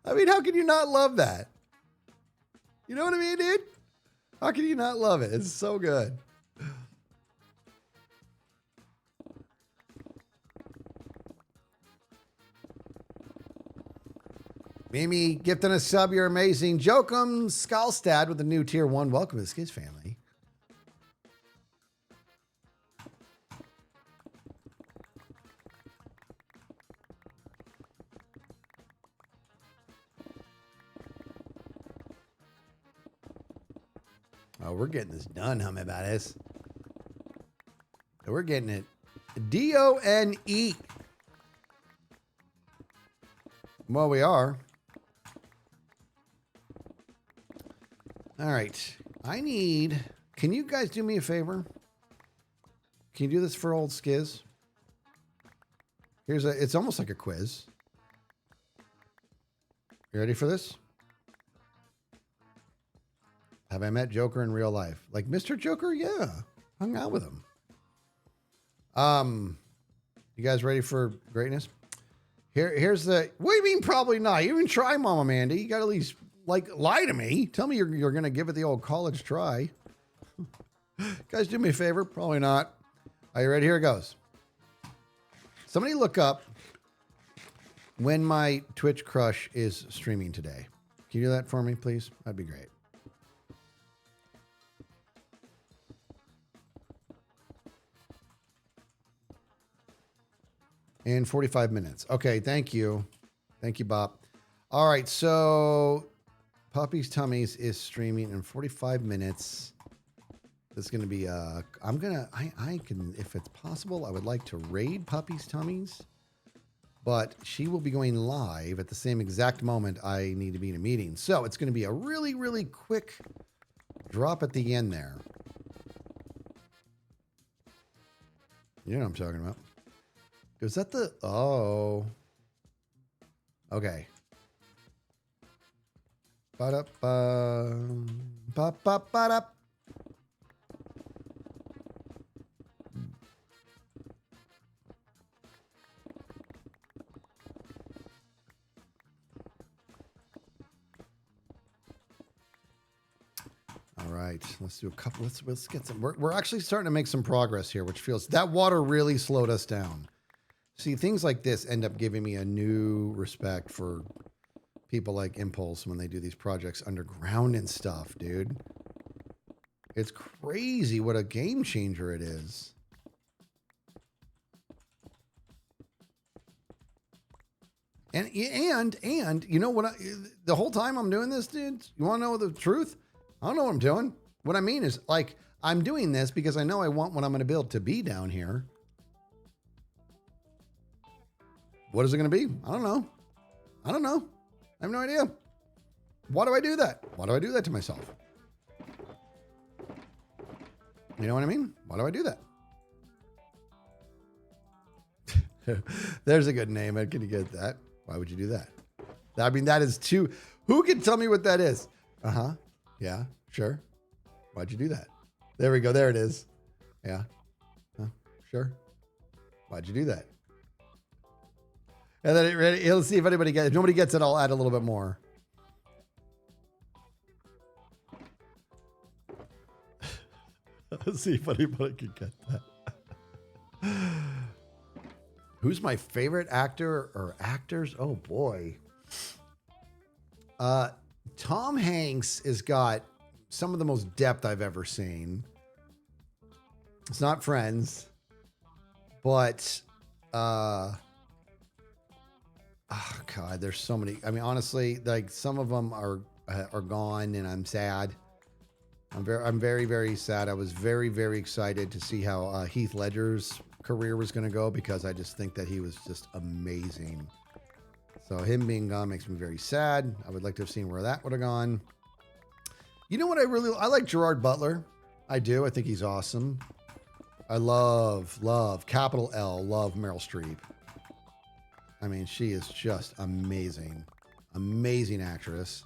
[SPEAKER 1] I mean, how can you not love that? You know what I mean, dude? How can you not love it? It's so good. Mimi gifting a sub. You're amazing. Jokum Skalstad with the new tier 1. Welcome to the Skiz family. Oh, we're getting this done, Hummy about this. We're getting it. D-O-N-E. Well, we are. All right. Can you guys do me a favor? Can you do this for old Skiz? It's almost like a quiz. You ready for this? Have I met Joker in real life? Like Mr. Joker? Yeah. Hung out with him. You guys ready for greatness? Here's the, what do you mean probably not? You even try, Mama Mandy. You got to at least lie to me. Tell me you're going to give it the old college try. Guys, do me a favor. Probably not. Are you ready? Here it goes. Somebody look up when my Twitch crush is streaming today. Can you do that for me, please? That'd be great. In 45 minutes. Okay, thank you. Thank you, Bob. All right, so Puppy's Tummies is streaming in 45 minutes. It's going to be, I can, if it's possible, I would like to raid Puppy's Tummies. But she will be going live at the same exact moment I need to be in a meeting. So it's going to be a really, really quick drop at the end there. You know what I'm talking about. Is that the... Oh. Okay. Ba-da-ba. Ba-ba-ba-da. All right, let's do a couple. Let's get some. We're actually starting to make some progress here, which feels that water really slowed us down. See, things like this end up giving me a new respect for people like Impulse when they do these projects underground and stuff, dude. It's crazy what a game changer it is. And you know what? The whole time I'm doing this, dude. You want to know the truth? I don't know what I'm doing. What I mean is, like, I'm doing this because I know I want what I'm going to build to be down here. What is it going to be? I don't know. I don't know. I have no idea. Why do I do that? Why do I do that to myself? You know what I mean? Why do I do that? There's a good name. Can you get that? Why would you do that? I mean, that is too... Who can tell me what that is? Uh-huh. Yeah, sure. Why'd you do that? There we go. There it is. Yeah. Sure. Why'd you do that? And then he'll see if anybody gets it. If nobody gets it, I'll add a little bit more. Let's see if anybody can get that. Who's my favorite actor or actors? Oh, boy. Tom Hanks has got some of the most depth I've ever seen. It's not Friends, but oh God, there's so many. I mean, honestly, like some of them are gone, and I'm sad. I'm very, very sad. I was very, very excited to see how Heath Ledger's career was going to go because I just think that he was just amazing. So him being gone makes me very sad. I would like to have seen where that would have gone. You know what I like Gerard Butler. I do. I think he's awesome. I love, capital L, love Meryl Streep. I mean, she is just amazing. Amazing actress.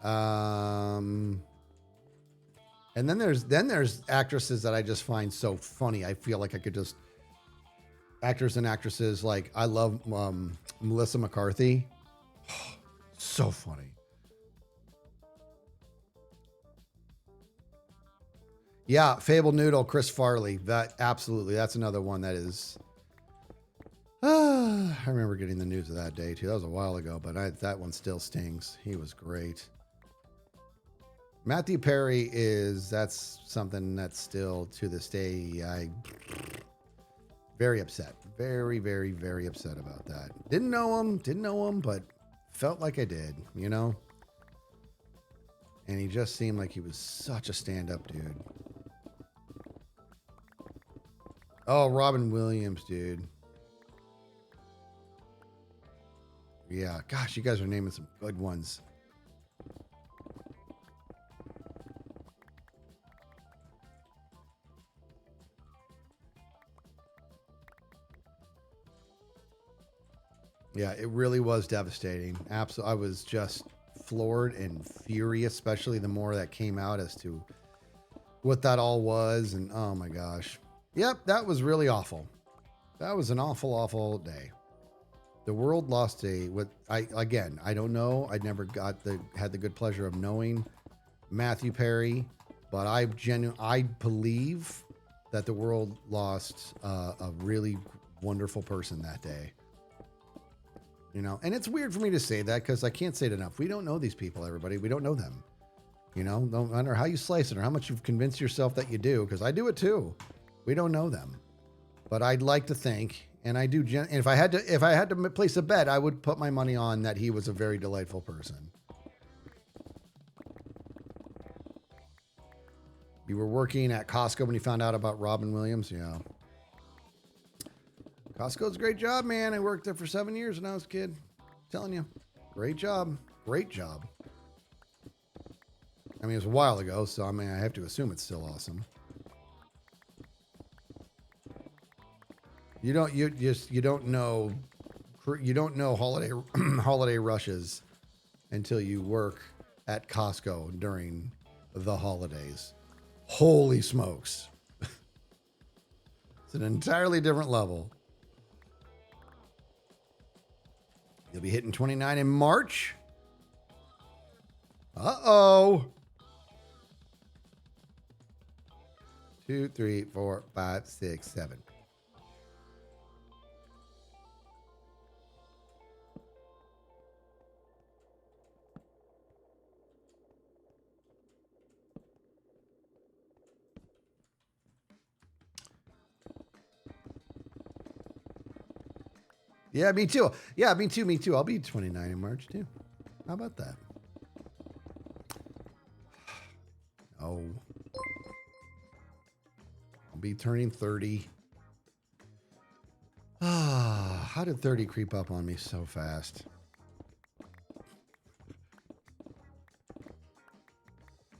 [SPEAKER 1] And then there's actresses that I just find so funny. I feel like I could just... Actors and actresses, like I love Melissa McCarthy. So funny. Yeah, Fable Noodle, Chris Farley. That absolutely, that's another one that is. I remember getting the news of that day too. That was a while ago, but that one still stings. He was great. Matthew Perry that's something that's still to this day. Very upset. Very, very, very upset about that. Didn't know him, but felt like I did, you know? And he just seemed like he was such a stand-up dude. Oh, Robin Williams, dude. Yeah, gosh, you guys are naming some good ones. Yeah, it really was devastating. Absolutely. I was just floored and furious, especially the more that came out as to what that all was. And oh my gosh. Yep, that was really awful. That was an awful, awful day. The world lost I don't know. I never had the good pleasure of knowing Matthew Perry, but I believe that the world lost a really wonderful person that day. You know, and it's weird for me to say that because I can't say it enough. We don't know these people, everybody. We don't know them. You know, no matter how you slice it or how much you've convinced yourself that you do, because I do it too. We don't know them. But I'd like to think, And I do. And if I had to place a bet, I would put my money on that he was a very delightful person. You were working at Costco when you found out about Robin Williams? Yeah. Costco's a great job, man. I worked there for 7 years when I was a kid. I'm telling you. Great job. Great job. I mean, it was a while ago, so I mean, I have to assume it's still awesome. You don't know holiday rushes until you work at Costco during the holidays. Holy smokes. It's an entirely different level. You'll be hitting 29 in March. Uh-oh. 2, 3, 4, 5, 6, 7. Yeah, me too. Yeah, me too. I'll be 29 in March too. How about that? Oh. I'll be turning 30. Ah, how did 30 creep up on me so fast?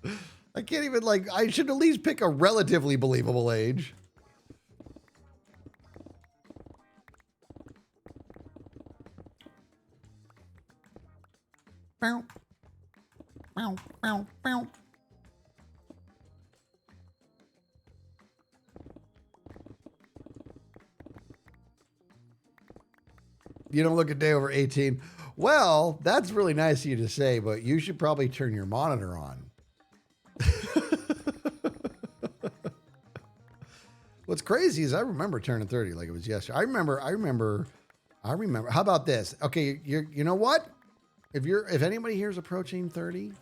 [SPEAKER 1] I can't even, like, I should at least pick a relatively believable age. Bow. Bow, bow, bow. You don't look a day over 18. Well, that's really nice of you to say, but you should probably turn your monitor on. What's crazy is I remember turning 30 like it was yesterday. I remember. How about this? Okay, you know what? If anybody here is approaching 30, I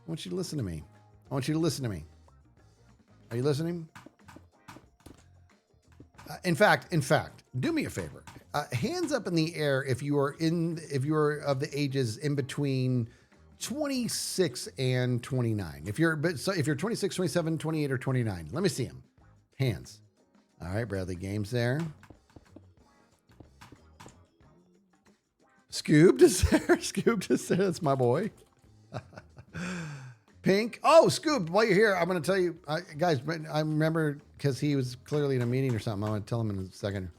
[SPEAKER 1] want you to listen to me. Are you listening? In fact, do me a favor. Hands up in the air if you are of the ages in between 26 and 29. If you're 26, 27, 28, or 29, let me see them. Hands. All right, Bradley Games there. Scoobed is there. That's my boy. Pink. Oh, Scoob, while you're here, I'm going to tell you, guys, I remember because he was clearly in a meeting or something. I'm going to tell him in a second.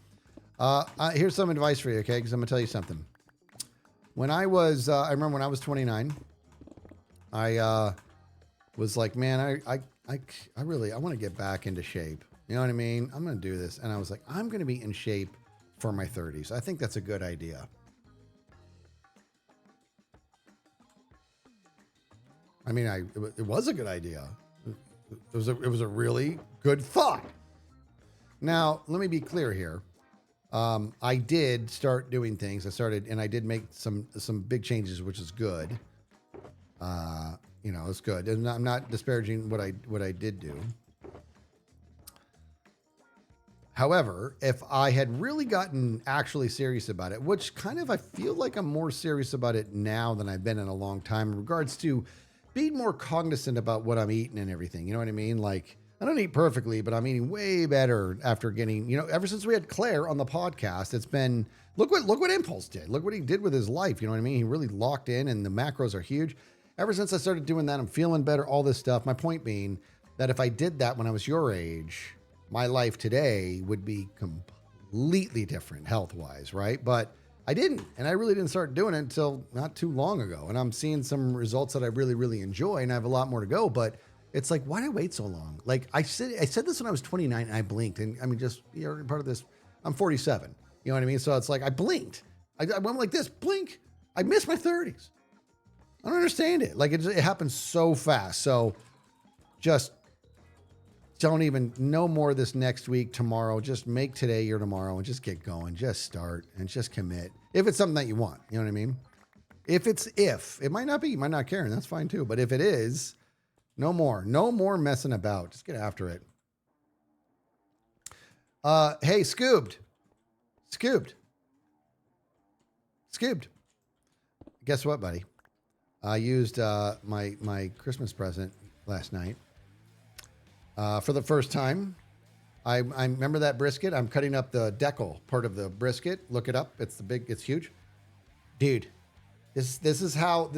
[SPEAKER 1] Here's some advice for you, okay? Because I'm going to tell you something. When I remember when I was 29, I was like, man, I want to get back into shape. You know what I mean? I'm going to do this. And I was like, I'm going to be in shape for my 30s. I think that's a good idea. I mean, it was a good idea. It was a really good thought. Now, let me be clear here. I did start doing things. I did make some big changes, which is good. It's good. And I'm not disparaging what I did do. However, if I had really gotten actually serious about it, which kind of I feel like I'm more serious about it now than I've been in a long time in regards to being more cognizant about what I'm eating and everything. You know what I mean? Like, I don't eat perfectly, but I'm eating way better after getting, ever since we had Claire on the podcast, it's been, look what Impulse did. Look what he did with his life. You know what I mean? He really locked in and the macros are huge. Ever since I started doing that, I'm feeling better, all this stuff. My point being that if I did that when I was your age, my life today would be completely different health-wise, right? But I didn't, and I really didn't start doing it until not too long ago. And I'm seeing some results that I really, really enjoy, and I have a lot more to go. But it's like, why did I wait so long? Like I said this when I was 29, and I blinked. And I mean, just you're part of this. I'm 47. You know what I mean? So it's like I blinked. I went like this, blink. I missed my 30s. I don't understand it. Like it happens so fast. So just don't even no more this next week, tomorrow. Just make today your tomorrow and just get going. Just start and just commit. If it's something that you want, you know what I mean? If it might not be, you might not care, and that's fine too. But if it is, no more messing about. Just get after it. Hey, Scoobed. Scooped. Guess what, buddy? I used my Christmas present last night for the first time. I remember that brisket. I'm cutting up the decal part of the brisket. Look it up. It's huge, dude. This is how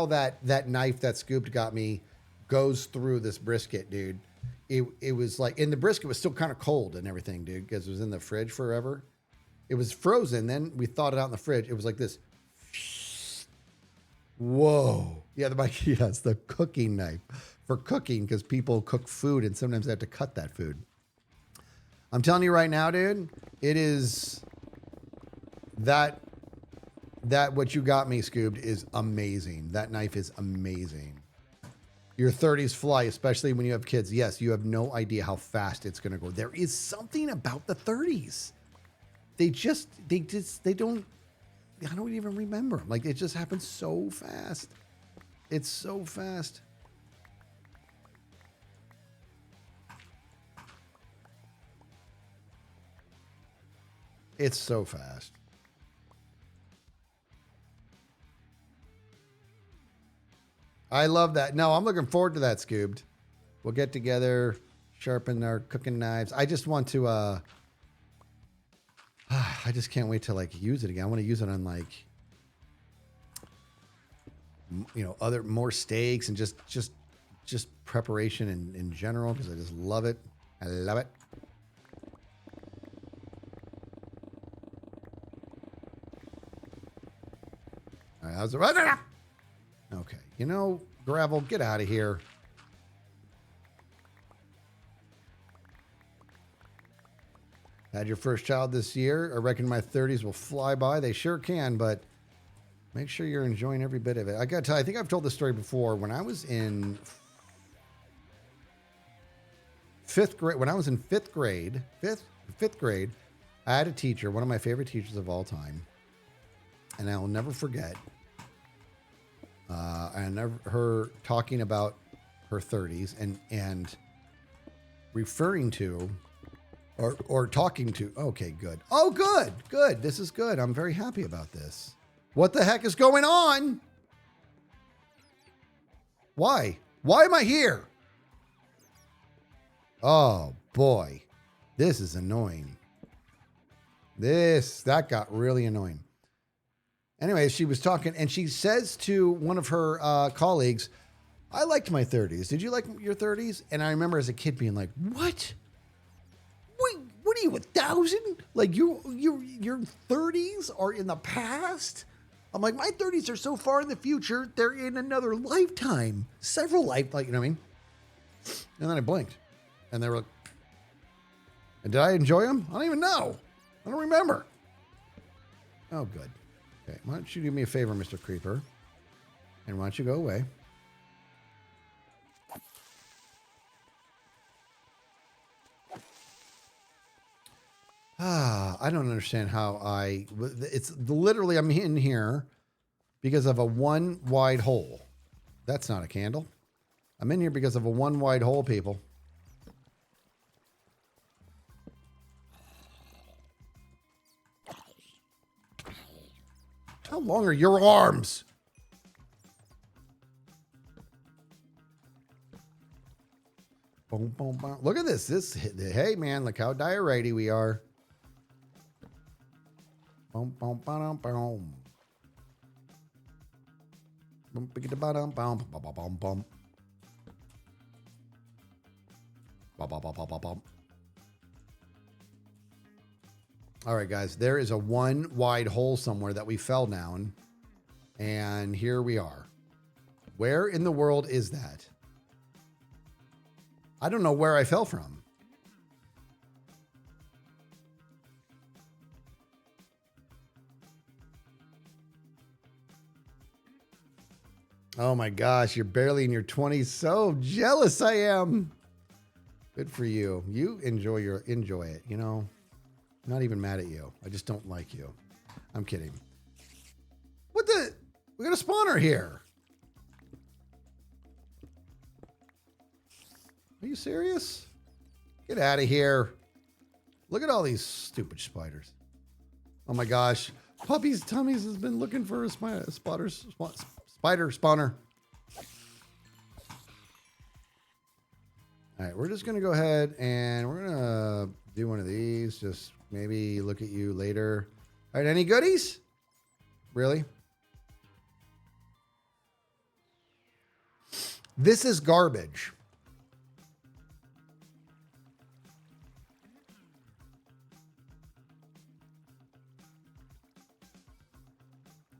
[SPEAKER 1] that knife that Scooped got me goes through this brisket, dude. It was like, and the brisket was still kind of cold and everything, dude, because it was in the fridge forever. It was frozen. Then we thawed it out in the fridge. It was like this. Whoa. Yeah, yes, the cooking knife for cooking, because people cook food and sometimes they have to cut that food. I'm telling you right now, dude, it is that what you got me, Scooped, is amazing. That knife is amazing. Your 30s fly, especially when you have kids. Yes, you have no idea how fast it's going to go. There is something about the 30s. They don't, I don't even remember. Like, it just happens so fast. It's so fast. It's so fast. I love that. No, I'm looking forward to that, Scooped. We'll get together, sharpen our cooking knives. I just want to, I just can't wait to like use it again. I want to use it on like, more steaks and just preparation in general, because I just love it. I love it. All right, how's it? Okay, Gravel, get out of here. Had your first child this year. I reckon my 30s will fly by. They sure can, but make sure you're enjoying every bit of it. I got to tell you, I think I've told this story before. When I was in fifth grade, I had a teacher, one of my favorite teachers of all time, and I will never forget. Her talking about her 30s and referring to or talking to. Okay, good. Oh, good. This is good. I'm very happy about this. What the heck is going on? Why am I here? Oh boy, this is annoying. That got really annoying. Anyway, she was talking, and she says to one of her colleagues, "I liked my 30s. Did you like your 30s?" And I remember as a kid being like, "What? Wait, what are you, 1,000? Like your 30s are in the past?" I'm like, my 30s are so far in the future, they're in another lifetime, several lifetimes. You know what I mean? And then I blinked, and they were like, and did I enjoy them? I don't even know. I don't remember. Oh, good. Okay, why don't you do me a favor, Mr. Creeper? And why don't you go away? I don't understand how it's literally, I'm in here because of a one wide hole. That's not a candle. I'm in here because of a one wide hole, people. How long are your arms? Boom, boom, boom. Look at this. Hey, man, look how diorite we are. Boom, boom, boom, boom. Boom, boom, boom, boom, boom, boom. All right, guys, there is a one wide hole somewhere that we fell down, and here we are. Where in the world is that? I don't know where I fell from. Oh my gosh, you're barely in your 20s. So jealous I am. Good for you. You enjoy it, you know. I'm not even mad at you. I just don't like you. I'm kidding. What the? We got a spawner here. Are you serious? Get out of here. Look at all these stupid spiders. Oh my gosh. Puppy's tummies has been looking for a spider spawner. All right, we're just going to go ahead and we're going to do one of these. Just maybe look at you later. All right, any goodies? Really? This is garbage.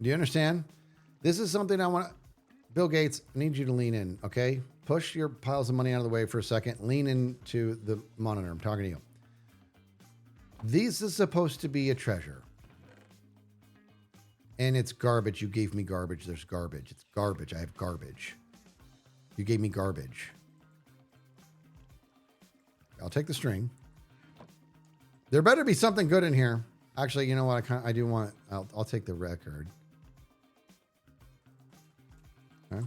[SPEAKER 1] Do you understand? This is something I want to... Bill Gates, I need you to lean in, okay? Push your piles of money out of the way for a second. Lean into the monitor. I'm talking to you. This is supposed to be a treasure. And it's garbage. You gave me garbage. There's garbage. It's garbage. I have garbage. You gave me garbage. I'll take the string. There better be something good in here. Actually, you know what? I do want... I'll take the record. Okay.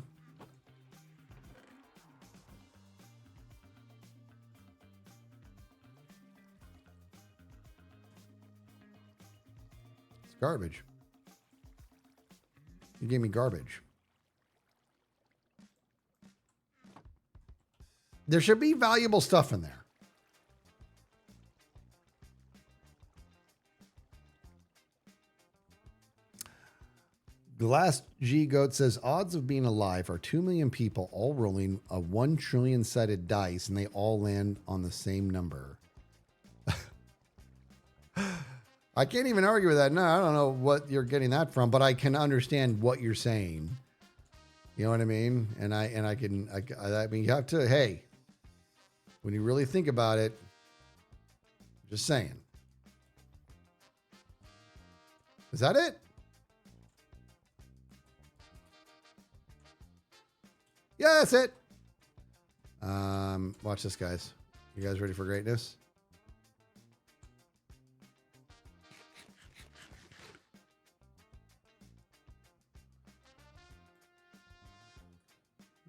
[SPEAKER 1] It's garbage. You gave me garbage. There should be valuable stuff in there. Glass G Goat says odds of being alive are 2 million people all rolling a 1 trillion sided dice and they all land on the same number. I can't even argue with that. No, I don't know what you're getting that from, but I can understand what you're saying. You know what I mean? And I mean, you have to, hey, when you really think about it, just saying. Is that it? Yeah, that's it. Watch this, guys. You guys ready for greatness?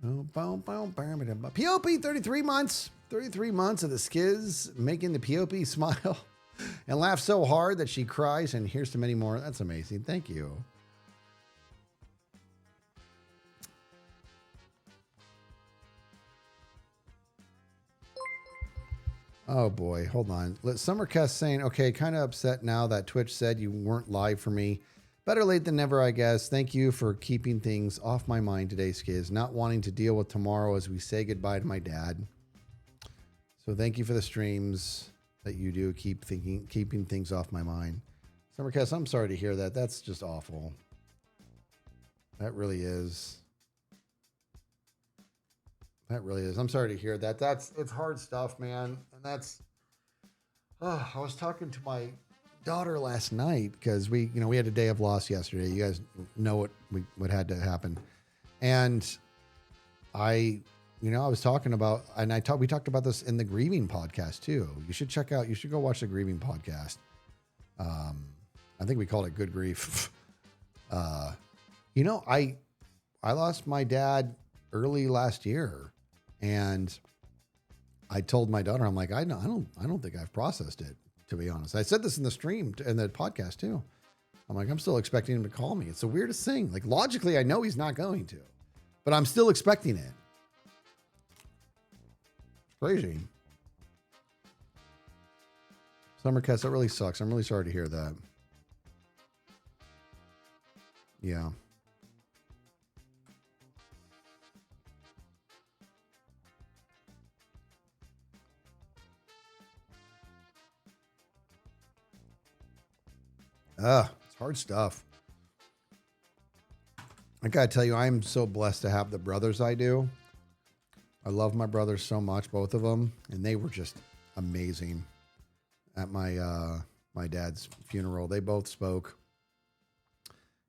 [SPEAKER 1] POP 33 months. 33 months of the skiz making the POP smile and laugh so hard that she cries. And here's to many more. That's amazing. Thank you. Oh boy, hold on. Summercast saying, okay, kind of upset now that Twitch said you weren't live for me. Better late than never, I guess. Thank you for keeping things off my mind today, Skiz. Not wanting to deal with tomorrow as we say goodbye to my dad. So thank you for the streams that you do. Keeping things off my mind. Summercast, I'm sorry to hear that. That's just awful. That really is. That really is. I'm sorry to hear that. It's hard stuff, man. And that's, I was talking to my daughter last night because we had a day of loss yesterday. You guys know what had to happen. And I was talking about, and we talked about this in the grieving podcast too. You should go watch the grieving podcast. I think we called it Good Grief. I lost my dad early last year. And I told my daughter, I'm like, I don't think I've processed it, to be honest. I said this in the stream and the podcast too. I'm like, I'm still expecting him to call me. It's the weirdest thing. Like logically, I know he's not going to, but I'm still expecting it. It's crazy. Summercast, that really sucks. I'm really sorry to hear that. Yeah. It's hard stuff. I gotta tell you, I'm so blessed to have the brothers I do. I love my brothers so much, both of them, and they were just amazing at my dad's funeral. They both spoke,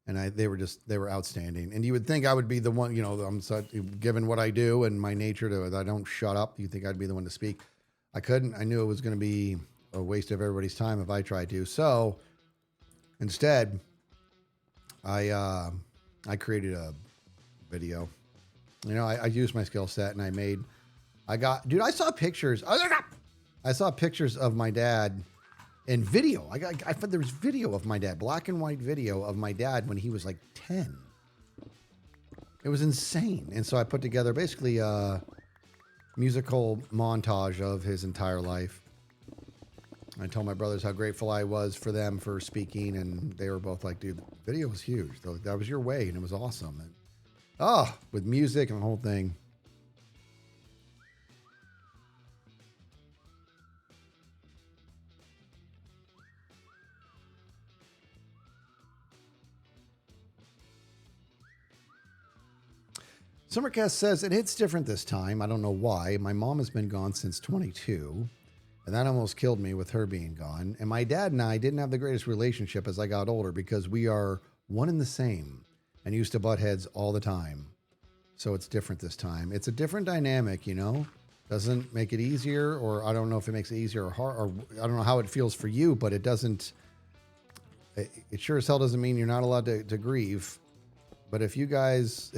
[SPEAKER 1] and they were outstanding. And you would think I would be the one, I'm so, given what I do and my nature I don't shut up. You think I'd be the one to speak? I couldn't. I knew it was going to be a waste of everybody's time if I tried to. So. Instead, I created a video. I used my skill set and I saw pictures. I saw pictures of my dad And video. I found there was video of my dad, black and white video of my dad when he was like 10. It was insane. And so I put together basically a musical montage of his entire life. I told my brothers how grateful I was for them for speaking, and they were both like, dude, the video was huge. That was your way, and it was awesome. And, with music and the whole thing. Summercast says it hits different this time. I don't know why. My mom has been gone since 22, and that almost killed me with her being gone. And my dad and I didn't have the greatest relationship as I got older because we are one and the same and used to butt heads all the time. So it's different this time. It's a different dynamic, you know? Doesn't make it easier, or I don't know if it makes it easier or hard, or I don't know how it feels for you, but it doesn't, it sure as hell doesn't mean you're not allowed to grieve. But if you guys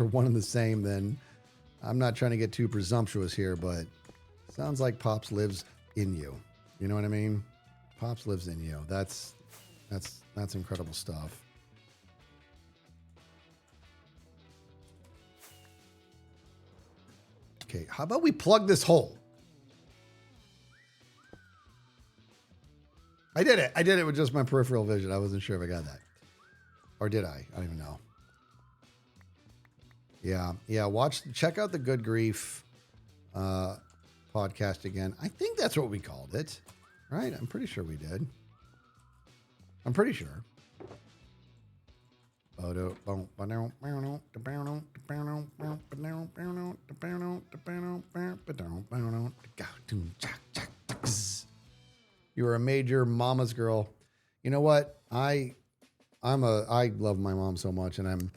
[SPEAKER 1] are one and the same, then I'm not trying to get too presumptuous here, but sounds like Pops lives in you. You know what I mean? Pops lives in you. That's incredible stuff. Okay, how about we plug this hole? I did it. I did it with just my peripheral vision. I wasn't sure if I got that. Or did I? I don't even know. Yeah. Check out the Good Grief podcast again. I think that's what we called it, right? I'm pretty sure we did. I'm pretty sure. You were a major mama's girl. You know what? I love my mom so much, and I'm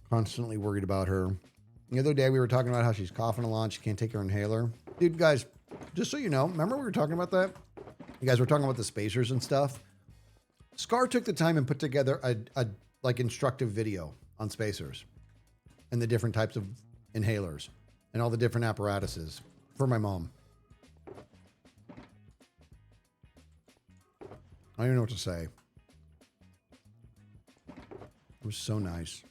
[SPEAKER 1] constantly worried about her. The other day we were talking about how she's coughing a lot. She can't take her inhaler. Dude, guys, just so you know, remember we were talking about that? You guys were talking about the spacers and stuff. Scar took the time and put together a like instructive video on spacers and the different types of inhalers and all the different apparatuses for my mom. I don't even know what to say. It was so nice.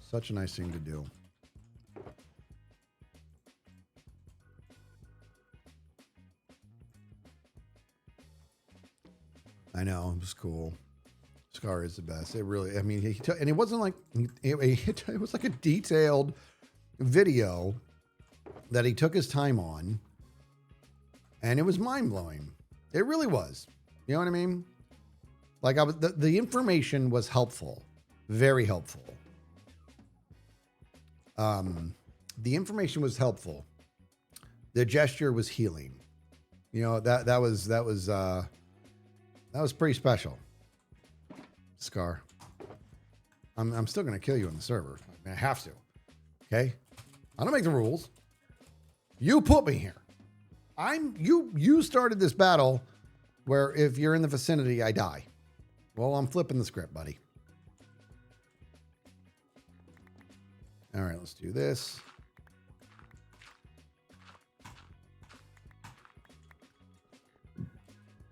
[SPEAKER 1] Such a nice thing to do. I know, it was cool. Scar is the best. It really, I mean, and it wasn't like, it was like a detailed video that he took his time on, and it was mind-blowing. It really was. You know what I mean? Like, the information was helpful. Very helpful. The information was helpful. The gesture was healing. You know, that was pretty special. Scar. I'm still gonna kill you on the server. I have to. Okay? I don't make the rules. You put me here. You started this battle where if you're in the vicinity, I die. Well, I'm flipping the script, buddy. All right, let's do this.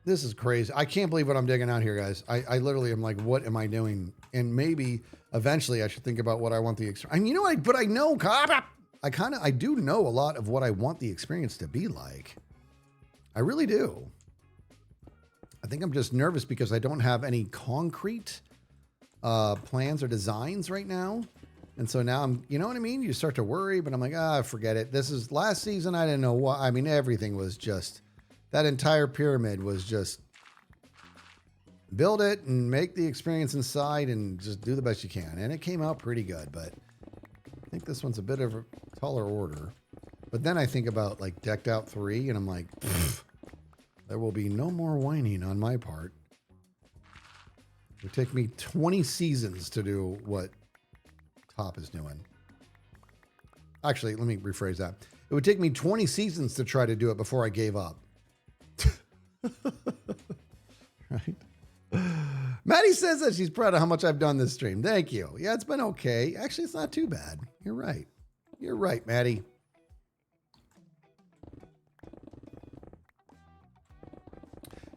[SPEAKER 1] This is crazy. I can't believe what I'm digging out here, guys. I literally am like, what am I doing? And maybe eventually I should think about what I want the experience. And you know what? But I know, I do know a lot of what I want the experience to be like. I really do. I think I'm just nervous because I don't have any concrete plans or designs right now. And so now you know what I mean? You start to worry, but I'm like, forget it. This is last season. I didn't know what, I mean, everything was just, that entire pyramid was just build it and make the experience inside and just do the best you can. And it came out pretty good, but I think this one's a bit of a taller order. But then I think about like Decked Out 3 and I'm like, there will be no more whining on my part. It would take me 20 seasons to do what Top is doing. Actually, let me rephrase that. It would take me 20 seasons to try to do it before I gave up. Right? Maddie says that she's proud of how much I've done this stream. Thank you. Yeah, it's been okay. Actually, it's not too bad. You're right. You're right, Maddie.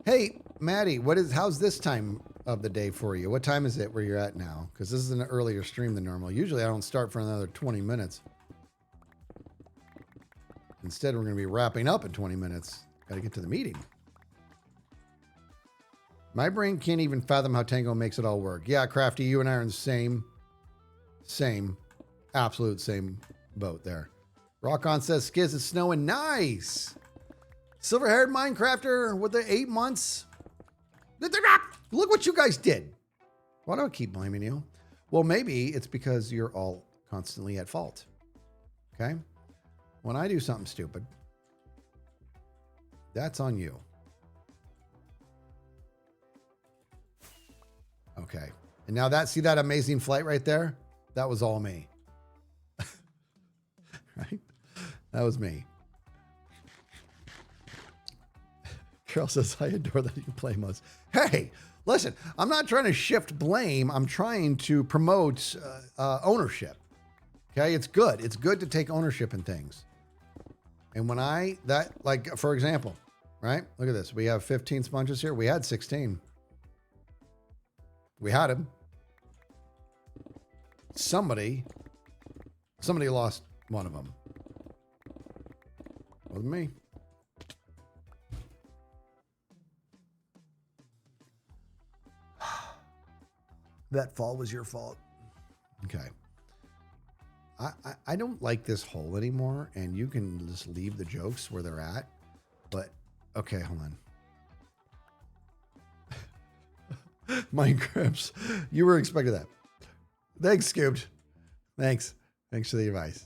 [SPEAKER 1] Hey, Maddie, how's this time of the day for you? What time is it where you're at now? Because this is an earlier stream than normal. Usually I don't start for another 20 minutes. Instead, we're going to be wrapping up in 20 minutes. Got to get to the meeting. My brain can't even fathom how Tango makes it all work. Yeah, Crafty, you and I are in the absolute same boat there. Rock On says, Skiz, it's snowing. Nice. Silver-haired Minecrafter with the 8 months. Look what you guys did. Why do I keep blaming you? Well, maybe it's because you're all constantly at fault. Okay? When I do something stupid, that's on you. Okay. And now see that amazing flight right there? That was all me. Right? That was me. Carol says, I adore that you play modes. Hey, listen, I'm not trying to shift blame. I'm trying to promote ownership. Okay? It's good. It's good to take ownership in things. And when like, for example, right? Look at this. We have 15 sponges here. We had 16. We had them. Somebody lost one of them. Wasn't me. That fall was your fault. Okay. I don't like this hole anymore, and you can just leave the jokes where they're at. But, okay, hold on. Minecrafts. You were expecting that. Thanks, Scooped. Thanks. Thanks for the advice.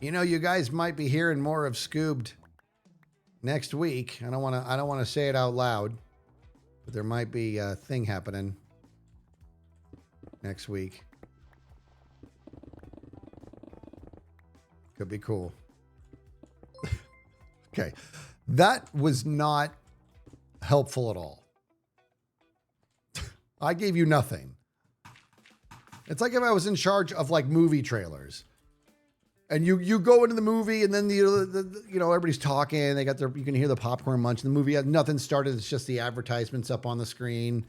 [SPEAKER 1] You know, you guys might be hearing more of Scoobed next week. I don't want to say it out loud, but there might be a thing happening next week. Could be cool. Okay. That was not helpful at all. I gave you nothing. It's like if I was in charge of like movie trailers. And you go into the movie and then everybody's talking. They got you can hear the popcorn munch. The movie has nothing started. It's just the advertisements up on the screen,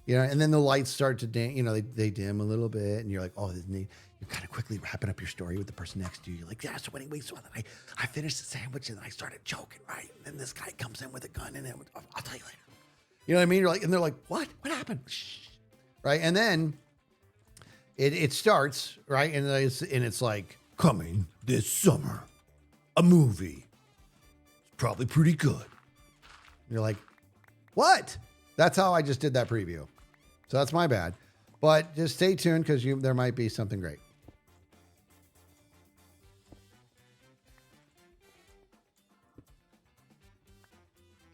[SPEAKER 1] and then the lights start to dim, they dim a little bit and you're like, oh, you're kind of quickly wrapping up your story with the person next to you. You're like, yeah, so anyway, so then I finished the sandwich and then I started choking, right? And then this guy comes in with a gun and then I'll tell you later. You know what I mean? You're like, and they're like, what happened? Shh. Right. And then it starts, right. And it's like, coming this summer, a movie. It's probably pretty good. You're like, what? That's how I just did that preview. So that's my bad. But just stay tuned because there might be something great.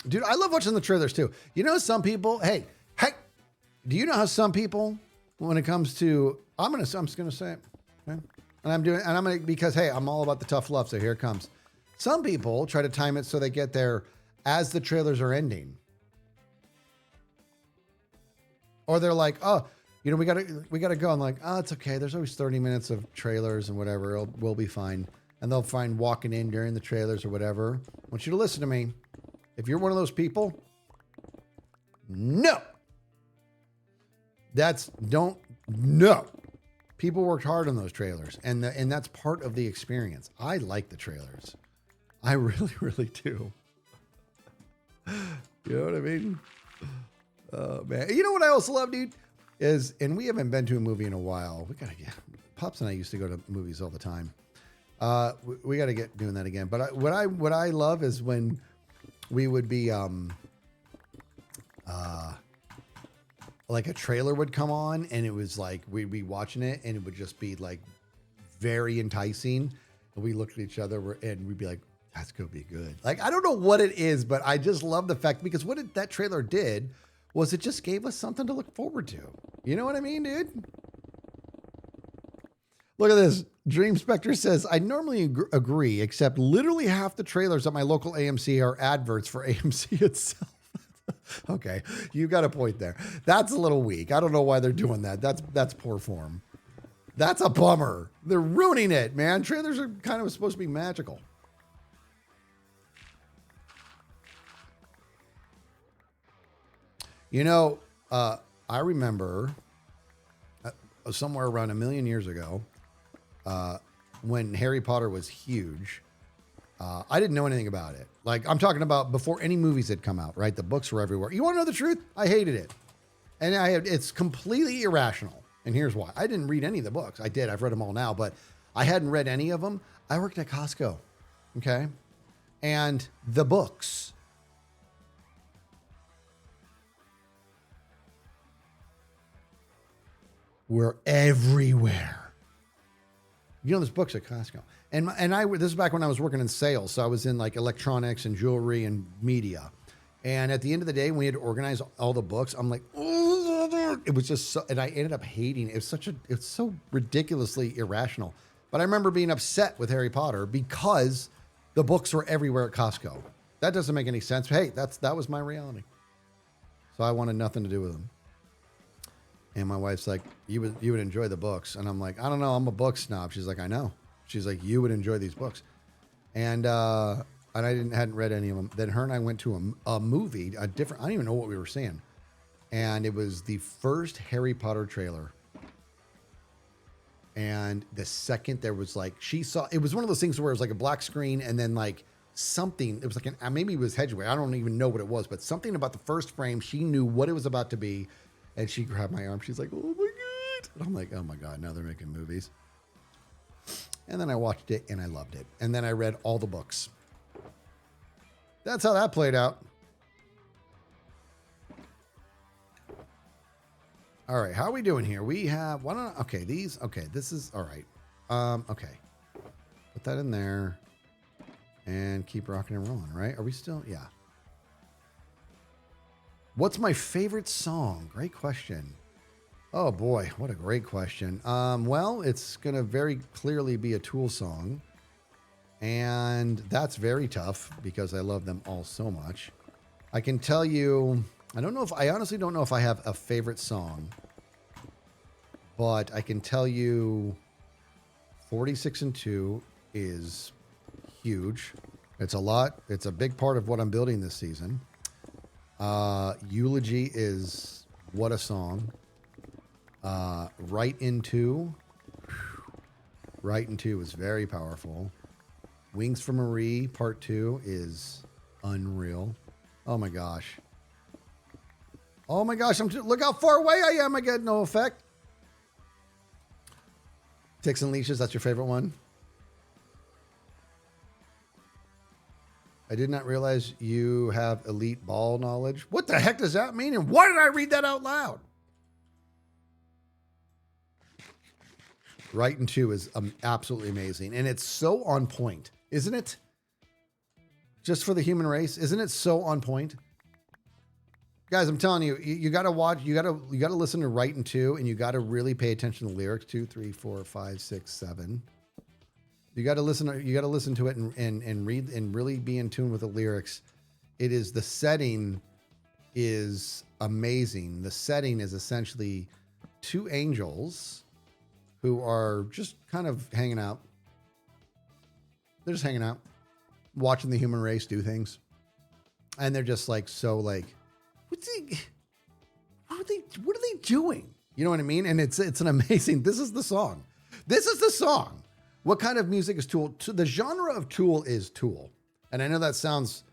[SPEAKER 1] Dude, I love watching the trailers too. Some people, hey, do you know how some people, when it comes to, I'm just gonna say it. Okay? Because hey, I'm all about the tough love, so here it comes. Some people try to time it so they get there as the trailers are ending. Or they're like, oh, we gotta go. I'm like, oh, it's okay. There's always 30 minutes of trailers and whatever. We'll be fine. And they'll find walking in during the trailers or whatever. I want you to listen to me. If you're one of those people, no. No. People worked hard on those trailers, and that's part of the experience. I like the trailers. I really, really do. You know what I mean? Oh, man. You know what I also love, dude? And we haven't been to a movie in a while. We got to get... Pops and I used to go to movies all the time. We got to get doing that again. But what I love is when we would be... like a trailer would come on and it was like, we'd be watching it and it would just be like very enticing. And we looked at each other and we'd be like, that's going to be good. Like, I don't know what it is, but I just love the fact, because what that trailer did was it just gave us something to look forward to. You know what I mean, dude? Look at this. Dream Spectre says, I normally agree, except literally half the trailers at my local AMC are adverts for AMC itself. Okay, you got a point there. That's a little weak. I don't know why they're doing that. That's poor form. That's a bummer. They're ruining it, man. Trailers are kind of supposed to be magical. You know, I remember somewhere around 1,000,000 years ago, when Harry Potter was huge. I didn't know anything about it. Like, I'm talking about before any movies had come out, right? The books were everywhere. You want to know the truth? I hated it. And it's completely irrational. And here's why. I didn't read any of the books. I did. I've read them all now, but I hadn't read any of them. I worked at Costco. Okay. And the books were everywhere. You know, there's books at Costco. And this is back when I was working in sales. So I was in like electronics and jewelry and media. And at the end of the day, when we had to organize all the books, I'm like, oh, it was just so, and I ended up hating it. It's so ridiculously irrational. But I remember being upset with Harry Potter because the books were everywhere at Costco. That doesn't make any sense. Hey, that was my reality. So I wanted nothing to do with them. And my wife's like, you would enjoy the books. And I'm like, I don't know. I'm a book snob. She's like, I know. She's like, you would enjoy these books. And I hadn't read any of them. Then her and I went to a movie, I don't even know what we were seeing. And it was the first Harry Potter trailer. And the second there was like, it was one of those things where it was like a black screen and then like something, it was like maybe it was Hedgeway. I don't even know what it was, but something about the first frame, she knew what it was about to be. And she grabbed my arm. She's like, oh my God. And I'm like, oh my God, now they're making movies. And then I watched it and I loved it. And then I read all the books. That's how that played out. All right, how are we doing here? We have this is all right. Okay. Put that in there and keep rocking and rolling, right? Are we still? Yeah. What's my favorite song? Great question. Oh boy, what a great question. Well, it's going to very clearly be a Tool song. And that's very tough because I love them all so much. I can tell you, I honestly don't know if I have a favorite song. But I can tell you 46 and 2 is huge. It's a lot. It's a big part of what I'm building this season. Eulogy is what a song. Right into is very powerful. Wings for Marie Part 2 is unreal. Oh my gosh. Look how far away I am. I get no effect. Ticks and Leashes, that's your favorite one? I did not realize you have elite ball knowledge. What the heck does that mean? And why did I read that out loud? Right and 2 is absolutely amazing. And it's so on point, isn't it? Just for the human race. Isn't it so on point? Guys, I'm telling you, you got to watch, you got to listen to Right and 2, and you got to really pay attention to the lyrics. 2, 3, 4, 5, 6, 7. You got to listen to it and read and really be in tune with the lyrics. The setting is amazing. The setting is essentially two angels who are just kind of hanging out. They're just hanging out, watching the human race do things. And they're just like, what are they doing? You know what I mean? And it's an amazing, this is the song. What kind of music is Tool? The genre of Tool is Tool. And I know that sounds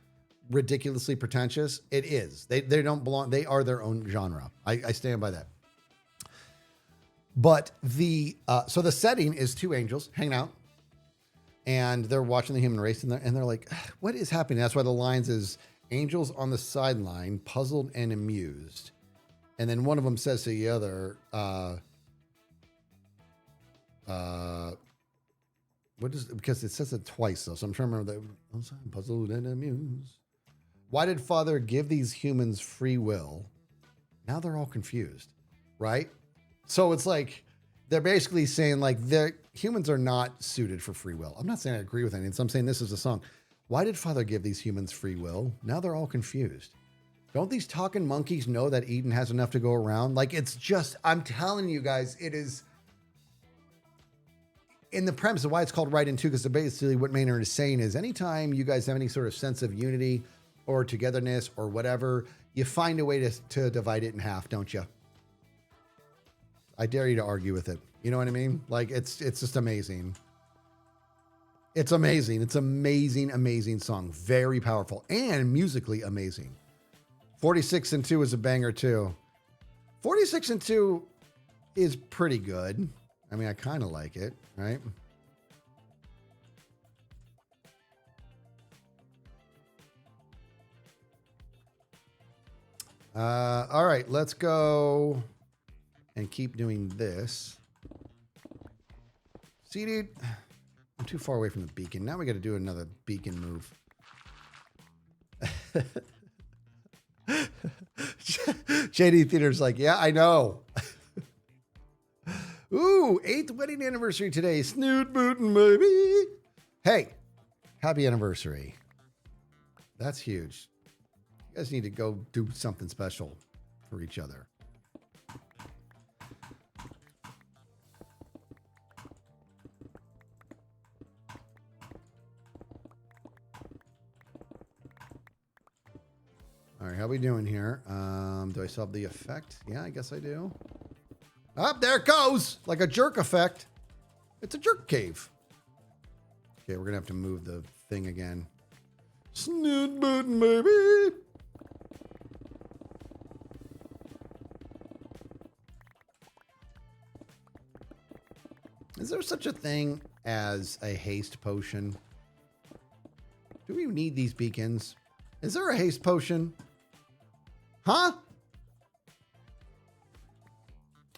[SPEAKER 1] ridiculously pretentious. It is. They don't belong. They are their own genre. I stand by that. But so the setting is two angels hanging out and they're watching the human race and they're like, what is happening? That's why the lines is angels on the sideline, puzzled and amused. And then one of them says to the other, because it says it twice though. So I'm trying to remember that. Puzzled and amused. Why did Father give these humans free will? Now they're all confused, right? So it's like, they're basically saying like humans are not suited for free will. I'm not saying I agree with anything. So I'm saying this is a song. Why did Father give these humans free will? Now they're all confused. Don't these talking monkeys know that Eden has enough to go around? Like, it's just, I'm telling you guys, it is in the premise of why it's called Right in Two, because basically what Maynard is saying is anytime you guys have any sort of sense of unity or togetherness or whatever, you find a way to divide it in half, don't you? I dare you to argue with it. You know what I mean? Like, it's just amazing. It's amazing. It's amazing, amazing song. Very powerful and musically amazing. 46 and 2 is a banger too. 46 and 2 is pretty good. I mean, I kind of like it, right? All right, let's go and keep doing this. See, dude, I'm too far away from the beacon. Now we got to do another beacon move. JD Theater's like, yeah, I know. Ooh, 8th wedding anniversary today. Snoot bootin', baby. Hey, happy anniversary. That's huge. You guys need to go do something special for each other. All right, how we doing here? Do I still have the effect? Yeah, I guess I do. Up there it goes, like a jerk effect. It's a jerk cave. Okay, we're gonna have to move the thing again. Snoot button, baby. Is there such a thing as a haste potion? Do we need these beacons? Is there a haste potion? Huh?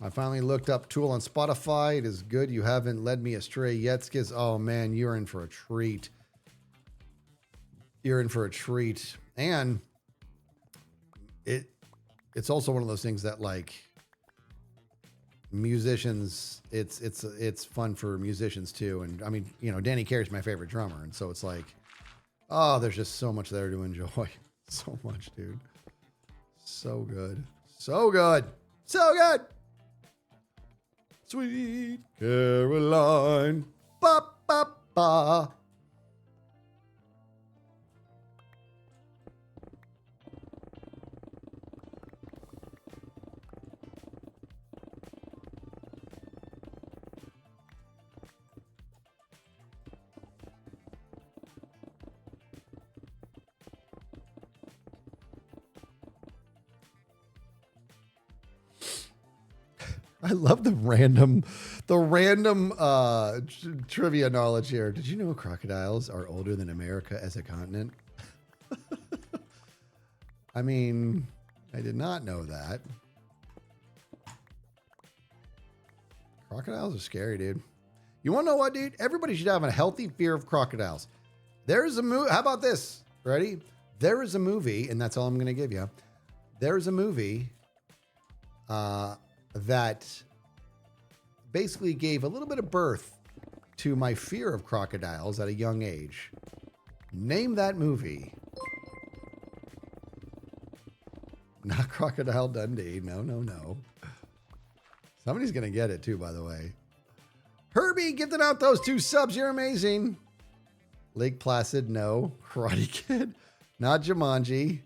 [SPEAKER 1] I finally looked up Tool on Spotify. It is good. You haven't led me astray yet, Skiz. Oh, man, you're in for a treat. You're in for a treat. And it's also one of those things that, like, musicians, it's fun for musicians, too. And, I mean, you know, Danny Carey's my favorite drummer. And so it's like, oh, there's just so much there to enjoy. So much, dude. So good. So good. So good. Sweet Caroline. Ba, ba, ba. I love the random trivia knowledge here. Did you know crocodiles are older than America as a continent? I mean, I did not know that. Crocodiles are scary, dude. You want to know what, dude? Everybody should have a healthy fear of crocodiles. There's a movie. How about this? Ready? There is a movie, and that's all I'm going to give you. There's a movie that basically gave a little bit of birth to my fear of crocodiles at a young age. Name that movie. Not Crocodile Dundee. No, no, no. Somebody's going to get it too, by the way. Herbie, gifted out those 2 subs. You're amazing. Lake Placid, no. Karate Kid, not Jumanji.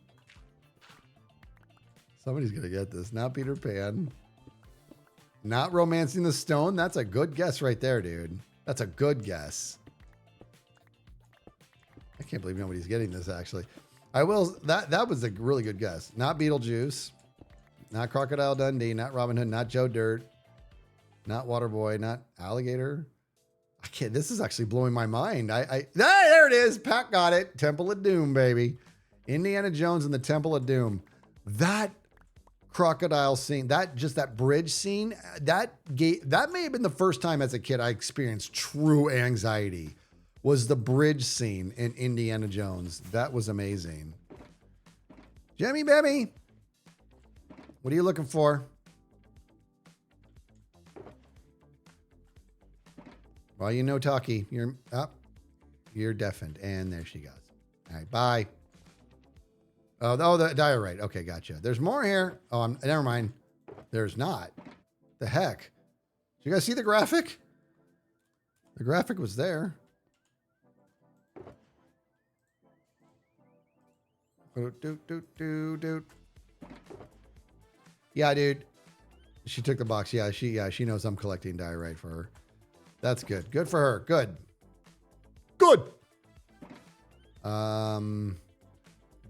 [SPEAKER 1] Somebody's going to get this. Not Peter Pan. Not Romancing the Stone. That's a good guess right there, dude. That's a good guess. I can't believe nobody's getting this, actually. I will. That was a really good guess. Not Beetlejuice. Not Crocodile Dundee. Not Robin Hood. Not Joe Dirt. Not Waterboy. Not Alligator. I can't. This is actually blowing my mind. There it is. Pat got it. Temple of Doom, baby. Indiana Jones and the Temple of Doom. That crocodile scene, that bridge scene, that may have been the first time as a kid I experienced true anxiety. Was the bridge scene in Indiana Jones. That was amazing. Jimmy Bemmy, what are you looking for? Well, you know, Talkie, you're up. You're deafened. And there she goes. All right, bye. Oh, the diorite. Okay, gotcha. There's more here. Oh, never mind. There's not. The heck? Did you guys see the graphic? The graphic was there. Yeah, dude. She took the box. Yeah, she knows I'm collecting diorite for her. That's good. Good for her. Good. Good.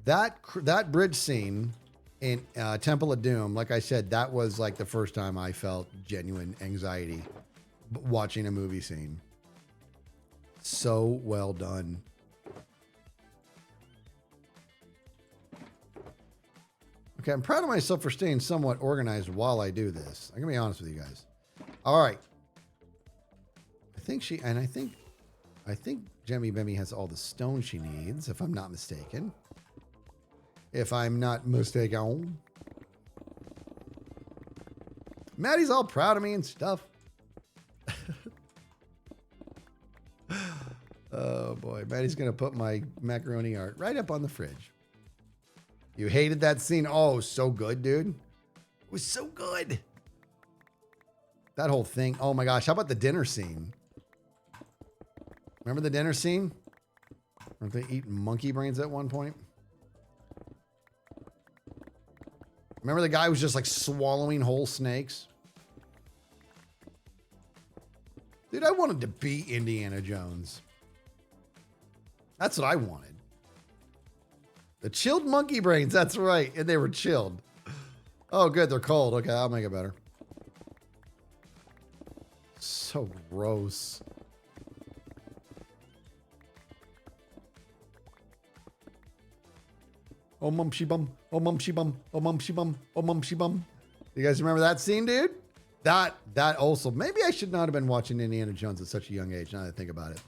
[SPEAKER 1] That bridge scene in Temple of Doom, like I said, that was like the first time I felt genuine anxiety watching a movie scene. So well done. Okay, I'm proud of myself for staying somewhat organized while I do this. I'm gonna be honest with you guys. All right. I think Jemmy Bemmy has all the stone she needs, if I'm not mistaken. If I'm not mistaken. Maddie's all proud of me and stuff. Oh boy, Maddie's gonna put my macaroni art right up on the fridge. You hated that scene? Oh, so good, dude. It was so good. That whole thing. Oh my gosh, how about the dinner scene? Remember the dinner scene? Aren't they eating monkey brains at one point? Remember the guy was just like swallowing whole snakes? Dude, I wanted to be Indiana Jones. That's what I wanted. The chilled monkey brains, that's right. And they were chilled. Oh, good, they're cold. Okay, I'll make it better. So gross. Oh, mumshy bum. Oh, mumshy bum. Oh, mumshy bum. Oh, mumshy bum. You guys remember that scene, dude? That also, maybe I should not have been watching Indiana Jones at such a young age, now that I think about it.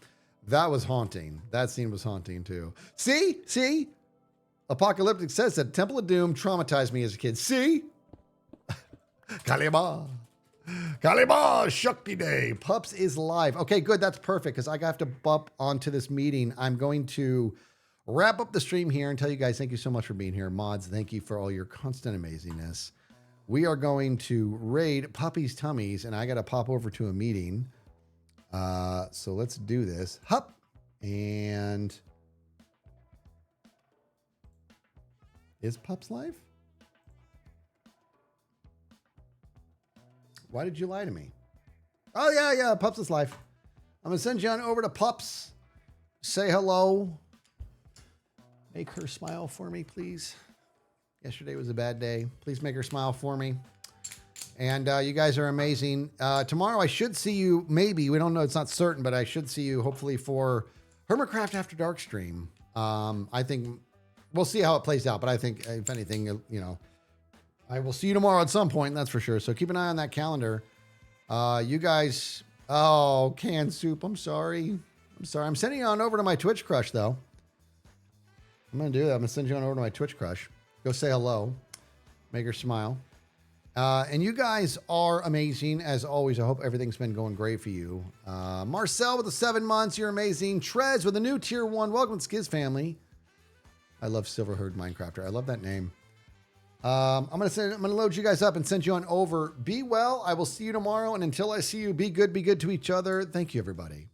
[SPEAKER 1] That was haunting. That scene was haunting, too. See? Apocalyptic says that Temple of Doom traumatized me as a kid. See? Kalima, Shakti Day. Pups is live. Okay, good. That's perfect because I have to bump onto this meeting. I'm going to wrap up the stream here and tell you guys thank you so much for being here. Mods, thank you for all your constant amazingness. We are going to raid Puppy's Tummies, and I got to pop over to a meeting. So let's do this. Hup. And is Pups live? Why did you lie to me? Oh, yeah. Pups is live. I'm going to send you on over to Pups. Say hello. Make her smile for me, please. Yesterday was a bad day. Please make her smile for me. And you guys are amazing. Tomorrow I should see you, maybe. We don't know. It's not certain, but I should see you hopefully for Hermitcraft After Dark stream. I think we'll see how it plays out. But I think, if anything, I will see you tomorrow at some point. That's for sure. So keep an eye on that calendar. You guys, canned soup. I'm sorry. I'm sending you on over to my Twitch crush, though. I'm going to do that. I'm going to send you on over to my Twitch crush. Go say hello. Make her smile. And you guys are amazing, as always. I hope everything's been going great for you. Marcel with the 7 months. You're amazing. Trez with a new tier 1. Welcome to Skiz family. I love Silverherd Minecrafter. I love that name. I'm gonna load you guys up and send you on over. Be well. I will see you tomorrow. And until I see you, be good to each other. Thank you, everybody.